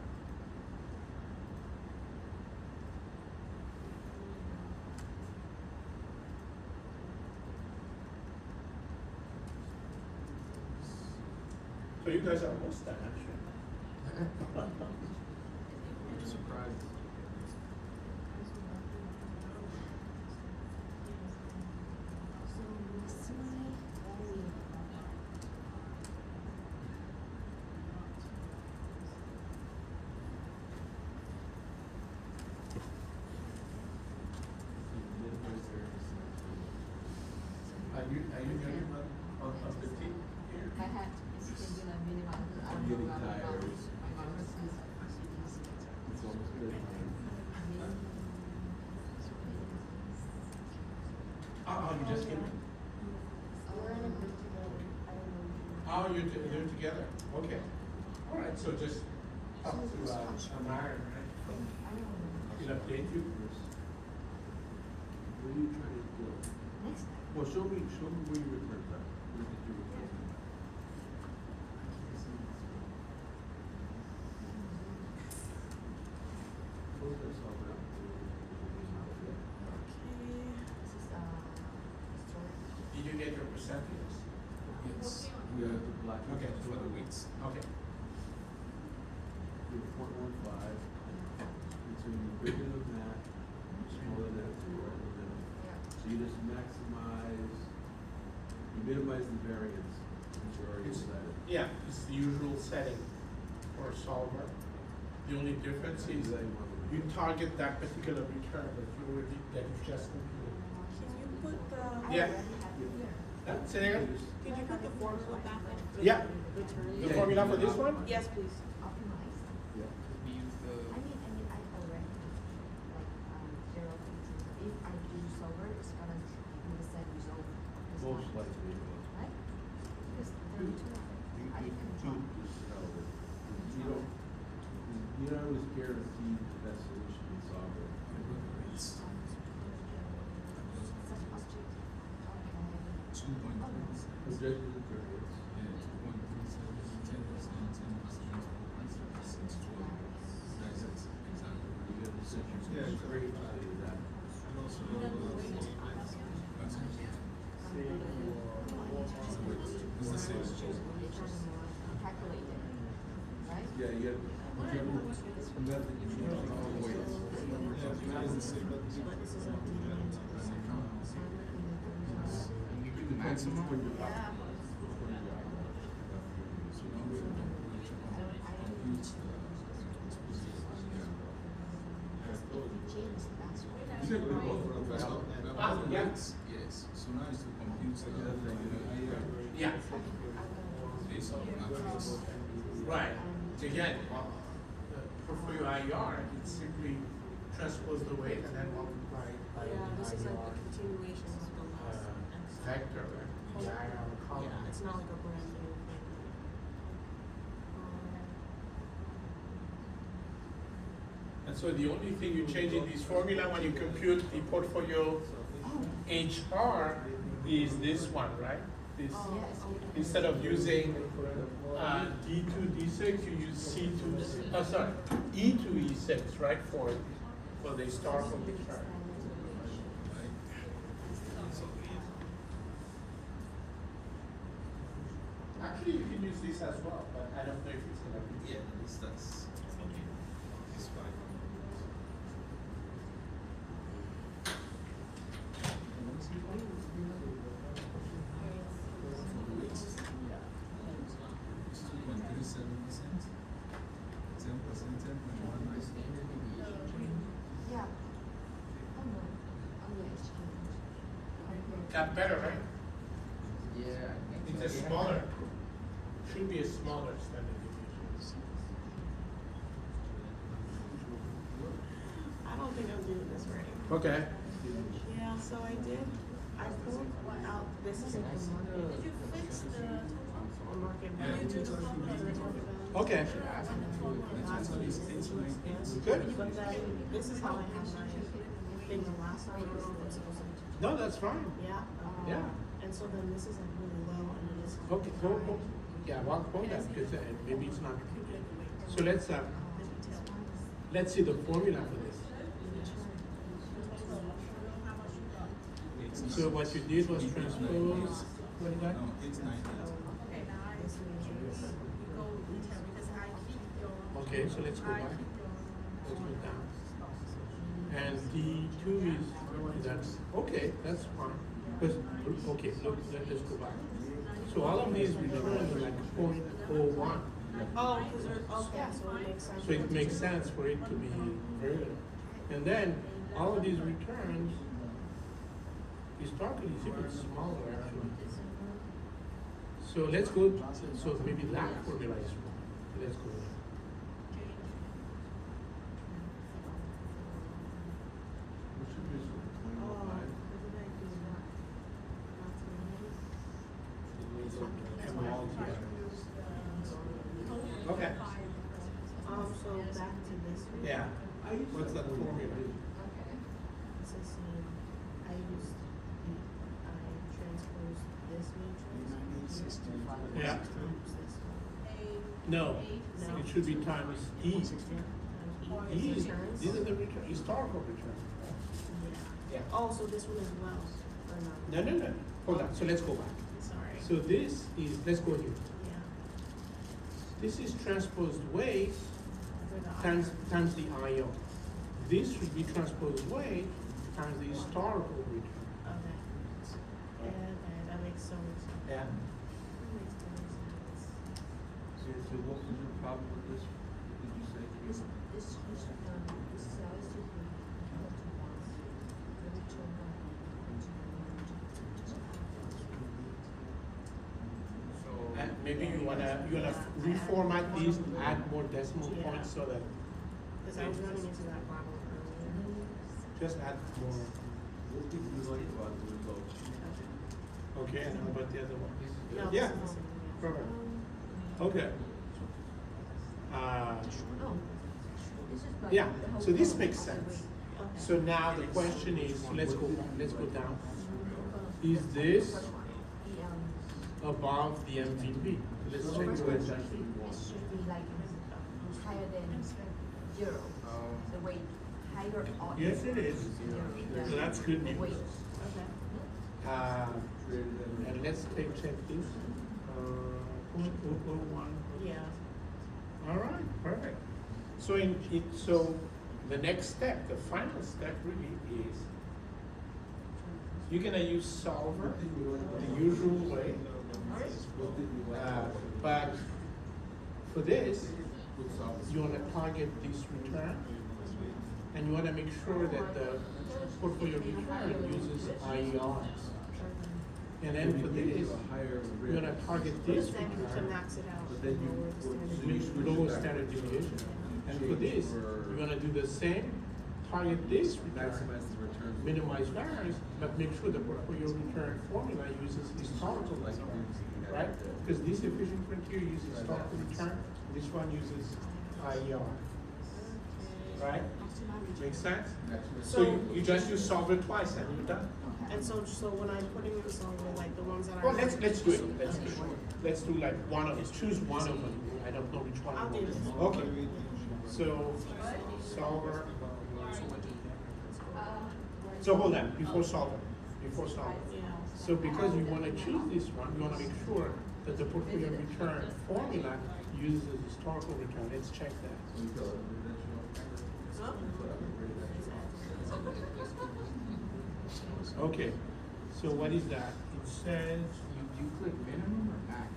So you guys are almost done, I'm sure. I'm surprised. Oh, you just came in? We're in a group together. I don't know. Oh, you're together, okay. All right, so just talk to, Amara, right? I don't know. He'll update you. What are you trying to do? Next time. Well, show me where you returned that. Where did you return that? Close that solver out. Okay. This is, story. Did you get your percentages? Yes. We have the black. Okay. For the weights. Okay. You're 0.15, and so you're bigger than that, smaller than that, so you're right in the middle. Yeah. So you just maximize, you minimize the variance, which you already decided. Yeah, it's the usual setting for a solver. The only difference is you target that particular return that you just computed. Can you put the, I Yeah. already have it here. Say that again? could you put the formula back in? for Yeah. the Return? The formula for this one? Yes, please. Optimized. Yeah. We use the. I already, like, 0 to, if I do solver, it's gonna be the same result. as Most mine, likely it will. Right? Because there are two of it. You I can can do this how it is. You don't always guarantee the best solution in solver. It's Such object, okay. 2.3. Objective and variance. Yeah, 2.37, 10%, 10%, 12. That's it, exactly. You get the section. Yeah, it's Great value of that. And also the That's it. It's the same. Calculated, right? Yeah, you get, whichever method you choose, all weights. It's the same. But this is a deviant. We do the maximum. When you're Yeah. up. So now we're going to compute Change the password. You said we're both for the First value. of Ah, all, yeah. yes. So now is to compute the Yeah. based on matrix. Right. Again, for your IR, it's simply transpose the weight and then multiply it by Yeah, this is like IR, a continuation of the last. vector, right? The IR column. Yeah, it's not like a brand new thing. And so the only thing you change in this formula when you compute the portfolio HR is this one, right? This, Yes. instead of using D2, D6, you use C2, E2, E6, right, for the historical return. Actually, you can use this as well, but I don't know if it's gonna be. Yeah, that's okay. It's fine. It's 2.37%, 10%, 10.19. Yeah. Oh, no. Oh, yeah, it's changed. Got better, right? Yeah, I think It's so. a smaller, should be a smaller standard deviation. I don't think I'm doing this right. Okay. Yeah, so I pulled out, this is like the market. Did you fix the market value? Yeah. Okay. That's what it's Good. But then, this is how I have my thing the last time, I don't know if it's supposed to. No, that's fine. Yeah. Yeah. And so then this is like really low and then this is. Okay, go, yeah, well, hold that, because maybe it's not. So let's see the formula for this. So what you did was transpose, what is that? No, 8.9. Okay, now I see you go retail because I keep your. Okay, so let's go back. Let's go down. And D2 is, that's, okay, that's fine. Because, okay, look, let's go back. So all of these returns are like 0.01. Oh, because they're, okay, so it makes sense. So it makes sense for it to be earlier. And then all of these returns, historically, it's even smaller actually. So let's go, so maybe that formula is wrong. Let's go there. What should be Oh, what did I do? No, No. it should be times E. E, Returns? these are the return, historical returns. Yeah. Oh, so this one as well, or no? No, hold on, so let's go back. Sorry. So this is, let's go here. Yeah. This is transposed weight For the times the IO. This should be transposed weight times the historical return. Okay. Yeah, okay, that makes so much sense. Yeah. That makes total sense. So what was your problem with this? Did you say? This cell is to be equal to once, the return So. And maybe you wanna reformat these, add more decimal Yeah. points so that, Because I was running into that problem earlier. just add more. What did you like about the results? Okay, and how about the other one? No, Yeah, this is the same, yeah. perfect. Okay. No, this is like. Yeah, the whole so this thing. makes sense. Okay. So now the question is, so let's go down. Is this above the MVP? Let's check the This should be like higher than zero, the weight higher or. Yes, it is. Zero. So that's good The news. weight. Okay. And let's check this. 0.001. Yeah. All right, perfect. So so the next step, the final step really is, you're gonna use solver the usual way. But for this, you wanna target this return, and you wanna make sure that the portfolio return uses IERs. And then for this, you're gonna target this To return, max it out. But then you- lower the standard so you deviation. lower standard deviation. And for this, you're gonna do the same, target this return, Maximize the return. minimize variance, but make sure the portfolio return formula uses historical return, right? Because this efficient frontier uses historical return, this one uses IER, right? Make sense? So you just use solver twice and you're done. And so when I'm putting this over, like the ones that are. Well, let's do it, let's do like one of, choose one of them, I don't know which one. I'll you do want. this. Okay, so solver, so hold on, before solver. Yeah. So because you wanna choose this one, you wanna make sure that the portfolio return formula uses historical return, let's check that. Oh. Okay, so what is that? It says, You click minimum or max?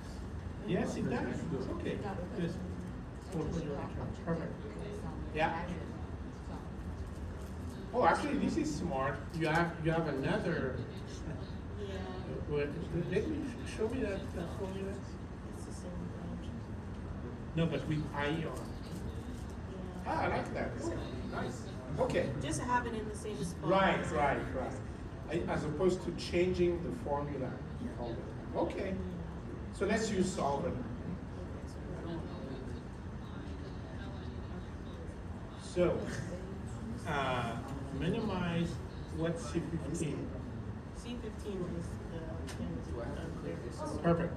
yes, it does, it's okay. Good. Portfolio return, perfect. Yeah. Oh, actually, this is smart. You have another, Yeah. let me, show me that formula. It's the same approach. No, but with IER. Yeah. Ah, I like that. Cool. Nice. Okay. Just have it in the same spot. Right. As opposed to changing the formula all the time. Okay. So let's use solver. So, minimize what's C15. C15 is the. Perfect.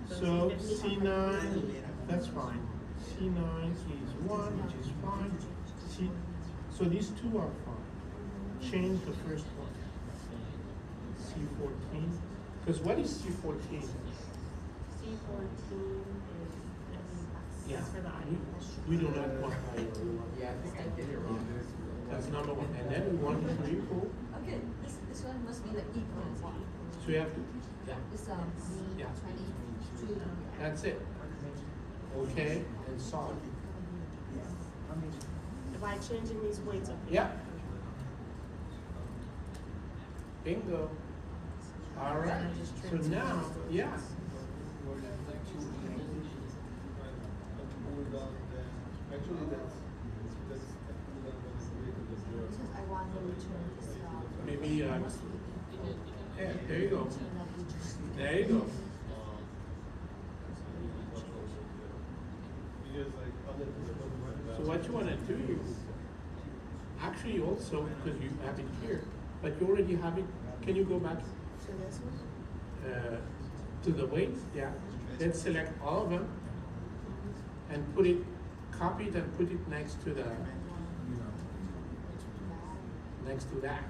So C9, that's fine. C9 is 1, which is fine. So these two are fine. Change the first one. C14. Because what is C14? C14 is Yeah. that's for the IELTS. We do not want IO. Yeah, I think I did it wrong. That's number one. And then we want it to equal. Okay, this one must be the equal one. So you have to, yeah, It's Yeah. 22. that's it. Okay, and solve. By changing these weights up here. Yeah. Bingo. All right. So now, yeah. Actually, that's Because I want the return is, Maybe, must be equal. yeah, there you go. Return of return. There you go. So what you wanna do, actually also, because you have it here, but you already have it, can you go back So this one? to the weights? Yeah. Then select all of them. and put it, copy it and put it next to the, next to that.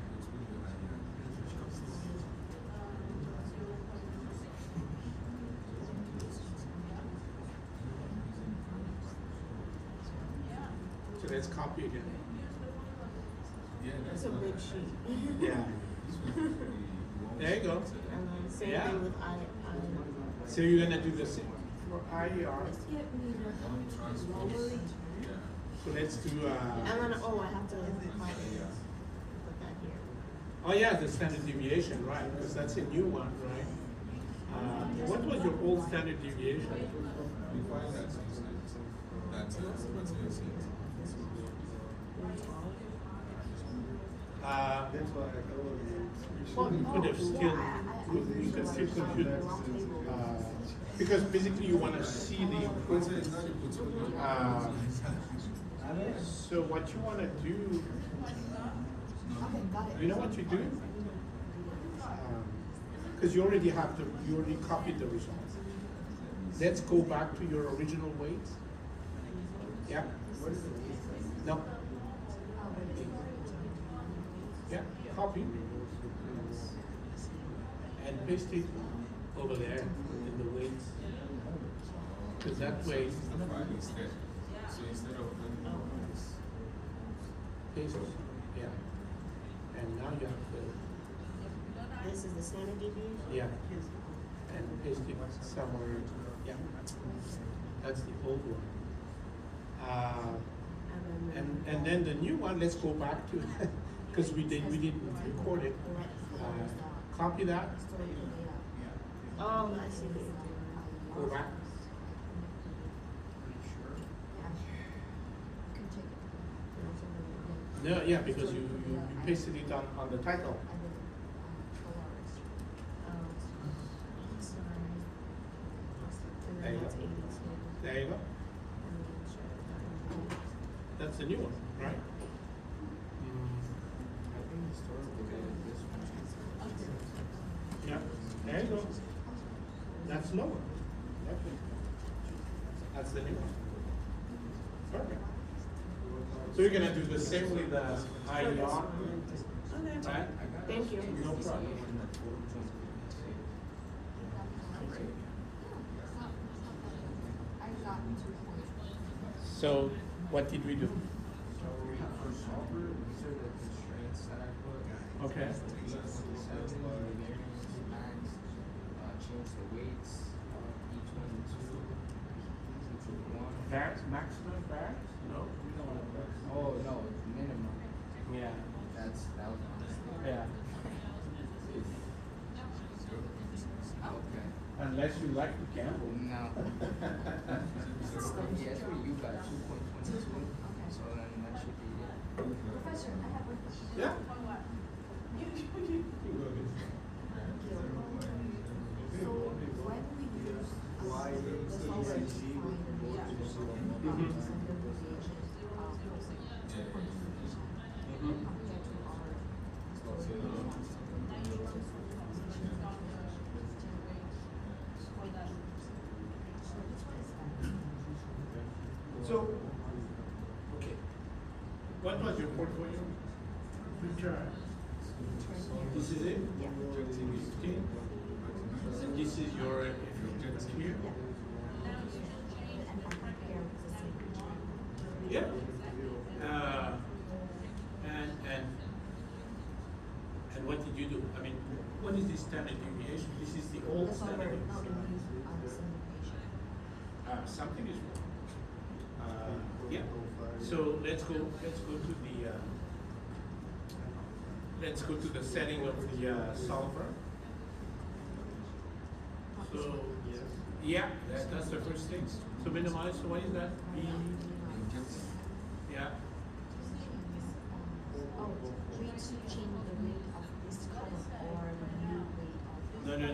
So let's copy again. Yeah, It's a big sheet. Yeah. There you go. And then same Yeah. thing with So you're gonna do the same for IER. So let's do, And then, oh, I have to put that here. oh yeah, the standard deviation, right, because that's a new one, right? What was your old standard deviation? We find that that's what's missing. That's why I thought We could have still, we could still compute, because basically you wanna see the improvement. So what you wanna do, Okay, got it. you know what you do? Because you already have the, you already copied the results. Let's go back to your original weights. Yeah? No. Yeah, copy. And paste it over there in the weights. Because that way, Instead. So instead of paste, yeah. And now you have the, This is the standard deviation? yeah. And paste it somewhere, yeah. That's the old one. And then the new one, let's go back to, because we didn't record it. Copy that, Oh, I see. go back. No, yeah, because you pasted it on the title. And There then you that's go. 82. There you go. That's the new one, right? Yeah, there you go. That's lower. Okay. That's the new one. Perfect. So you're gonna do the same with the IER, Okay. right? Thank you. No problem. I got 2 points. So what did we do? So for solver, these are the constraints that I put. Okay. Change the weights, E22, E21. Var, maximum var? No? Oh, no, minimum. Yeah. That was honestly. Yeah. Okay. Unless you like to gamble. No. Yes, for you got 2.22, so then that should be it. Professor, I have a question. Yeah. So when we use the solver to find the Mhm. standard deviation of 2.2% compared to our So, okay. What was your portfolio return? This is it? Yeah. 15. And this is your objective here? And I compare with the same. Yeah. And what did you do? I mean, what is the standard deviation? This is the old The solver standard not deviation. use the same deviation. Something is wrong. Yeah. So let's go to the setting of the solver. So yeah, that's the first thing. So minimize. So what is that? B. Yeah. Oh, we should change the weight of this column or the new weight of. No.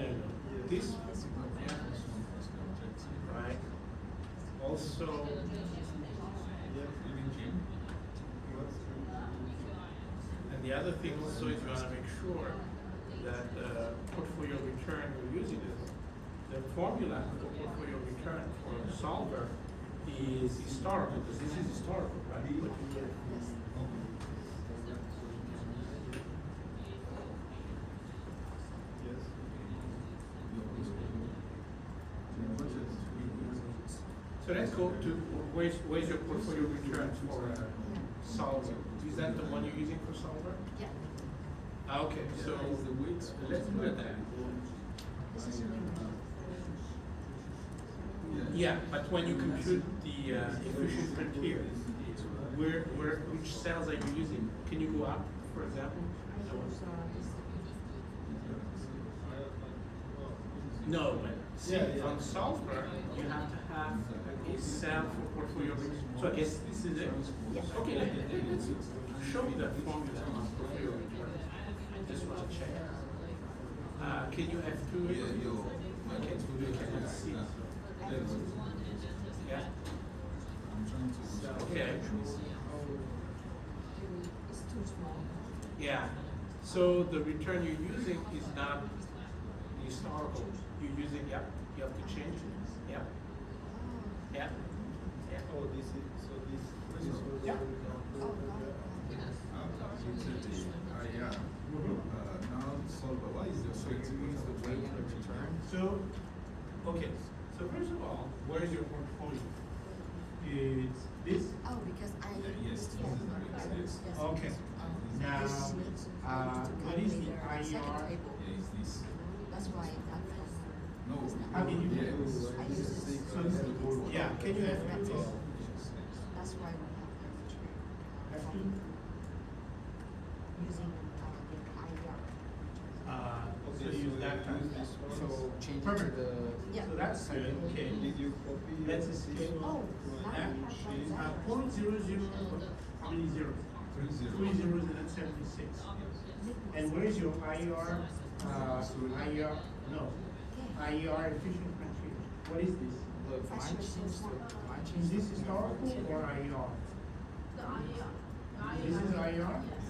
This. Yeah. Right. Also. And the other thing also is you want to make sure that the portfolio return you're using is the formula for portfolio return for solver is historical, because this is historical, right? What you get. Yes. So let's go to, where's your portfolio return for Solver? Is that the one you're using for Solver? Yeah, Okay, so let's do it then. this is new. Yeah, but when you compute the efficient frontier, which cells are you using? Can you go up, for example? I use, this. No, but see, Yeah. on Solver, you have to have a cell for portfolio. So I guess this is it? Yeah. Okay, let's show me the formula on portfolio return. I just want to check. Can you have two? Okay, let's see. Yeah, okay, It's too small. yeah. So the return you're using is not historical. You're using, yeah, you have to change it. Yeah, yeah, yeah. Oh, this is, so this is what Yeah. Oh, Now, Solver, what is the So you use the weight and the return? So, okay, so first of all, where is your portfolio? It's this? Oh, because I. Yes, yes. Okay. Now, what is the IER? Yeah, is this? That's why that. No. How did you do it? I use this. So, yeah, can you have two? That's why we have Have the two? using the IR. So use that time. So change it to Perfect. the. Yeah. So that's good, okay. Did you copy? Let's this escape. Oh, one now and we have change- that. Point zero zero, how many zeros? 3 0. 3 zeros and then 76. And where is your IER, IER, no, IER efficient frontier? What is this? Look, mine seems to, mine Is seems this to. historical or IER? The IER. This is IER? Yes.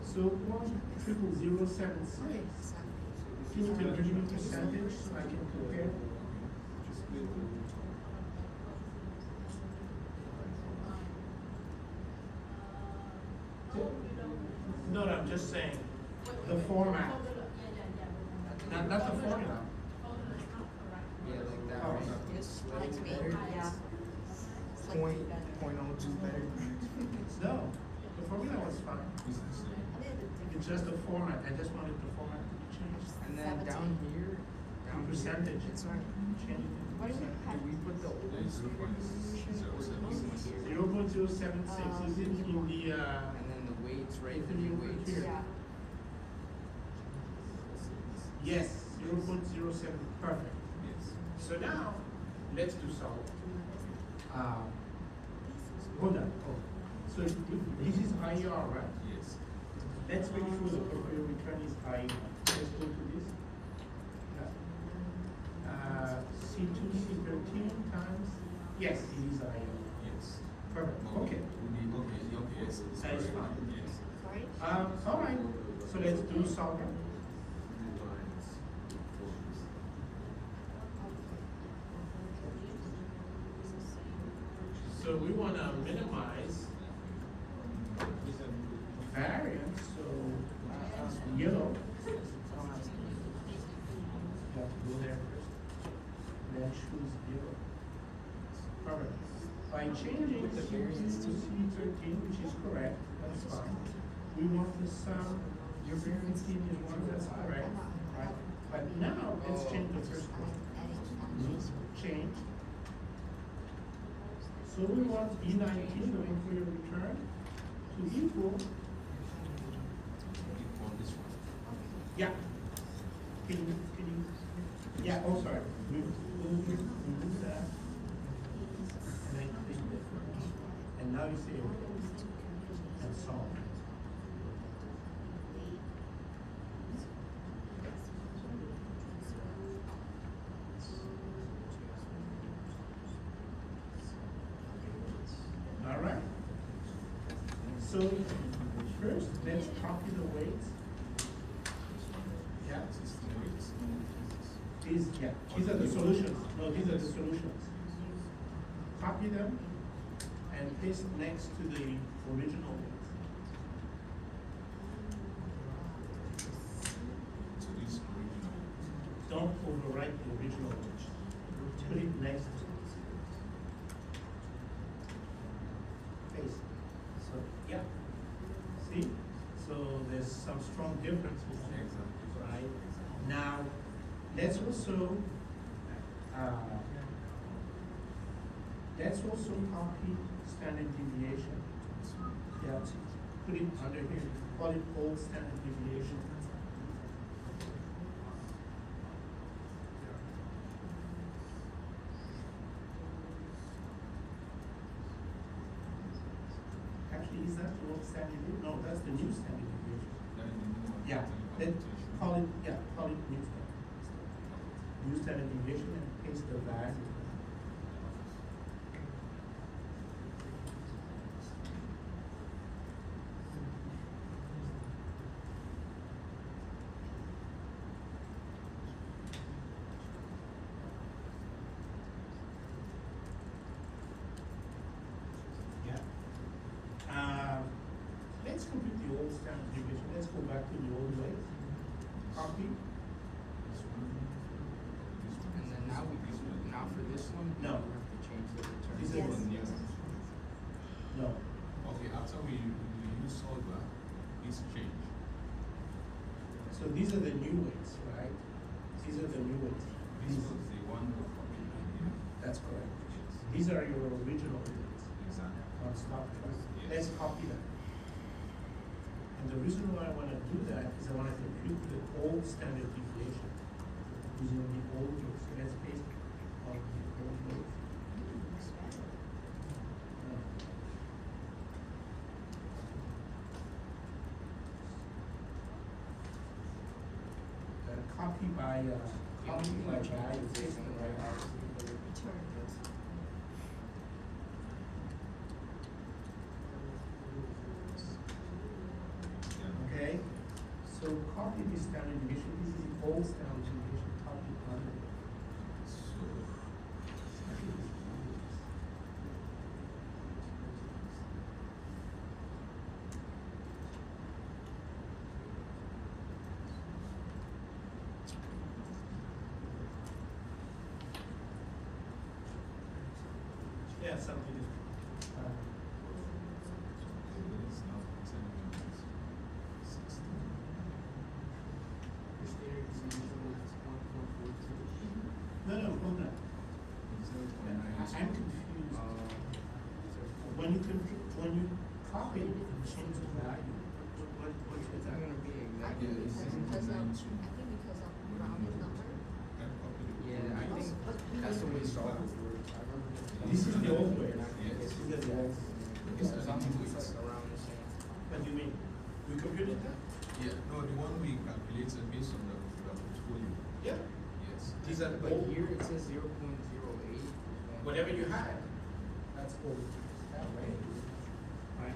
So 1,000,076. Okay. Can you give me percentage so I can compare? No, no, I'm just saying, the format, not the formula. Yeah, like that, Oh. right? It's Like like me, better. yeah. It's like Point, better. point oh two better. No, the formula was fine. A little bit It's just the format, I just wanted the format to be changed. And then down here, down here. Percentage. It's right. Change it to What do we percent. have? Do we put the old solution or the new one here? 0.076, is it in the, And then the weights, right, the new weights? Here. Yeah. yes, 0.07, perfect. Yes. So now, let's do solve. Hold on, oh, so this is IER, right? Yes. Let's make sure the portfolio return is IER. Let's go to this. C2, C13 times, yes, it is IER. Yes. Perfect, okay. We need, okay, yes. That is fine. Yes. Sorry? All right, so let's do solver. So we want to minimize variance, so yellow. You have to go there first. Then choose yellow. Perfect. By changing the variance to C13, which is correct, that's fine. We want the sum, your variance is one, that's correct, right? But now, let's change the first one. Change. So we want E19, the portfolio return, to equal, On this one. yeah. Can you, yeah, oh, sorry. Remove that. And then click different. And now you say, and solve. All right. So first, let's copy the weights. Yeah. These are the solutions. No, these are the solutions. copy them and paste next to the original ones. So this original. Don't overwrite the original ones. Put it next to it. Paste. So, yeah. See? So there's some strong differences there, Exactly. right? Now, let's also, copy standard deviation. Yeah, put it under here, call it old standard deviation. Actually, is that the old standard deviation? No, that's the new standard deviation. That is the new one. Yeah, Then let's call it, new standard. New standard deviation and paste the value. Yeah. Let's compute the old standard deviation. Let's go back to the old way. Copy. This one. This one. And then now for this one, we No. have to change the return. This is Yes. one, yes. No. Okay, after we use solver, this change. So these are the new weights, right? These are the new weights. This was the one we copied here. That's correct. Yes. These are your original weights Exactly. on stock track. Yes. Let's copy them. And the reason why I want to do that is I want to compute the old standard deviation using the old weights. So let's paste on the old weights. Copy by value, paste the right value. Return. Yeah. Okay, so copy the standard deviation, this is the old standard deviation, copy under it. So, Yeah, something is, it's now 10 minutes. 16. Is there no, hold on. It's 0.9. I'm confused. When you copy it and change the value, what's It's that? not gonna be I exactly think the because same. of, I 0.92. think because of rounded number. I copied it. Yeah, I think that's the way solver works. I remember This is the old way. Yes. This is the old. These are the Something new was weights. like around the same. What do you mean? We computed that? Yeah, no, the one we calculated based on the portfolio. Yeah. Yes. These are the But old. here it says 0.08. Whatever you had, that's old. That way. Right?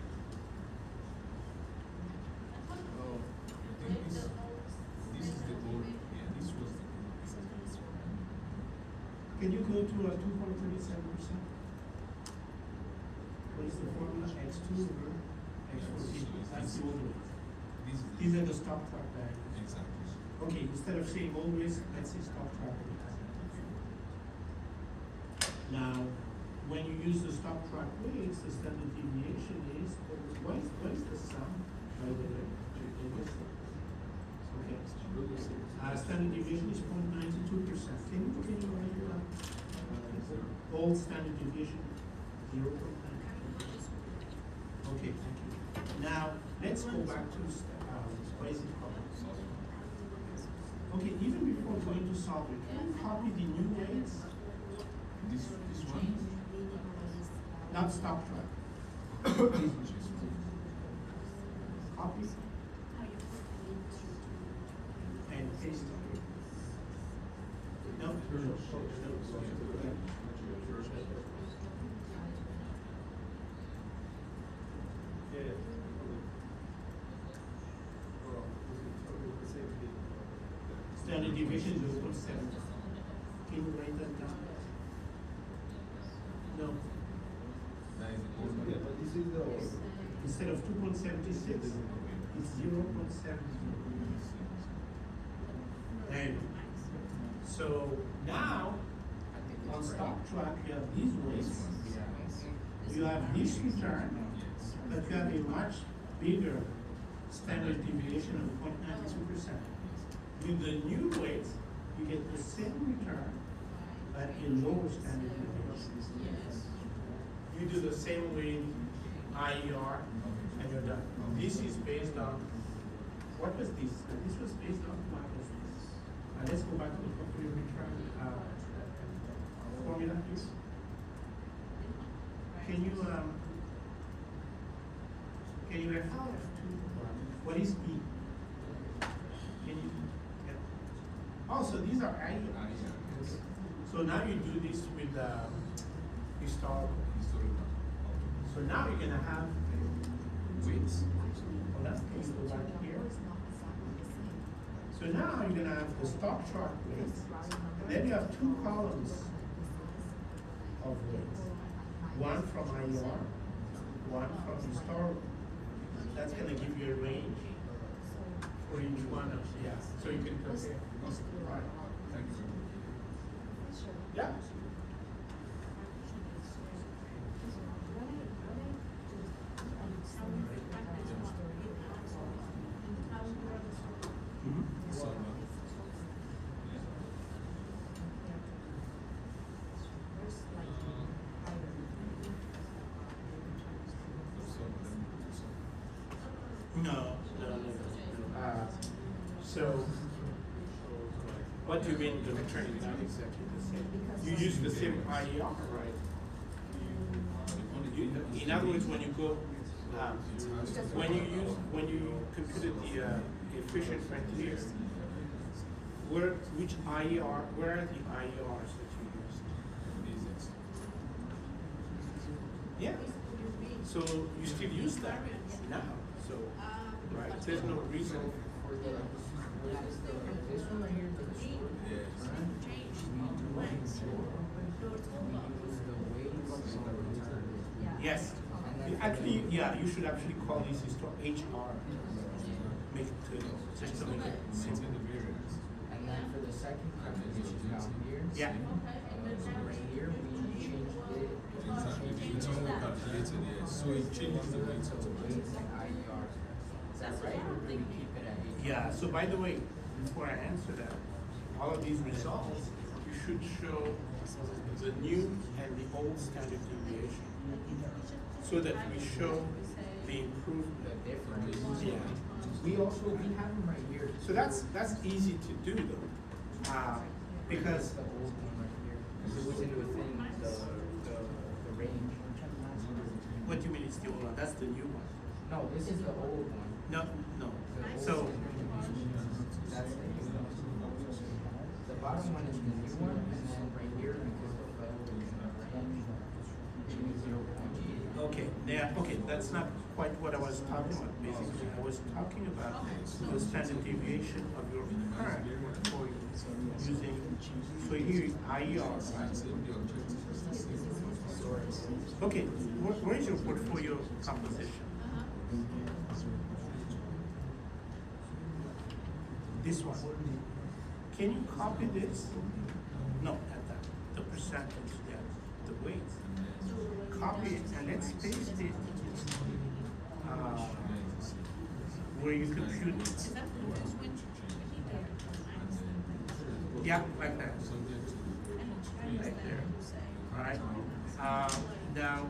Oh, I think this is the old, yeah, this was the old. Can you go to a 2.37%? What is the formula? X2 over X14. That's the old way. This is These are the stock track values. exactly. Okay, instead of saying always, let's say stock track weights. Now, when you use the stock track weights, the standard deviation is, what is the sum, by the way? Okay. Standard deviation is 0.92%. Can you write it down? Old standard deviation, 0.92. Okay, thank you. Now, let's go back to basic problems. Okay, even before going to solve it, can you copy the new weights? This one. Not stock track. This Copy and paste it. No, Yeah. Well, the same thing. standard deviation 0.7. Can you write that down? No, Yeah, but this is the old. Instead of 2.76, it's 0.70. And so now, on stock track, you have these weights, you have this return, but you have a much bigger standard deviation of 0.92%. With the new weights, you get the same return, but a lower standard deviation. You do the same with IER, and you're done. This is based on, what was this? This was based on what was this? Let's go back to the portfolio return formula, please. Can you what is E? Can you, yeah. Also, these are IER. So now you do this with historical. So now you're gonna have weights. Hold on, please go back here. So now you're gonna have the stock chart weights, and then you have two columns of weights. One from IER, one from historical. That's gonna give you a range for each one of, yeah, so you can compare. Right. Thank you very much. Yeah. So, No. So, what do you mean the return is not exactly the same? You use the same IER, right? In other words, when you go, when you computed the efficient frontier, which IER, where are the IERs that you used? Yeah. So you still use that now. So, right, there's no reason. For the, what is this one right here, the yes. Yes. Actually, yeah, you should actually call this HR. Make it just to make it simple. And then for the second calculation down here. Yeah. Right here, we changed it. Exactly, the return we calculated, yes. So it changes the weight of the weight. Weights and IER. Is that right, or do we keep it at 8? Yeah, so by the way, before I answer that, all of these results, you should show the new and the old standard deviation, so that we show the improvement. The difference. Yeah. We have them right here. So that's easy to do though, because The old one right here. It was in within the range. what do you mean it's the old one? That's the new one. No, this is the old one. No. The old So That's the new one. The bottom one is the new one, and then right here, because the fell is in the range, it is 0.8. okay, yeah, okay, that's not quite what I was talking about. Basically, I was talking about the standard deviation of your current for using. So here IER. Okay, where is your portfolio composition? This one. Can you copy this? No, not that. The percentage, yeah, the weight. Copy it and let's paste it where you compute. Is that the switch? Yeah, like that. Right there. All right. Now,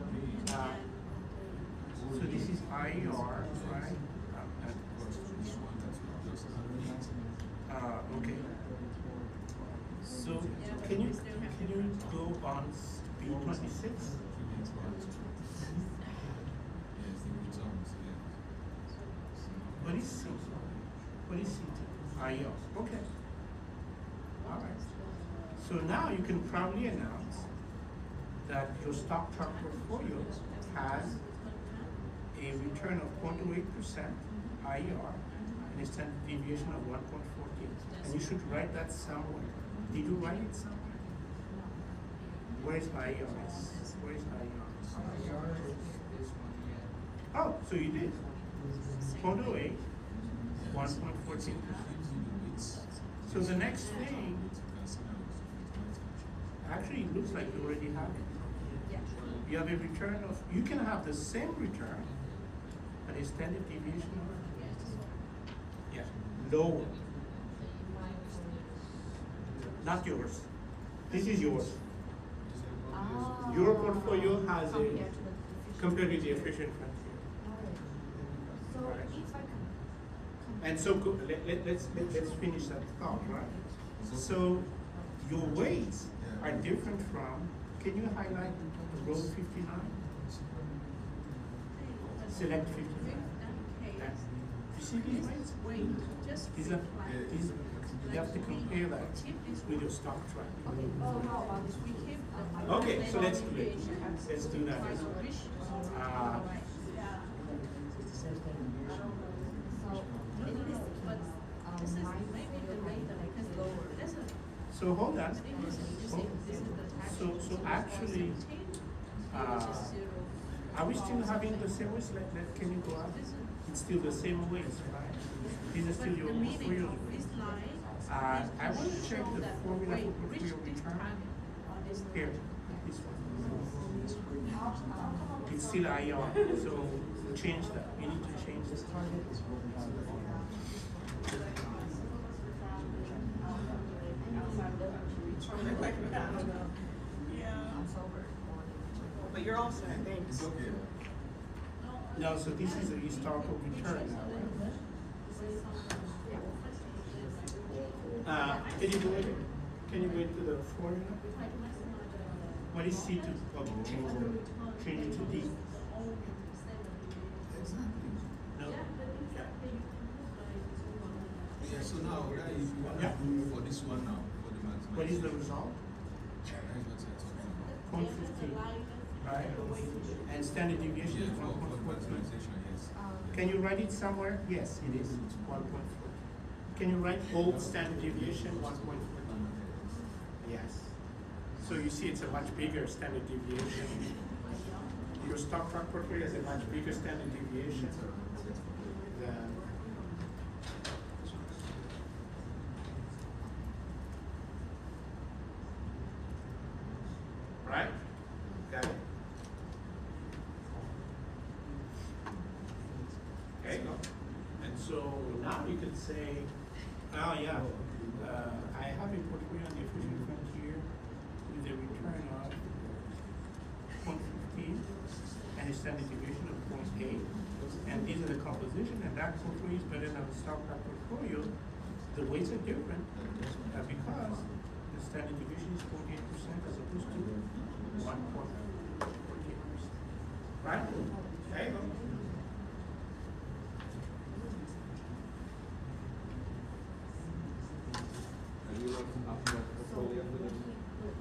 so this is IER, right? Okay. So can you go on B26? What is C? What is CT? IER. Okay. All right. So now you can proudly announce that your stock chart portfolio has a return of 0.08% IER and a standard deviation of 1.14. And you should write that somewhere. Did you write it somewhere? Where is IER? Where is IER? IER Oh, so you did. 0.08, 1.14. So the next thing, actually, it looks like you already have it. Yeah. You have a return of, you can have the same return, but a standard deviation of, yeah, lower. Not yours. This is yours. Ah. Your portfolio has a, Compared to the efficient compared to the frontier. efficient frontier. So Right. if I can. And so let's finish that thought, right? So your weights are different from, can you highlight row 59? Select 59. That- You see these weights? Wait, just. These are, these, you have to compare that with your stock track. Okay, so how about this? We keep the. Okay, so let's do it. Let's do that. Uh, So in this This is my maybe the rate that I can lower. This is, So hold on. this is the tax. So actually, are we still having the same weights? Can you go up? It's still the same weights, right? These are still But your the meaning portfolio. of this line. I want to check show the that formula wait, for reach portfolio this return. target on this line. Here, this one. It's still IR, so change that. We need to change this target. But you're all set, thanks. It's okay. No, so this is a historical return now, right? Can you go in? Can you go into the formula? What is C2? Okay, change it to D. Exactly. No? Yeah. Yeah, so now, that is, you want Yeah. to do for this one now, for the maximization. What is the result? That is what you're talking about. 0.15, right? And standard deviation Yeah, is for the 1.14. maximization, yes. Can you write it somewhere? Yes, it is. 1.4. Can you write old standard deviation 1.4? Yes. So you see it's a much bigger standard deviation. Your stock track portfolio has a much bigger standard deviation than. Right? Got it? Okay. And so now you can say, oh yeah, I have a portfolio on the efficient frontier with a return of 0.15 and a standard deviation of 0.8. And these are the composition, and that portfolio is better than the stock track portfolio. The weights are different because the standard deviation is 48% as opposed to 1.48%. Right? There you go. And you want to optimize the portfolio for this?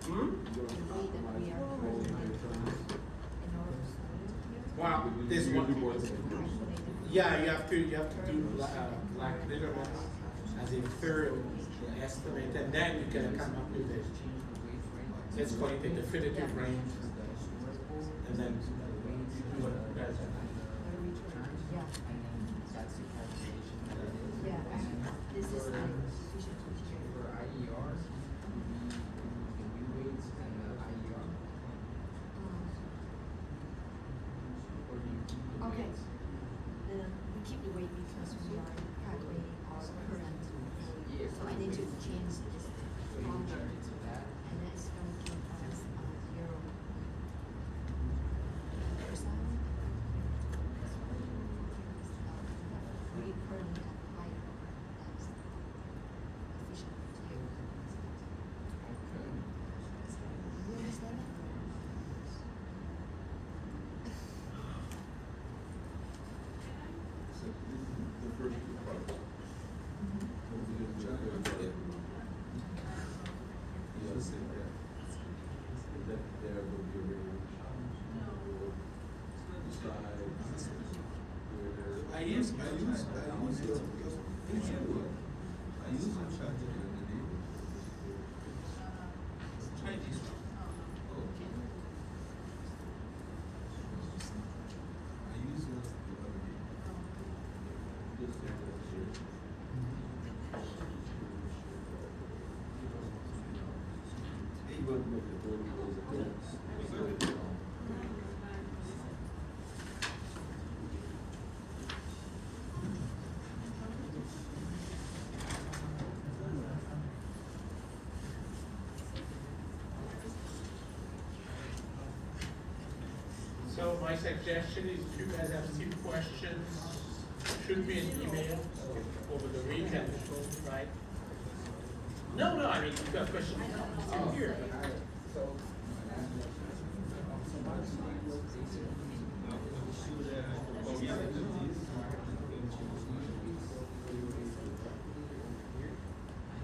The way that we are organized in order to. Wow, this You do one. more. Yeah, you have to do like literally as a third estimate, and then you can come up with a, let's call it a definitive range, and then do what you guys have. Yeah, And then that's the calculation that it is. yeah, and this is the efficient frontier. For IER, the new weights and the IER, or do you keep the Okay. weights? We keep the weight because we are calculating our current. Yeah. So I need to change this So you number, change it to that? and then it's gonna give us 0%. So my suggestion is if you guys have still questions, shoot me an email over the weekend, right? No, I mean, if you got questions, I'm here. Alright, so.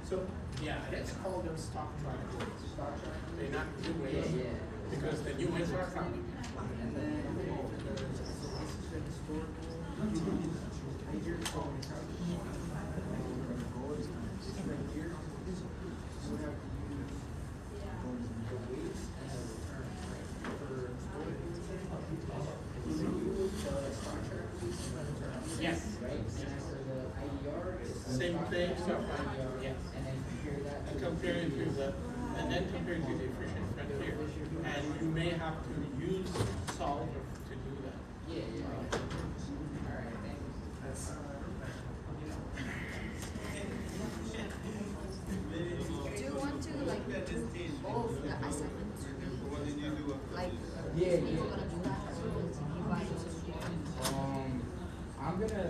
So, yeah, let's call them stock trackers. They're not new Yeah, ways, yeah. because the new ways are coming. And then, so this is the historical. Right here, so we have. This right here, so we have to use the weights and the return, right? For the stock trackers. Yes. Right, and then for the IER, it's. the Same stock thing, trackers, so, IER, yes. And then compare that. And compare it to the, and then compare it to the efficient frontier. And you may have to use solver to do that. Yeah, yeah. Alright, thank you. Do you want to like both the assignments to be like Yeah, you're yeah. gonna do that or divide it? I'm gonna,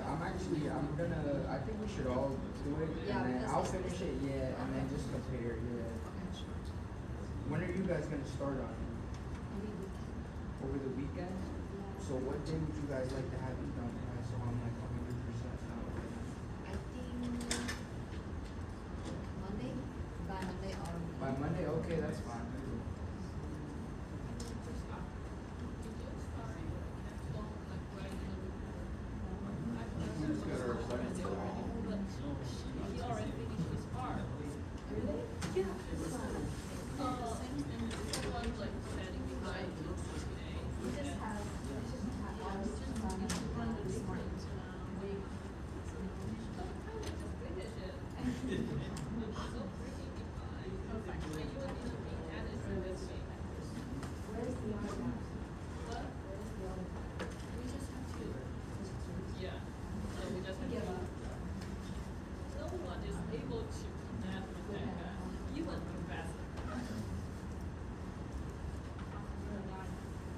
I think we should all do it, Yeah, and then because I'll it's- finish it, yeah, and then just compare, yeah. Okay, sure. When are you guys gonna start on it? Maybe we can. Over the weekend? So what day would you guys like to have it done by, so I'm like 100% out? I think Monday, by Monday or. By Monday, okay, that's fine. He already finished his part. Really? Yeah, it's fine. Someone's like standing behind you today. We just have ours done this morning. Where's the other one? Where's the other one? Yeah, so we just have to. No one is able to connect with that guy, even Professor.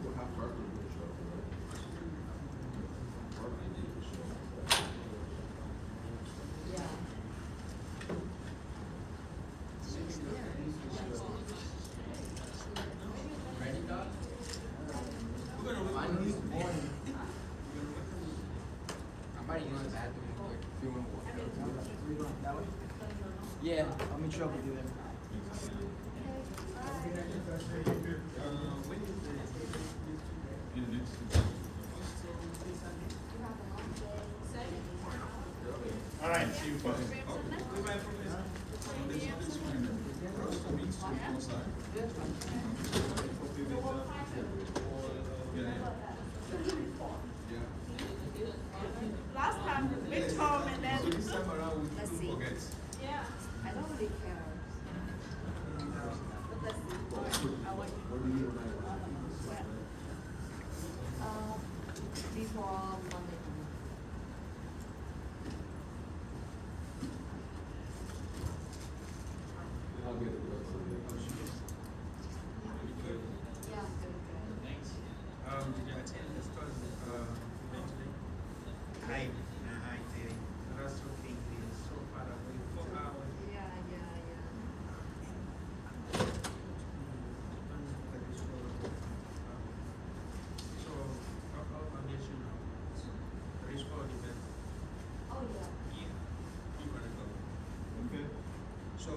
Well, how far would you show up, right? Far would you show up? Yeah. She's there. Ready, Doc? Mine was born. I might use the bathroom real quick if you wanna walk. That way? Yeah, I'll meet you over there. All right, see you folks. Last time, we told me that. Let's see. Yeah. I don't really care. But let's see. I want before Monday. I'll get it. Yeah, very good. Did you attend the study eventually? I did. That's okay. It's so far away. 4 hours. Yeah, yeah, yeah. So, I'll let you know. There is for event. Oh, yeah. Yeah. You're gonna go. Okay. So,